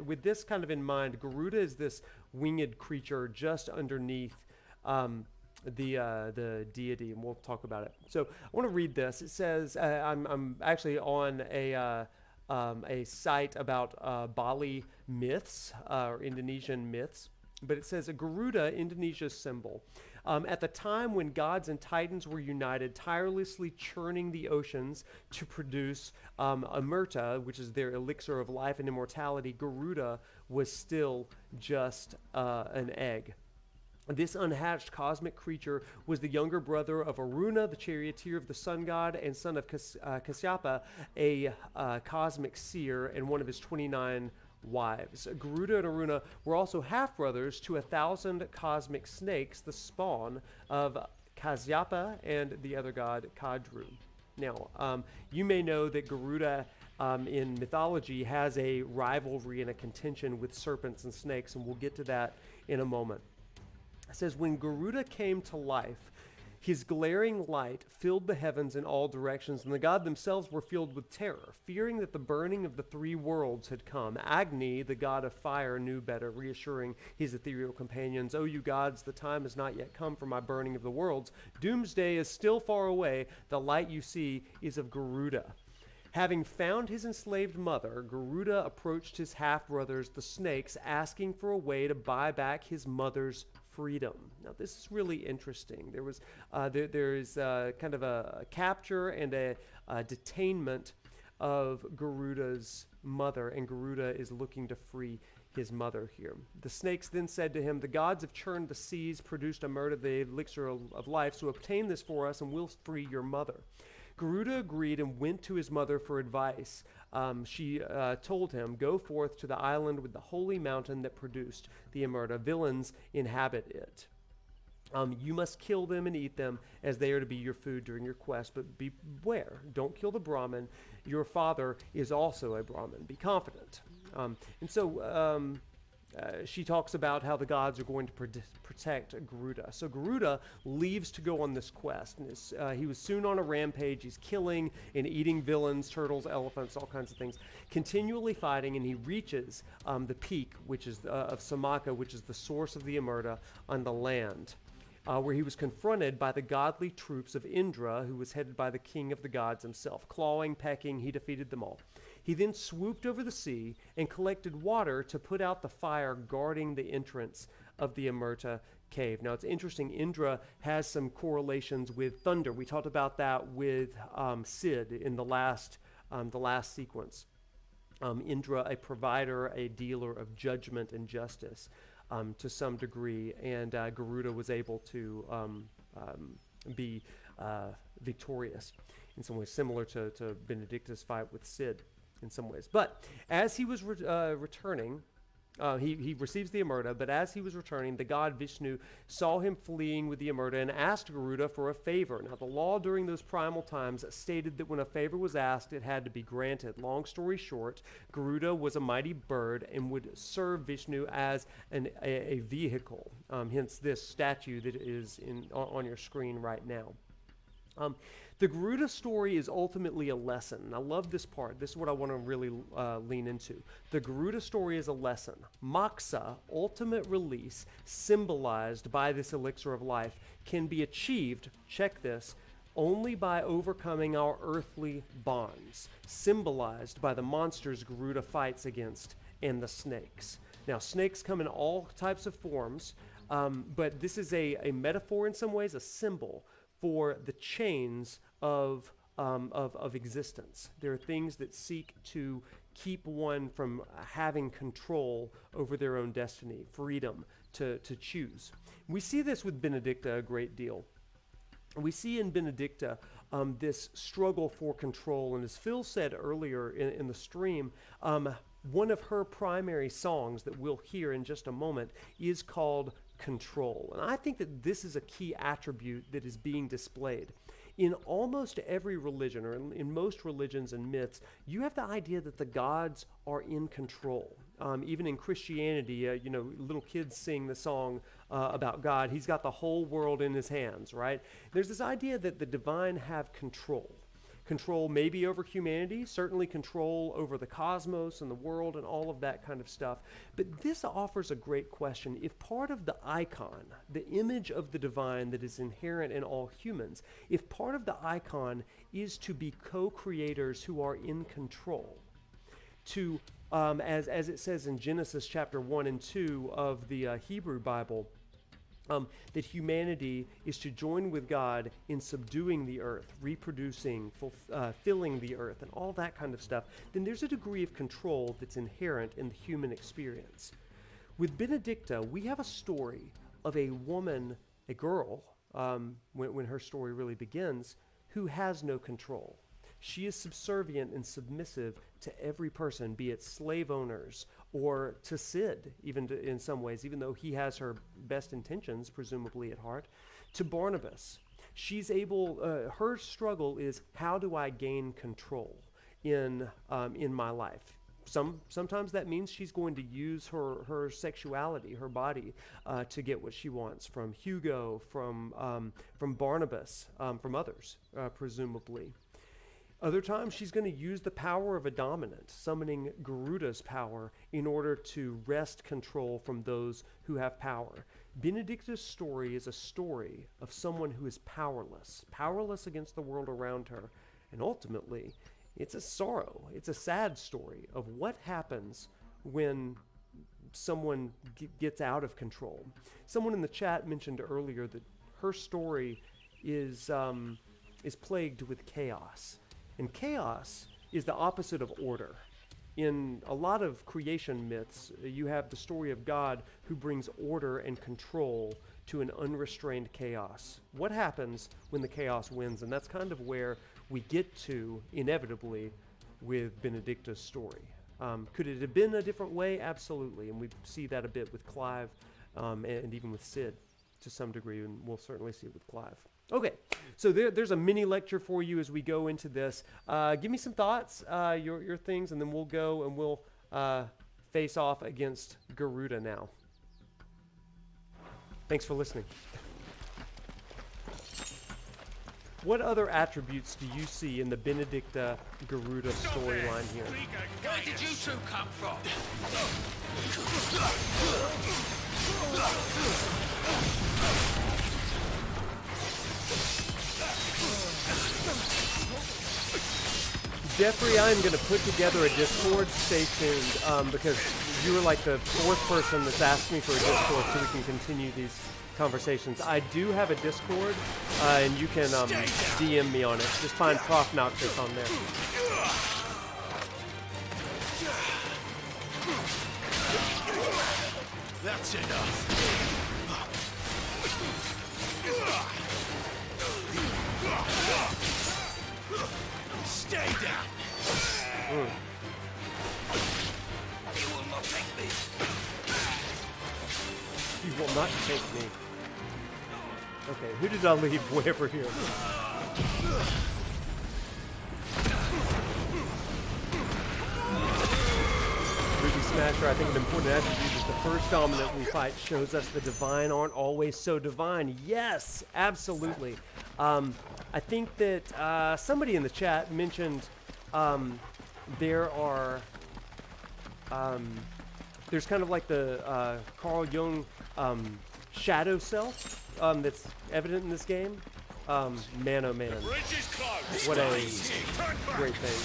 with this kind of in mind, Garuda is this winged creature just underneath the deity, and we'll talk about it. So I want to read this. It says, I'm actually on a site about Bali myths, or Indonesian myths, but it says, a Garuda, Indonesia's symbol. At the time when gods and titans were united, tirelessly churning the oceans to produce Amrita, which is their elixir of life and immortality, Garuda was still just an egg. This unhatched cosmic creature was the younger brother of Aruna, the charioteer of the sun god, and son of Kasyapa, a cosmic seer, and one of his 29 wives. Garuda and Aruna were also half-brothers to 1,000 cosmic snakes, the spawn of Kasyapa and the other god Kadru. Now, you may know that Garuda in mythology has a rivalry and a contention with serpents and snakes, and we'll get to that in a moment. It says, when Garuda came to life, his glaring light filled the heavens in all directions, and the gods themselves were filled with terror. Fearing that the burning of the three worlds had come, Agni, the god of fire, knew better, reassuring his ethereal companions, "O you gods, the time has not yet come for my burning of the worlds. Doomsday is still far away. The light you see is of Garuda." Having found his enslaved mother, Garuda approached his half-brothers, the snakes, asking for a way to buy back his mother's freedom. Now, this is really interesting. There was there is kind of a capture and a detainment of Garuda's mother, and Garuda is looking to free his mother here. The snakes then said to him, "The gods have churned the seas, produced a myrrh, the elixir of life, so obtain this for us and we'll free your mother." Garuda agreed and went to his mother for advice. She told him, "Go forth to the island with the holy mountain that produced the emerta. Villains inhabit it. You must kill them and eat them, as they are to be your food during your quest. But beware, don't kill the Brahmin. Your father is also a Brahmin. Be confident." She talks about how the gods are going to protect Garuda. So Garuda leaves to go on this quest. And he was soon on a rampage. He's killing and eating villains, turtles, elephants, all kinds of things, continually fighting. And he reaches the peak, which is of Samaka, which is the source of the emerta on the land, where he was confronted by the godly troops of Indra, who was headed by the king of the gods himself. Clawing, pecking, he defeated them all. He then swooped over the sea and collected water to put out the fire guarding the entrance of the emerta cave. Now, it's interesting, Indra has some correlations with thunder. We talked about that with Sid in the last sequence. Indra, a provider, a dealer of judgment and justice to some degree, and Garuda was able to be victorious in some ways, similar to Benedikta's fight with Sid in some ways. But as he was returning, he receives the emerta, but as he was returning, the god Vishnu saw him fleeing with the emerta and asked Garuda for a favor. Now, the law during those primal times stated that when a favor was asked, it had to be granted. Long story short, Garuda was a mighty bird and would serve Vishnu as a vehicle, hence this statue that is on your screen right now. The Garuda story is ultimately a lesson. And I love this part. This is what I want to really lean into. The Garuda story is a lesson. Moksha, ultimate release, symbolized by this elixir of life, can be achieved, check this, only by overcoming our earthly bonds, symbolized by the monsters Garuda fights against and the snakes. Now, snakes come in all types of forms, but this is a metaphor in some ways, a symbol for the chains of existence. There are things that seek to keep one from having control over their own destiny, freedom to choose. We see this with Benedikta a great deal. We see in Benedikta this struggle for control, and as Phil said earlier in the stream, one of her primary songs that we'll hear in just a moment is called Control. And I think that this is a key attribute that is being displayed. In almost every religion, or in most religions and myths, you have the idea that the gods are in control. Even in Christianity, little kids sing the song about God. He's got the whole world in his hands, right? There's this idea that the divine have control. Control maybe over humanity, certainly control over the cosmos and the world and all of that kind of stuff. But this offers a great question. If part of the icon, the image of the divine that is inherent in all humans, if part of the icon is to be co-creators who are in control, to, as it says in Genesis chapter 1 and 2 of the Hebrew Bible, that humanity is to join with God in subduing the earth, reproducing, filling the earth, and all that kind of stuff, then there's a degree of control that's inherent in the human experience. With Benedikta, we have a story of a woman, a girl, when her story really begins, who has no control. She is subservient and submissive to every person, be it slave owners or to Sid, in some ways, even though he has her best intentions, presumably at heart, to Barnabas. She's able, her struggle is, how do I gain control in my life? Sometimes that means she's going to use her sexuality, her body, to get what she wants from Hugo, from Barnabas, from others, presumably. Other times, she's going to use the power of a dominant, summoning Garuda's power in order to wrest control from those who have power. Benedikta's story is a story of someone who is powerless against the world around her, and ultimately, it's a sorrow, it's a sad story of what happens when someone gets out of control. Someone in the chat mentioned earlier that her story is plagued with chaos. And chaos is the opposite of order. in a lot of creation myths, you have the story of God who brings order and control to an unrestrained chaos. What happens when the chaos wins? And that's kind of where we get to, inevitably, with Benedikta's story. Could it have been a different way? Absolutely. And we see that a bit with Clive and even with Sid to some degree, and we'll certainly see it with Clive. Okay, so there's a mini lecture for you as we go into this. Give me some thoughts, your things, and then we'll go and we'll face off against Garuda now. Thanks for listening. What other attributes do you see in the Benedikta Garuda storyline here? Where did you two come from? Jeffrey, I'm going to put together a Discord. Stay tuned, because you were like the fourth person that's asked me for a Discord so we can continue these conversations. I do have a Discord, and you can DM me on it. Just find ProfNoctis on there. That's enough. Stay down. You will not take me. You will not take me. Okay, who did I leave way over here? Ruby Smasher, I think an important attribute is the first dominant we fight shows us the divine aren't always so divine. Yes, absolutely. I think that somebody in the chat mentioned there are there's kind of like the Carl Jung shadow self that's evident in this game. Man, oh man. What a great thing.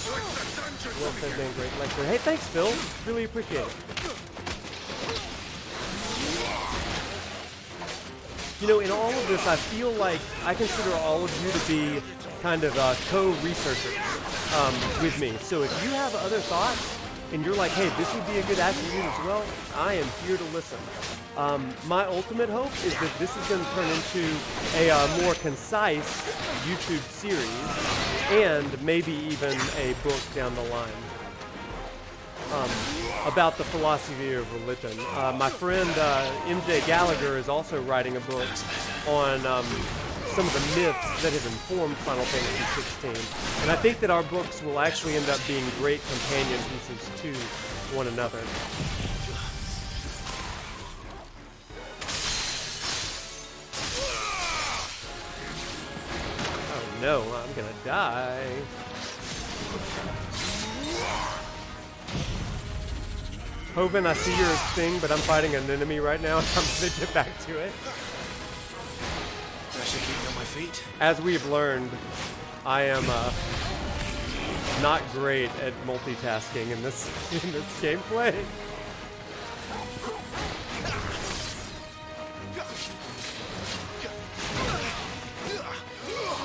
Well said, man. Great lecture. Hey, thanks, Phil. Really appreciate it. You know, in all of this, I feel like I consider all of you to be kind of co-researchers with me. So if you have other thoughts and you're like, hey, this would be a good attribute as well, I am here to listen. My ultimate hope is that this is going to turn into a more concise YouTube series and maybe even a book down the line about the philosophy of religion. My friend MJ Gallagher is also writing a book on some of the myths that have informed Final Fantasy XVI. And I think that our books will actually end up being great companion pieces to one another. Oh no, I'm gonna die. Hoven, I see your thing, but I'm fighting an enemy right now. I'm gonna get back to it. I should keep on my feet. As we've learned, I am not great at multitasking in this gameplay.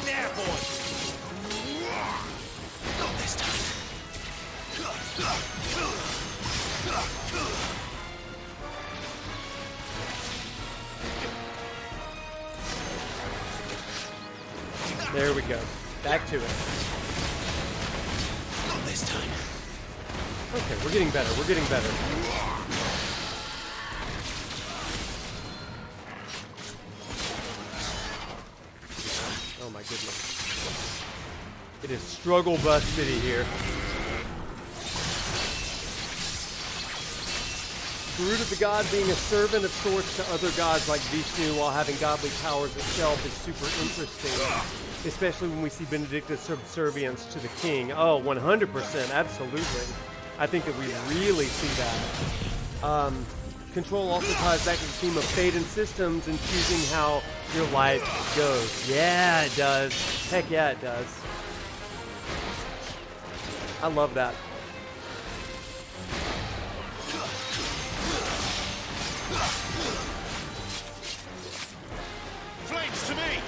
There, boy. Not this time. There we go. Back to it. Not this time. Okay, we're getting better. We're getting better. Oh my goodness. It is struggle bus city here. Garuda the god being a servant of sorts to other gods like Vishnu while having godly powers itself is super interesting. Especially when we see Benedikta's subservience to the king. Oh, 100%, absolutely. I think that we really see that. Control also ties back to the theme of fate and systems and choosing how your life goes. Yeah, it does. Heck yeah, it does. I love that. Flames to me!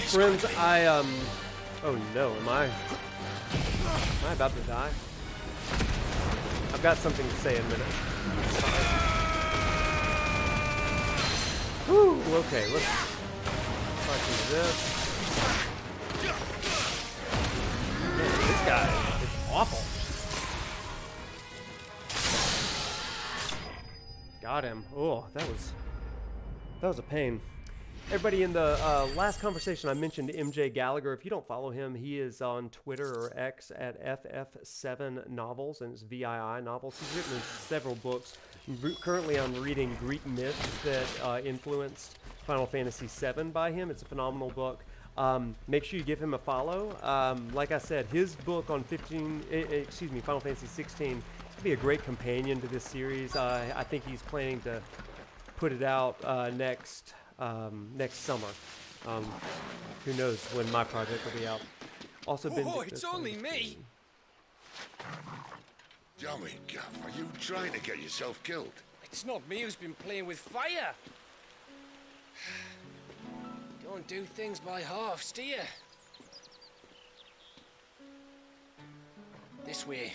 Friends, oh no, am I Am I about to die? I've got something to say in a minute. Whew, okay, let's try to do this. Man, this guy is awful. Got him. Oh, that was a pain. Everybody, in the last conversation I mentioned MJ Gallagher. If you don't follow him, he is on Twitter or X at FF7 Novels, and it's VII Novels. He's written several books. Currently, I'm reading Greek myths that influenced Final Fantasy VII by him. It's a phenomenal book. Make sure you give him a follow. Like I said, his book on Final Fantasy XVI is going to be a great companion to this series. I think he's planning to put it out next summer. Who knows when my project will be out. Also, Benedikta. It's only me. Damn it, Gav, are you trying to get yourself killed? It's not me who's been playing with fire. Don't do things by halves, do you? This way.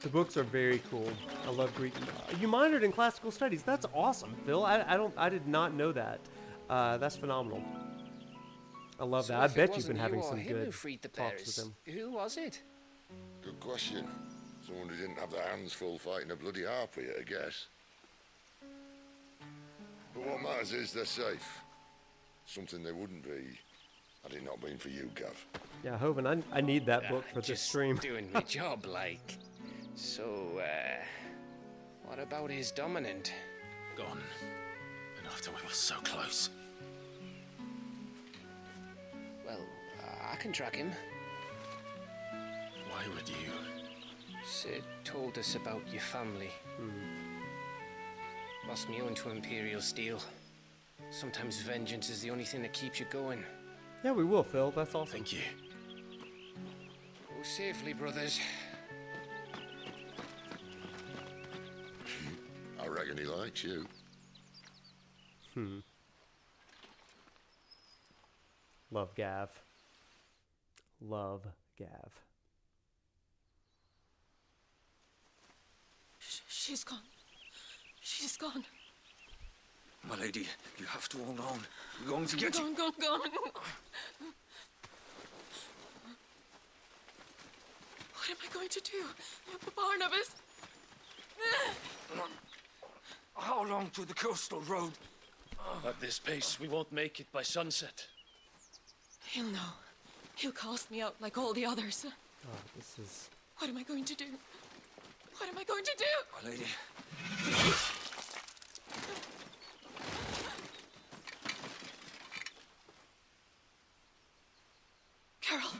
The books are very cool. I love Greek. You minored in classical studies. That's awesome, Phil. I did not know that. That's phenomenal. I love that. I bet you've been having some good talks with him. Who was it? Good question. Someone who didn't have their hands full fighting a bloody harpy, I guess. But what matters is they're safe. Something they wouldn't be had it not been for you, Gav. Yeah, Hovind, I need that book for this stream. Doing my job, like. So, what about his dominant? Gone. And after we were so close. Well, I can track him. Why would you? Sid told us about your family. Lost me own to Imperial Steel. Sometimes vengeance is the only thing that keeps you going. Yeah, we will, Phil. That's awesome. Thank you. Go safely, brothers. I reckon he likes you. Love Gav. Love Gav. She's gone. She's gone. My lady, you have to hold on. We're going to get you. Gone. What am I going to do? Barnabas? How long to the coastal road? At this pace, we won't make it by sunset. He'll know. He'll cast me out like all the others. Oh, this is... What am I going to do? What am I going to do? My lady. Carol.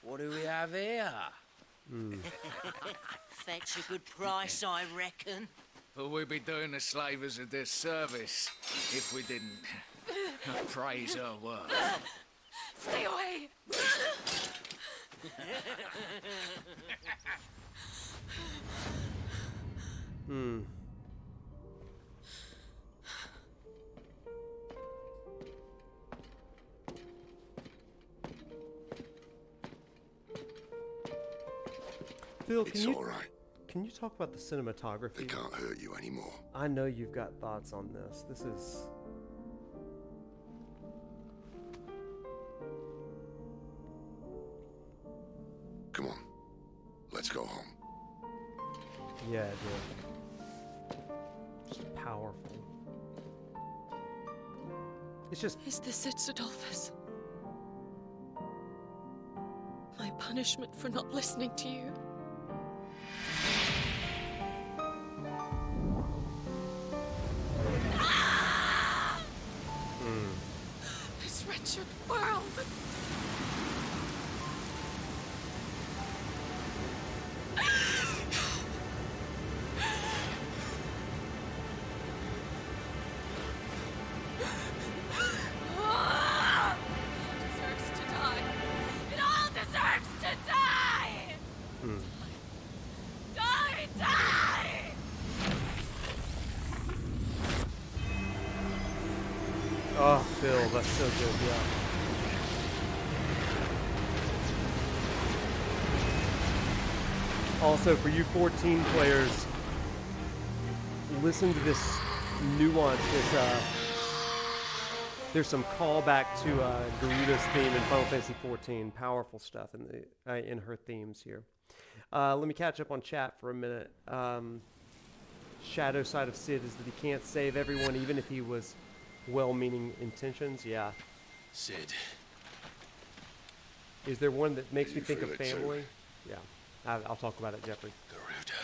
What do we have here? Fetch a good price, I reckon. But we'd be doing the slavers a disservice if we didn't praise her work. Stay away! Phil, It's all right. Can you talk about the cinematography? They can't hurt you anymore. I know you've got thoughts on this. This is... Come on. Let's go home. Yeah, dude. Just powerful. It's just... Is this it, Adolphus? My punishment for not listening to you? This wretched world! Phil. That's so good, yeah. Also, for you 14 players, listen to this nuance. There's some callback to Garuda's theme in Final Fantasy XIV. Powerful stuff in her themes here. Let me catch up on chat for a minute. Shadow side of Sid is that he can't save everyone, even if he was well-meaning intentions. Yeah. Sid. Is there one that makes me think of feel it too? family? Yeah. I'll talk about it, Jeffrey. Garuda.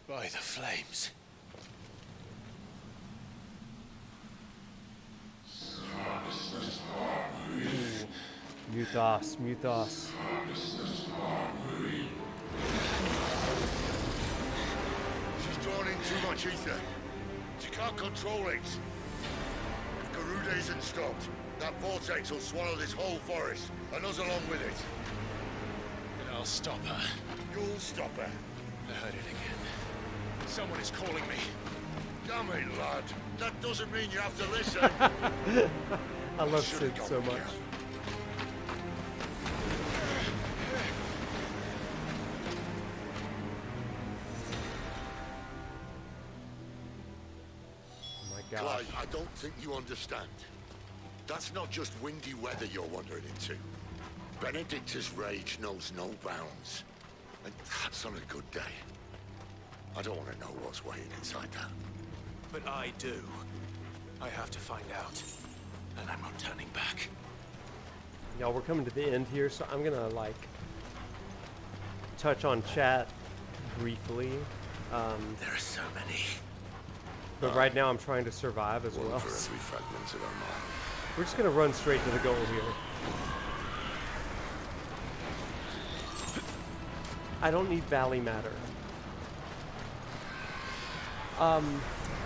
By the flames. Mythos, Mythos. She's drawn in too much ether. She can't control it. If Garuda isn't stopped, that vortex will swallow this whole forest, and us along with it. Then I'll stop her. You'll stop her. I heard it again. Someone is calling me. Damn it, lad. That doesn't mean you have to listen. I love Sid so much. Oh my God. Clive, I don't think you understand. That's not just windy weather you're wandering into. Benedikta's rage knows no bounds. And that's on a good day. I don't want to know what's waiting inside that. But I do. I have to find out. And I'm not turning back. Y'all, we're coming to the end here, so I'm gonna like touch on chat briefly. There are so many. But right now I'm trying to survive as One well. for every fragment of our mind. We're just gonna run straight to the goal here. I don't need Valley Matter.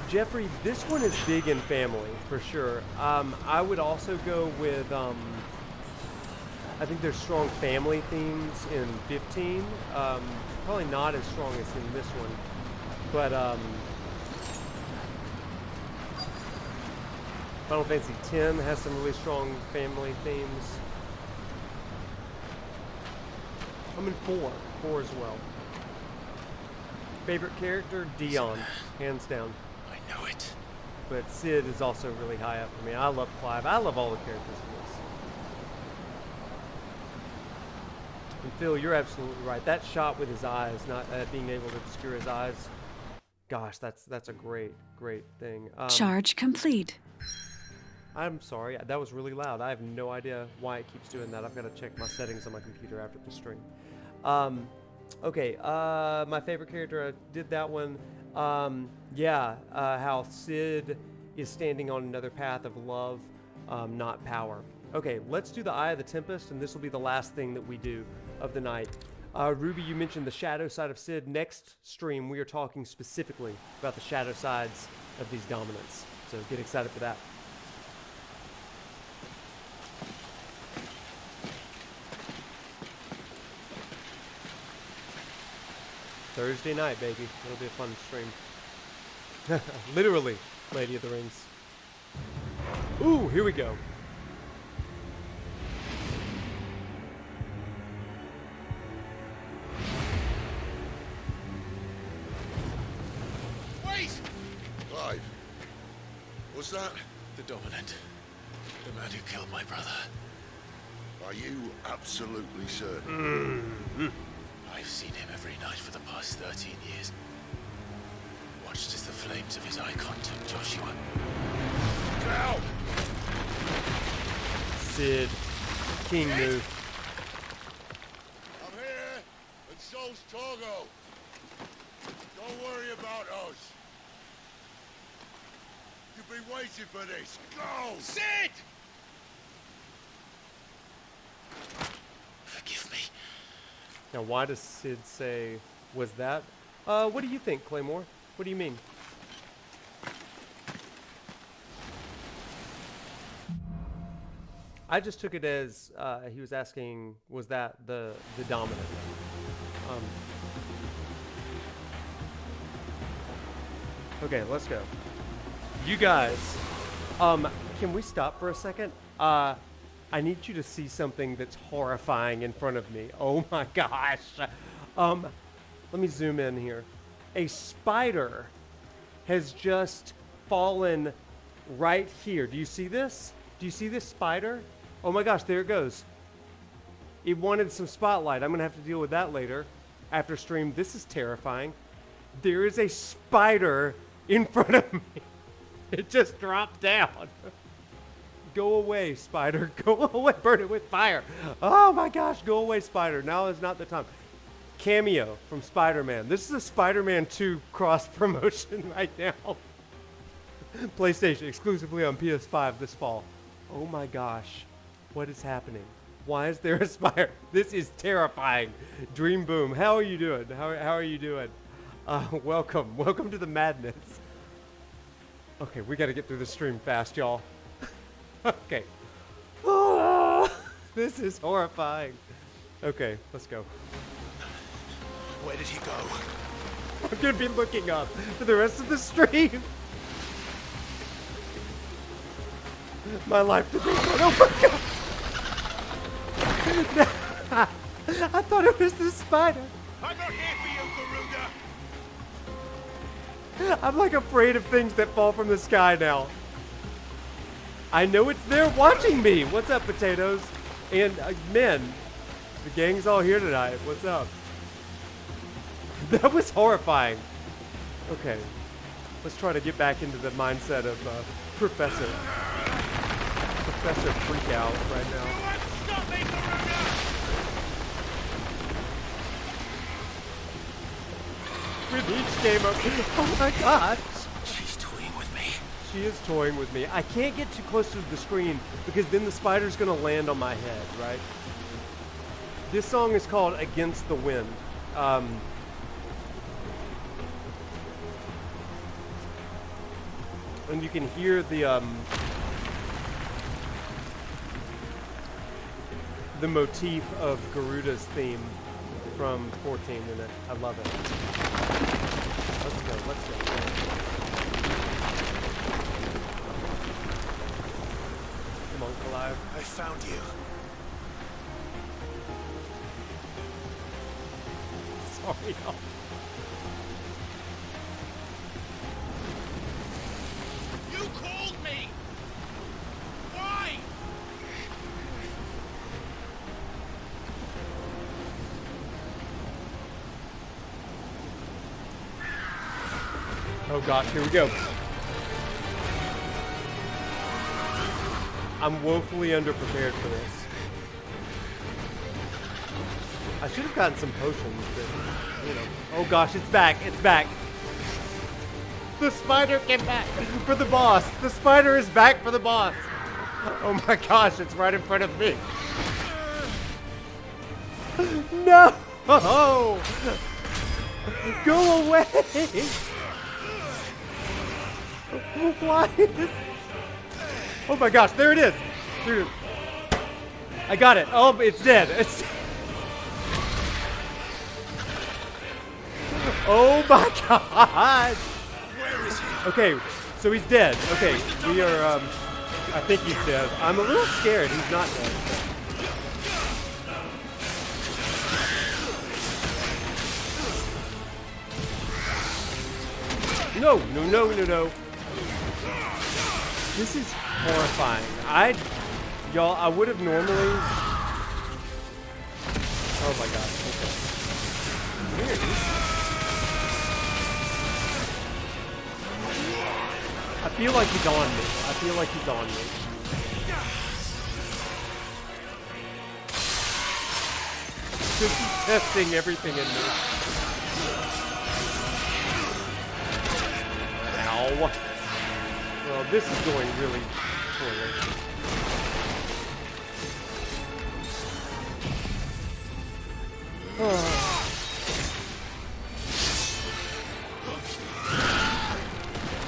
Jeffrey, this one is big in family, for sure. I would also go with, I think there's strong family themes in 15. Probably not as strong as in this one. But, Final Fantasy X has some really strong family themes. I'm in 4 as well. Favorite character? Dion, hands down. I know it. But Sid is also really high up for me. I love Clive. I love all the characters in this. And Phil, you're absolutely right. That shot with his eyes, not being able to obscure his eyes. Gosh, that's a great thing. Charge complete. I'm sorry, that was really loud. I have no idea why it keeps doing that. I've got to check my settings on my computer after the stream. Okay, my favorite character, I did that one. How Sid is standing on another path of love, not power. Okay, let's do the Eye of the Tempest, and this will be the last thing that we do of the night. Ruby, you mentioned the shadow side of Sid. Next stream, we are talking specifically about the shadow sides of these dominants. So get excited for that. Thursday night, baby. It'll be a fun stream. Literally, Lady of the Rings. Ooh, here we go. Wait! Clive, was that the Dominant? The man who killed my brother? Are you absolutely certain? I've seen him every night for the past 13 years. Watched as the flames of his icon took Joshua. Now! Sid. King move. I'm here, and so's Torgo. Don't worry about us. You've been waiting for this. Go! Sid! Forgive me. Now, why does Sid say, was that? What do you think, Claymore? What do you mean? I just took it as he was asking, was that the dominant? Okay, let's go. You guys, can we stop for a second? I need you to see something that's horrifying in front of me. Oh my gosh. Let me zoom in here. A spider has just fallen right here. Do you see this? Do you see this spider? Oh my gosh, there it goes. It wanted some spotlight. I'm gonna have to deal with that later after stream. This is terrifying. There is a spider in front of me. It just dropped down. Go away, spider. Go away. Burn it with fire. Oh my gosh, go away, spider. Now is not the time. Cameo from Spider-Man. This is a Spider-Man 2 cross promotion right now. PlayStation exclusively on PS5 this fall. Oh my gosh. What is happening? Why is there a spider? This is terrifying. Dream Boom. How are you doing? How are you doing? Welcome. Welcome to the madness. Okay, we got to get through the stream fast, y'all. Okay. Oh, this is horrifying. Okay, let's go. Where did he go? I'm going to be looking up for the rest of the stream. My life to be gone. Oh my god. I thought it was the spider. I'm not here for you, Garuda. I'm like afraid of things that fall from the sky now. I know it's there watching me. What's up, potatoes? And men, the gang's all here tonight. What's up? That was horrifying. Okay, let's try to get back into the mindset of Professor Freakout right now. Stop me, Garuda! With each game of, oh my gosh. She's toying with me. She is toying with me. I can't get too close to the screen because then the spider's gonna land on my head, right? This song is called Against the Wind. And you can hear the motif of Garuda's theme from 14 in it. I love it. Let's go, let's go. Come on, Clive. I found you. Sorry, y'all. You called me! Why? Oh gosh, here we go. I'm woefully underprepared for this. I should have gotten some potions, but, you know. Oh gosh, it's back, it's back. The spider came back for the boss. The spider is back for the boss. Oh my gosh, it's right in front of me. No! Go away! Why? Oh my gosh, there it is. Dude. I got it. Oh, it's dead. It's... Oh my gosh. Where is he? Okay, so he's dead. Okay, we are, I think he's dead. I'm a little scared he's not dead. No. This is horrifying. Y'all, I would have normally... Oh my god, okay. Weird. I feel like he's on me. I feel like he's on me. This is testing everything in me. Ow. Well, this is going really poorly. Oh,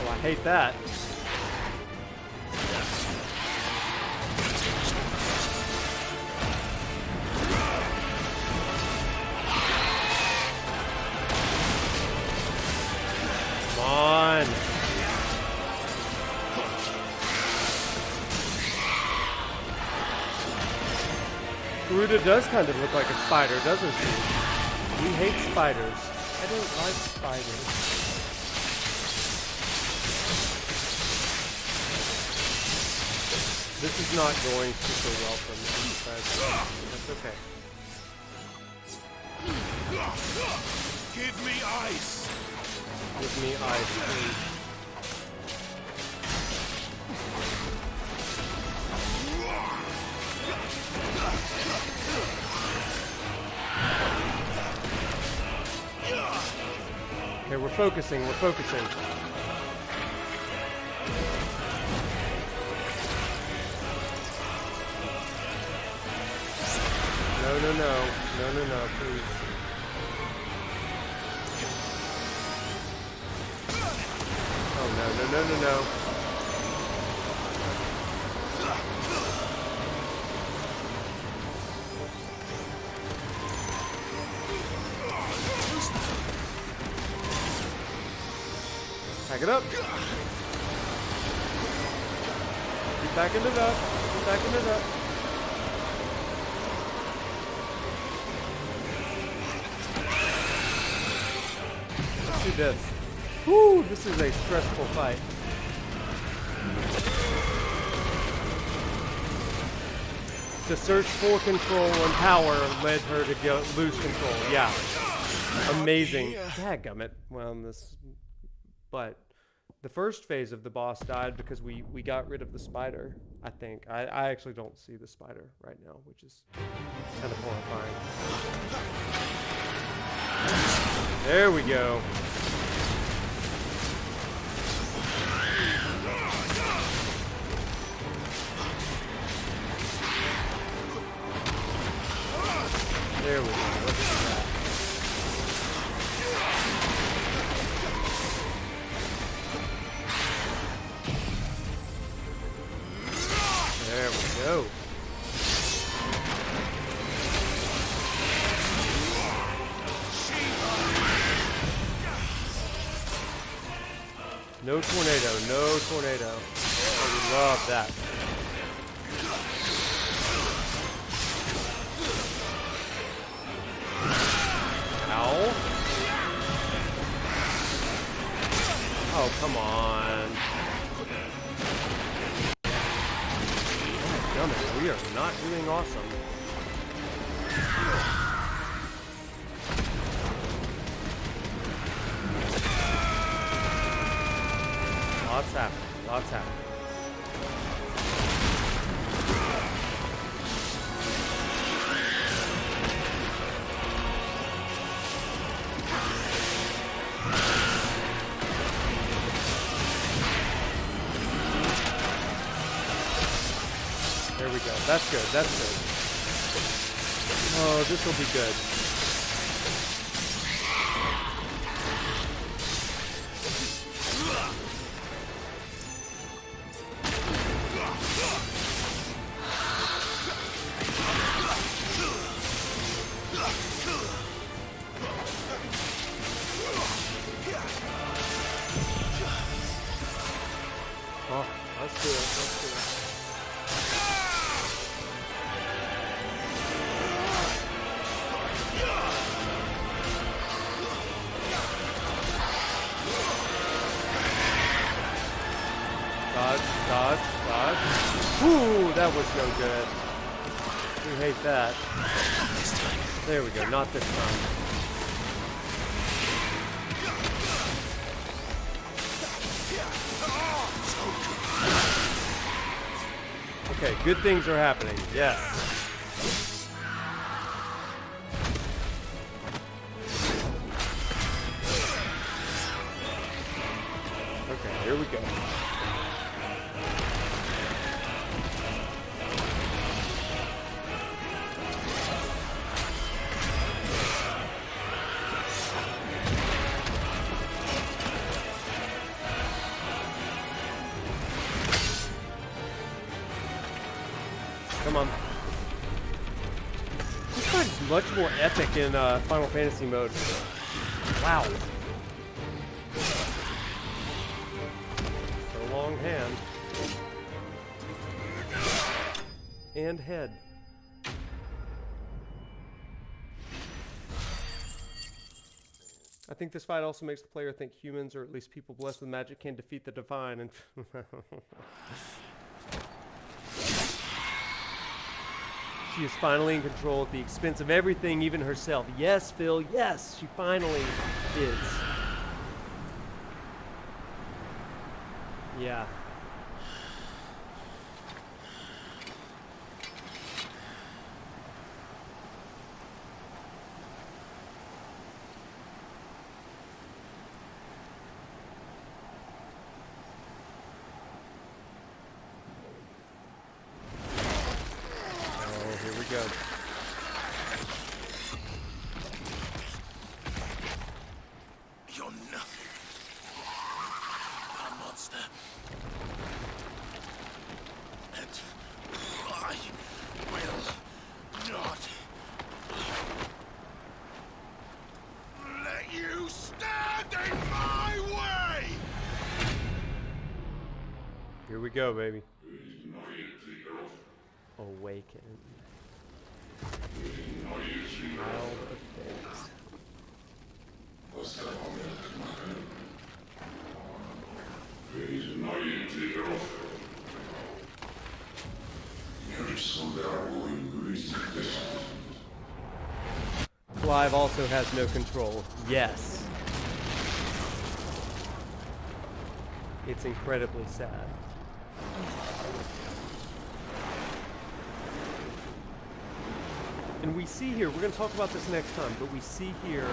I hate that. Come on. Garuda does kind of look like a spider, doesn't she? We hate spiders. I don't like spiders. This is not going super well for me, but that's okay. Give me ice! Give me ice, please. Okay, we're focusing, we're focusing. No, no, no. No, no, no, please. Oh, no, no, no, no, no. Back it up. Keep backing it up. Keep backing it up. Let's do this. Woo! This is a stressful fight. The search for control and power led her to lose control. Yeah. Amazing. Dadgummit. Well, but the first phase of the boss died because we got rid of the spider, I think. I actually don't see the spider right now, which is kind of horrifying. There we go. There we go. Let's do that. There we go. No tornado, no tornado. Oh, we love that. Ow. Oh, come on. Oh, we are not doing awesome. Lots happening. Lots happening. There we go. That's good. That's good. Oh, this will be good. Oh, let's do it. Let's do it. Dodge, dodge, dodge. Ooh, that was no good. We hate that. There we go, not this time. Okay, good things are happening, yes. Okay, here we go. Come on. This fight is much more epic in Final Fantasy mode. Wow. So long hand. And head. I think this fight also makes the player think humans, or at least people blessed with magic, can defeat the divine. And she is finally in control at the expense of everything, even herself. Yes, Phil, yes, she finally is. Yeah. Go. You're nothing. A monster. And I will not let you stand in my way! Here we go, baby. Awaken. Child of Fate. Clive also has no control. Yes. It's incredibly sad. And we see here, we're going to talk about this next time, but we see here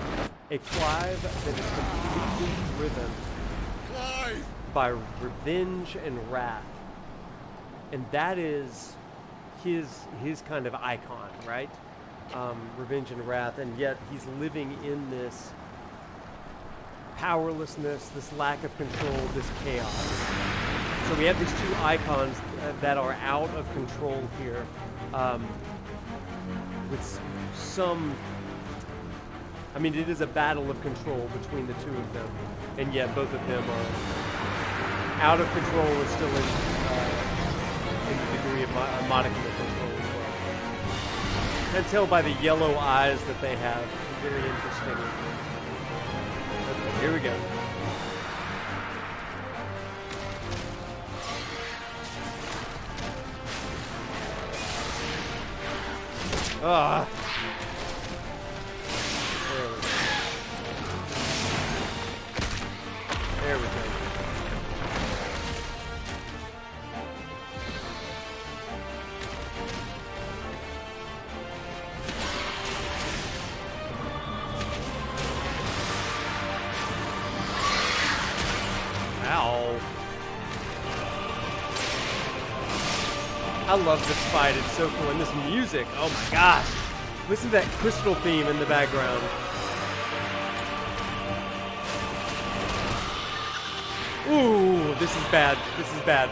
a Clive that is completely driven by revenge and wrath. And that is his kind of icon, right? Revenge and wrath, and yet he's living in this powerlessness, this lack of control, this chaos. So we have these two icons that are out of control here. With some, I mean, it is a battle of control between the two of them, and yet both of them are out of control and still in the degree of modicum of control as well. You can tell by the yellow eyes that they have. Very interesting. Okay, here we go. Ah. There we go. Ow. I love this fight. It's so cool. And this music. Oh my gosh. Listen to that crystal theme in the background. Ooh, this is bad. This is bad.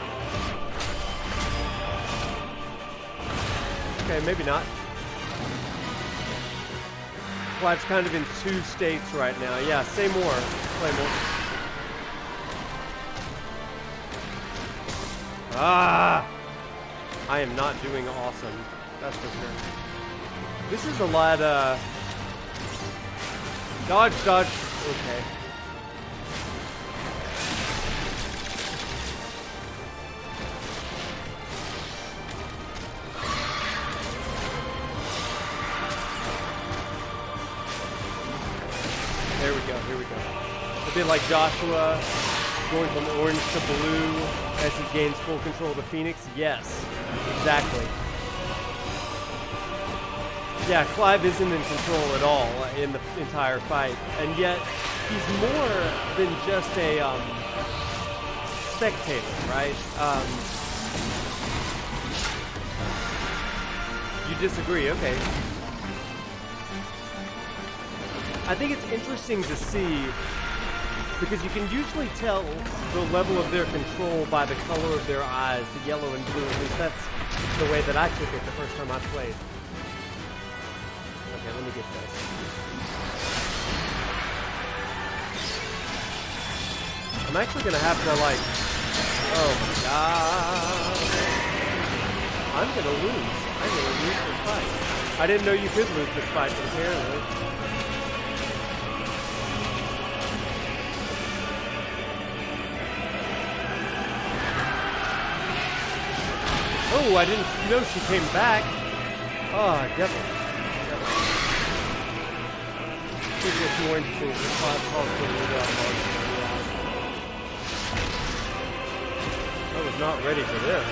Okay, maybe not. Clive's kind of in two states right now. Yeah, say more. Play more. Ah! I am not doing awesome. That's for sure. This is a lot, dodge, dodge. Okay. There we go, here we go. A bit like Joshua going from orange to blue as he gains full control of the Phoenix. Yes, exactly. Yeah, Clive isn't in control at all in the entire fight, and yet he's more than just a spectator, right? You disagree, okay. I think it's interesting to see, because you can usually tell the level of their control by the color of their eyes, the yellow and blue. At least that's the way that I took it the first time I played. Okay, let me get this. I'm actually gonna have to like, oh my god. I'm gonna lose. I'm gonna lose this fight. I didn't know you could lose this fight, but apparently. Oh, I didn't know she came back. Oh, definitely. It gets more interesting as the plot calls for I was not ready for this.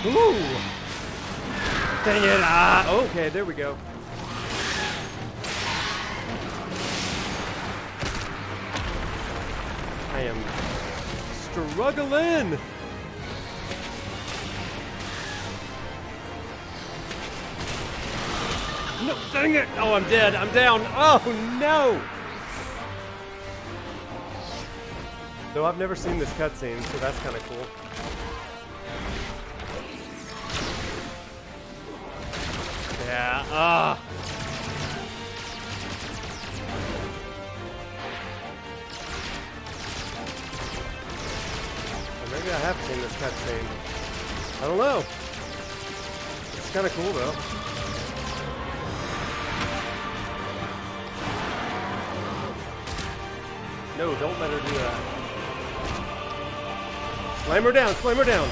Ooh! Dang it! Ah! Okay, there we go. I am struggling! No, dang it! Oh, I'm dead. I'm down. Oh, no! Though I've never seen this cutscene, so that's kind of cool. Yeah, Well, maybe I have seen this cutscene. I don't know. It's kind of cool, though. No, don't let her do that. Slam her down, slam her down.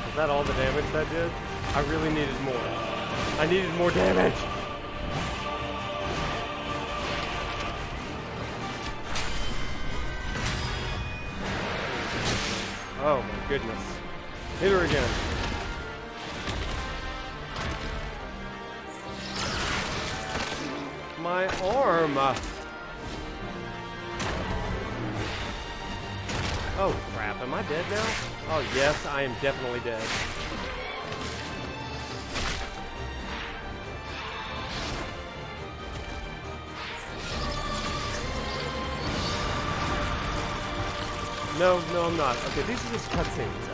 Is that all the damage that did? I really needed more. I needed more damage. Oh my goodness. Hit her again. My arm. Oh crap, am I dead now? Oh yes, I am definitely dead. No, I'm not. Okay, these are just cutscenes.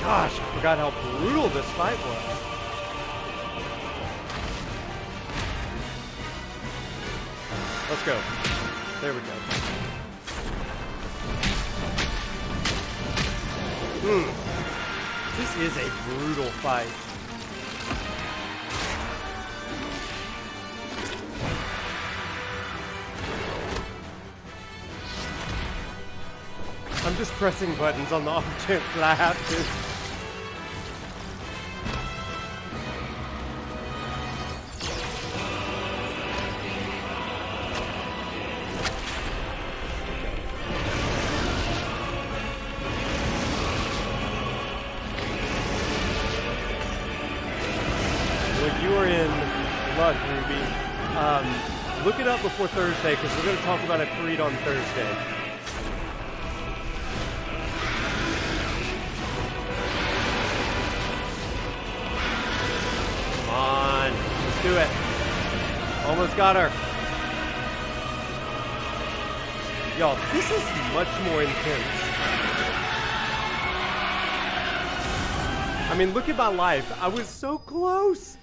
Gosh, I forgot how brutal this fight was. Let's go. There we go. This is a brutal fight. I'm just pressing buttons on the object that I have to. Look it up before Thursday because we're going to talk about it Freed on Thursday. Come on, let's do it. Almost got her. Y'all, this is much more intense. I mean, look at my life. I was so close.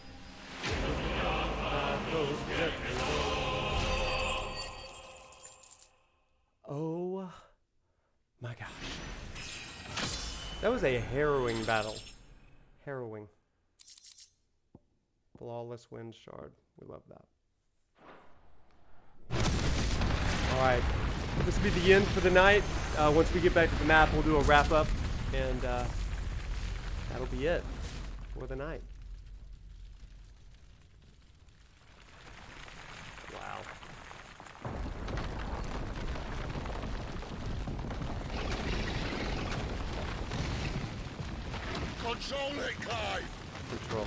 Oh my gosh. That was a harrowing battle. Harrowing. Flawless wind shard. We love that. Alright. This will be the end for the night. Once we get back to the map, we'll do a wrap up. And that'll be it for the night. Control it, Clive! Control.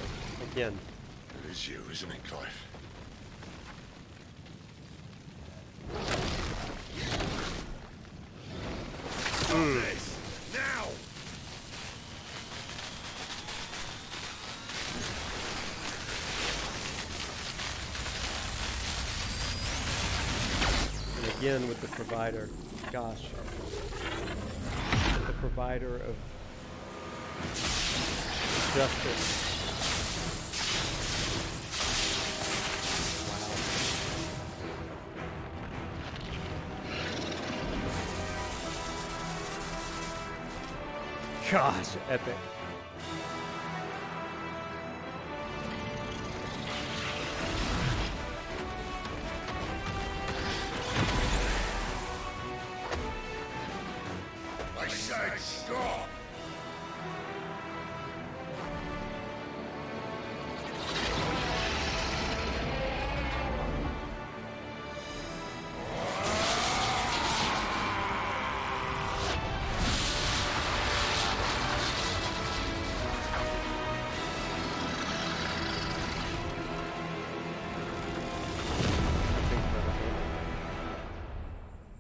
Again. It is you, isn't it, Clive? Stop this! Now! again with the provider. Gosh. The provider of justice. Gosh, epic. I said stop!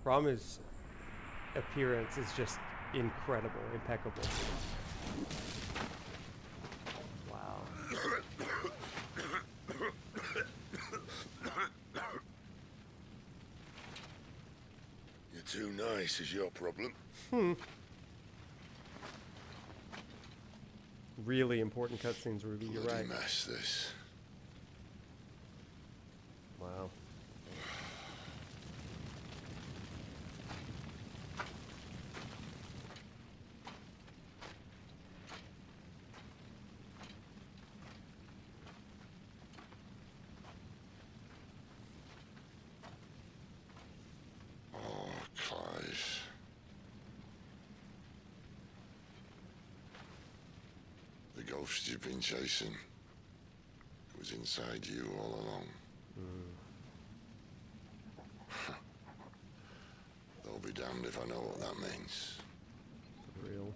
Rama's appearance is just incredible, impeccable. Wow. You're too nice is your problem. Really important cutscenes, Ruby. You're Bloody right. mess, this. Wow. Clive. The ghost you've been chasing was inside you all along. They'll be damned if I know what that means. For real.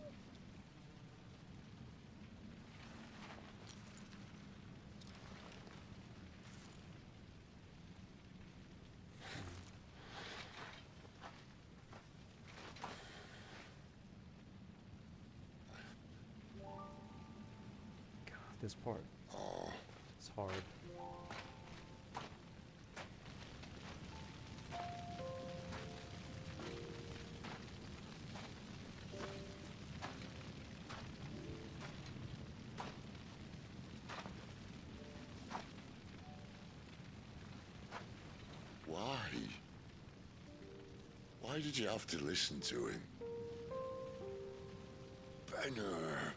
This part. Oh. It's hard. Why? Why did you have to listen to him? Benner.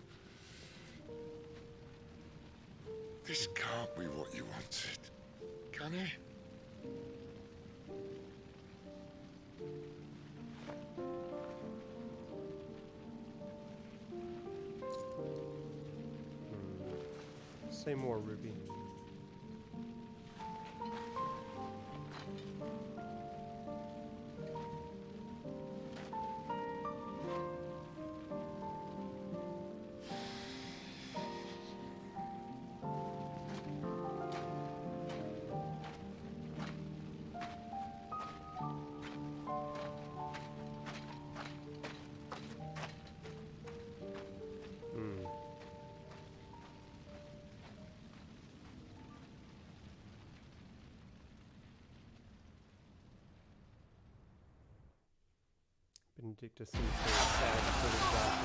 This can't be what you wanted, can it? Say more, Ruby. Benedikta seems very sad for this last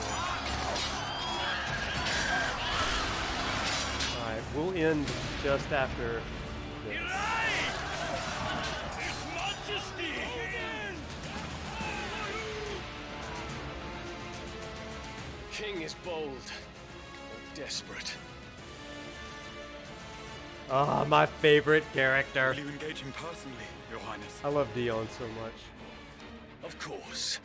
one. Alright, we'll end just after this. His Majesty! King is bold, desperate. Ah, my favorite character. Will you engage him personally, Your Highness? I love Dion so much. Of course.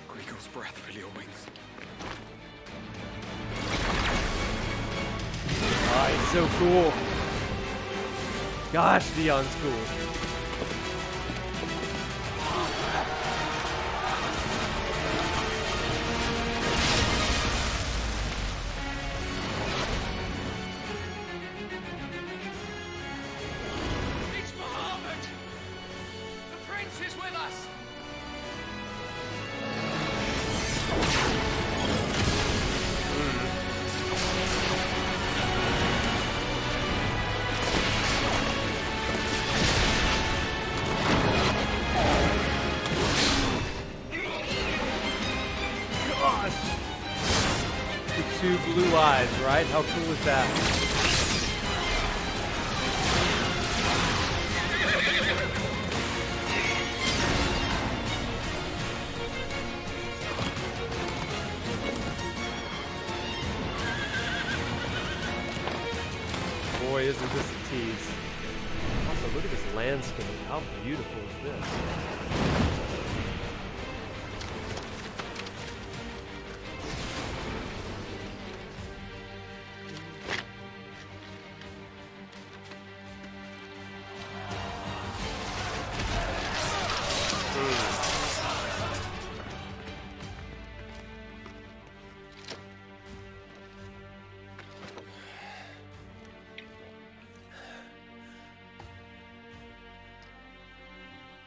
Greco's breath fill your wings. Ah, it's so cool. Gosh, Dion's cool. gosh. The 2 blue eyes, right? How cool is that? Boy, isn't this a tease. Also, look at this landscape. How beautiful is this?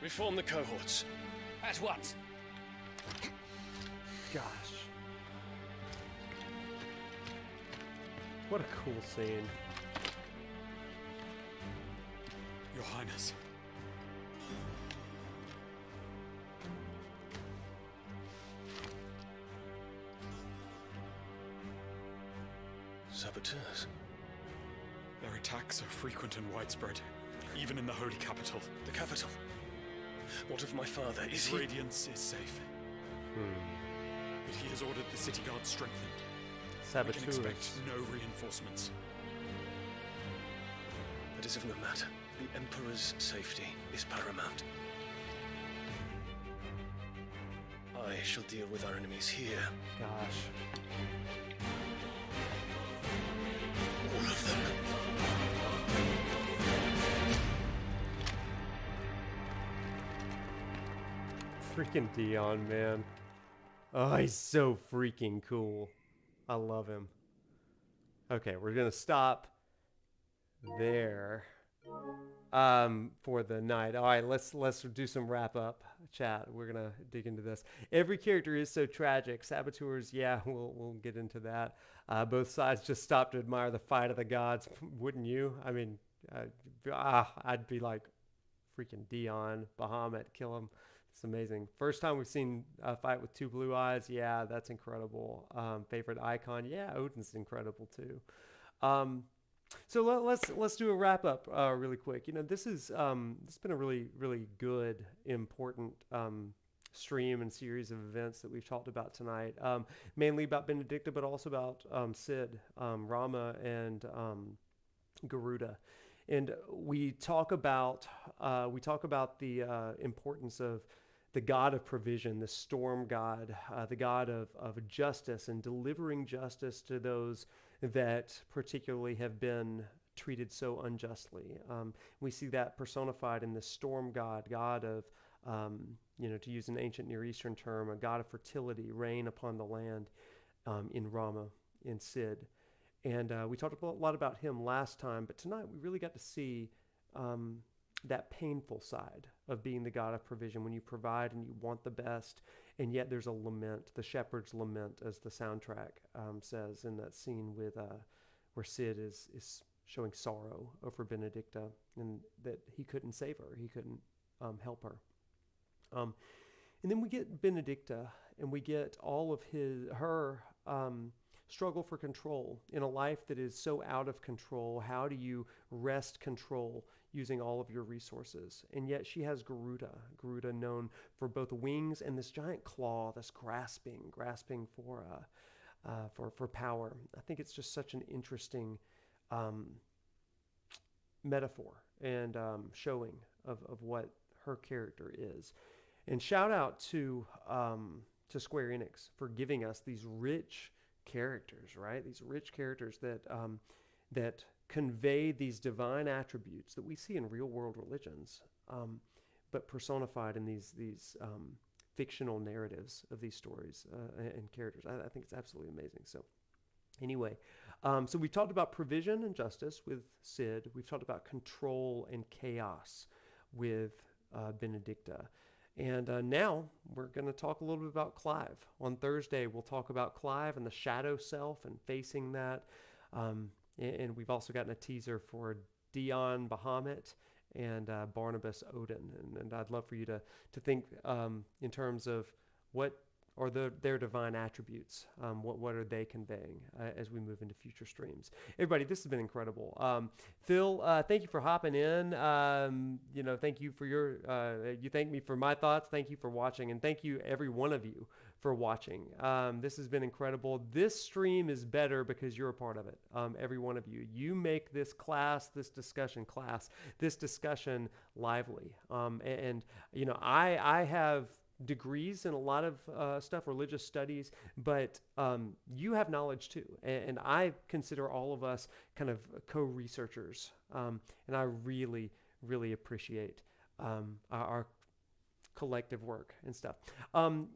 Reform the cohorts. At once. Gosh. What a cool scene. Your Highness. Saboteurs. Their attacks are frequent and widespread, even in the holy capital. The capital? What of my father? His radiance is safe. But he has ordered the city guard strengthened. Saboteurs. We can expect no reinforcements. That is of no matter. The Emperor's safety is paramount. I shall deal with our enemies here. Gosh. All of them. Freaking Dion, man. Oh, he's so freaking cool. I love him. Okay, we're gonna stop there for the night. All right, let's do some wrap up chat. We're gonna dig into this. Every character is so tragic. Saboteurs, yeah, we'll get into that. Both sides just stop to admire the fight of the gods, wouldn't you? I mean, I'd be like, freaking Dion, Bahamut, kill him. It's amazing. First time we've seen a fight with 2 blue eyes. Yeah, that's incredible. Favorite icon. Yeah, Odin's incredible too. So let's do a wrap up really quick. You know, this has been a really good, important stream and series of events that we've talked about tonight. Mainly about Benedikta, but also about Sid, Rama, and Garuda. And we talk about the importance of the God of provision, the storm God, the God of justice and delivering justice to those that particularly have been treated so unjustly. We see that personified in the storm God, God of, to use an ancient Near Eastern term, a God of fertility, rain upon the land in Rama, in Sid. And we talked a lot about him last time, but tonight we really got to see that painful side of being the God of provision, when you provide and you want the best, and yet there's a lament, the shepherd's lament, as the soundtrack says in that scene with where Sid is showing sorrow over Benedikta, and that he couldn't save her, he couldn't help her. And then we get Benedikta, and we get all of her struggle for control in a life that is so out of control. How do you wrest control using all of your resources? And yet she has Garuda known for both wings and this giant claw, this grasping for power. I think it's just such an interesting metaphor and showing of what her character is. And shout out to Square Enix for giving us these rich characters, right? These rich characters that convey these divine attributes that we see in real world religions, but personified in these fictional narratives of these stories and characters. I think it's absolutely amazing. So anyway, so we talked about provision and justice with Sid. We've talked about control and chaos with Benedikta. And now we're going to talk a little bit about Clive. On Thursday, we'll talk about Clive and the shadow self and facing that. And we've also gotten a teaser for Dion Bahamut and Barnabas Odin. And I'd love for you to think in terms of what or their divine attributes. What are they conveying as we move into future streams? Everybody, this has been incredible. Phil, thank you for hopping in. Thank you for you thank me for my thoughts. Thank you for watching, and thank you every one of you for watching. This has been incredible. This stream is better because you're a part of it. Every one of you. You make this discussion lively. I have degrees in a lot of stuff, religious studies, but you have knowledge too. And I consider all of us kind of co-researchers. And I really, really appreciate our collective work and stuff.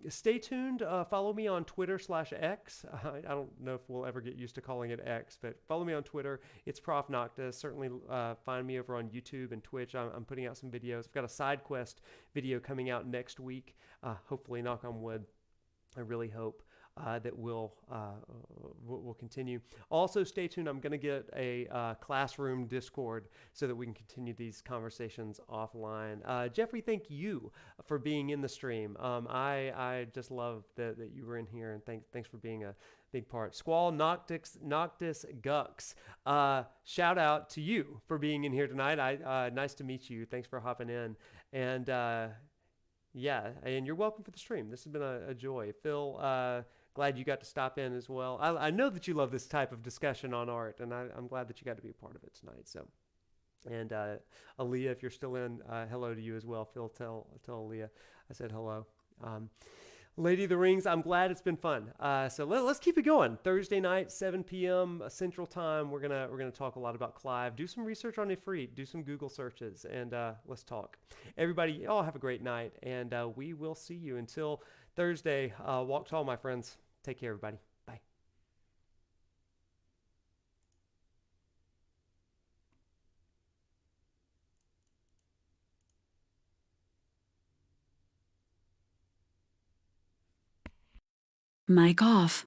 Stay tuned. Follow me on Twitter/X. I don't know if we'll ever get used to calling it X, but follow me on Twitter. It's ProfNoctis. Certainly find me over on YouTube and Twitch. I'm putting out some videos. I've got a side quest video coming out next week. Hopefully, knock on wood, I really hope that will continue. Also, stay tuned. I'm going to get a classroom Discord so that we can continue these conversations offline. Jeffrey, thank you for being in the stream. I just love that you were in here, and thanks for being a big part. Squall Noctis Gux. Shout out to you for being in here tonight. Nice to meet you. Thanks for hopping in. And yeah, and you're welcome for the stream. This has been a joy. Phil, glad you got to stop in as well. I know that you love this type of discussion on art, and I'm glad that you got to be a part of it tonight. So, and Aaliyah, if you're still in, hello to you as well. Phil, tell Aaliyah I said hello. Lady of the Rings, I'm glad it's been fun. So let's keep it going. Thursday night, 7 p.m. Central Time. We're gonna talk a lot about Clive. Do some research on Ifrit. Do some Google searches, and let's talk. Everybody, y'all have a great night, and we will see you until Thursday. Walk tall, my friends. Take care, everybody. Bye. Mic off.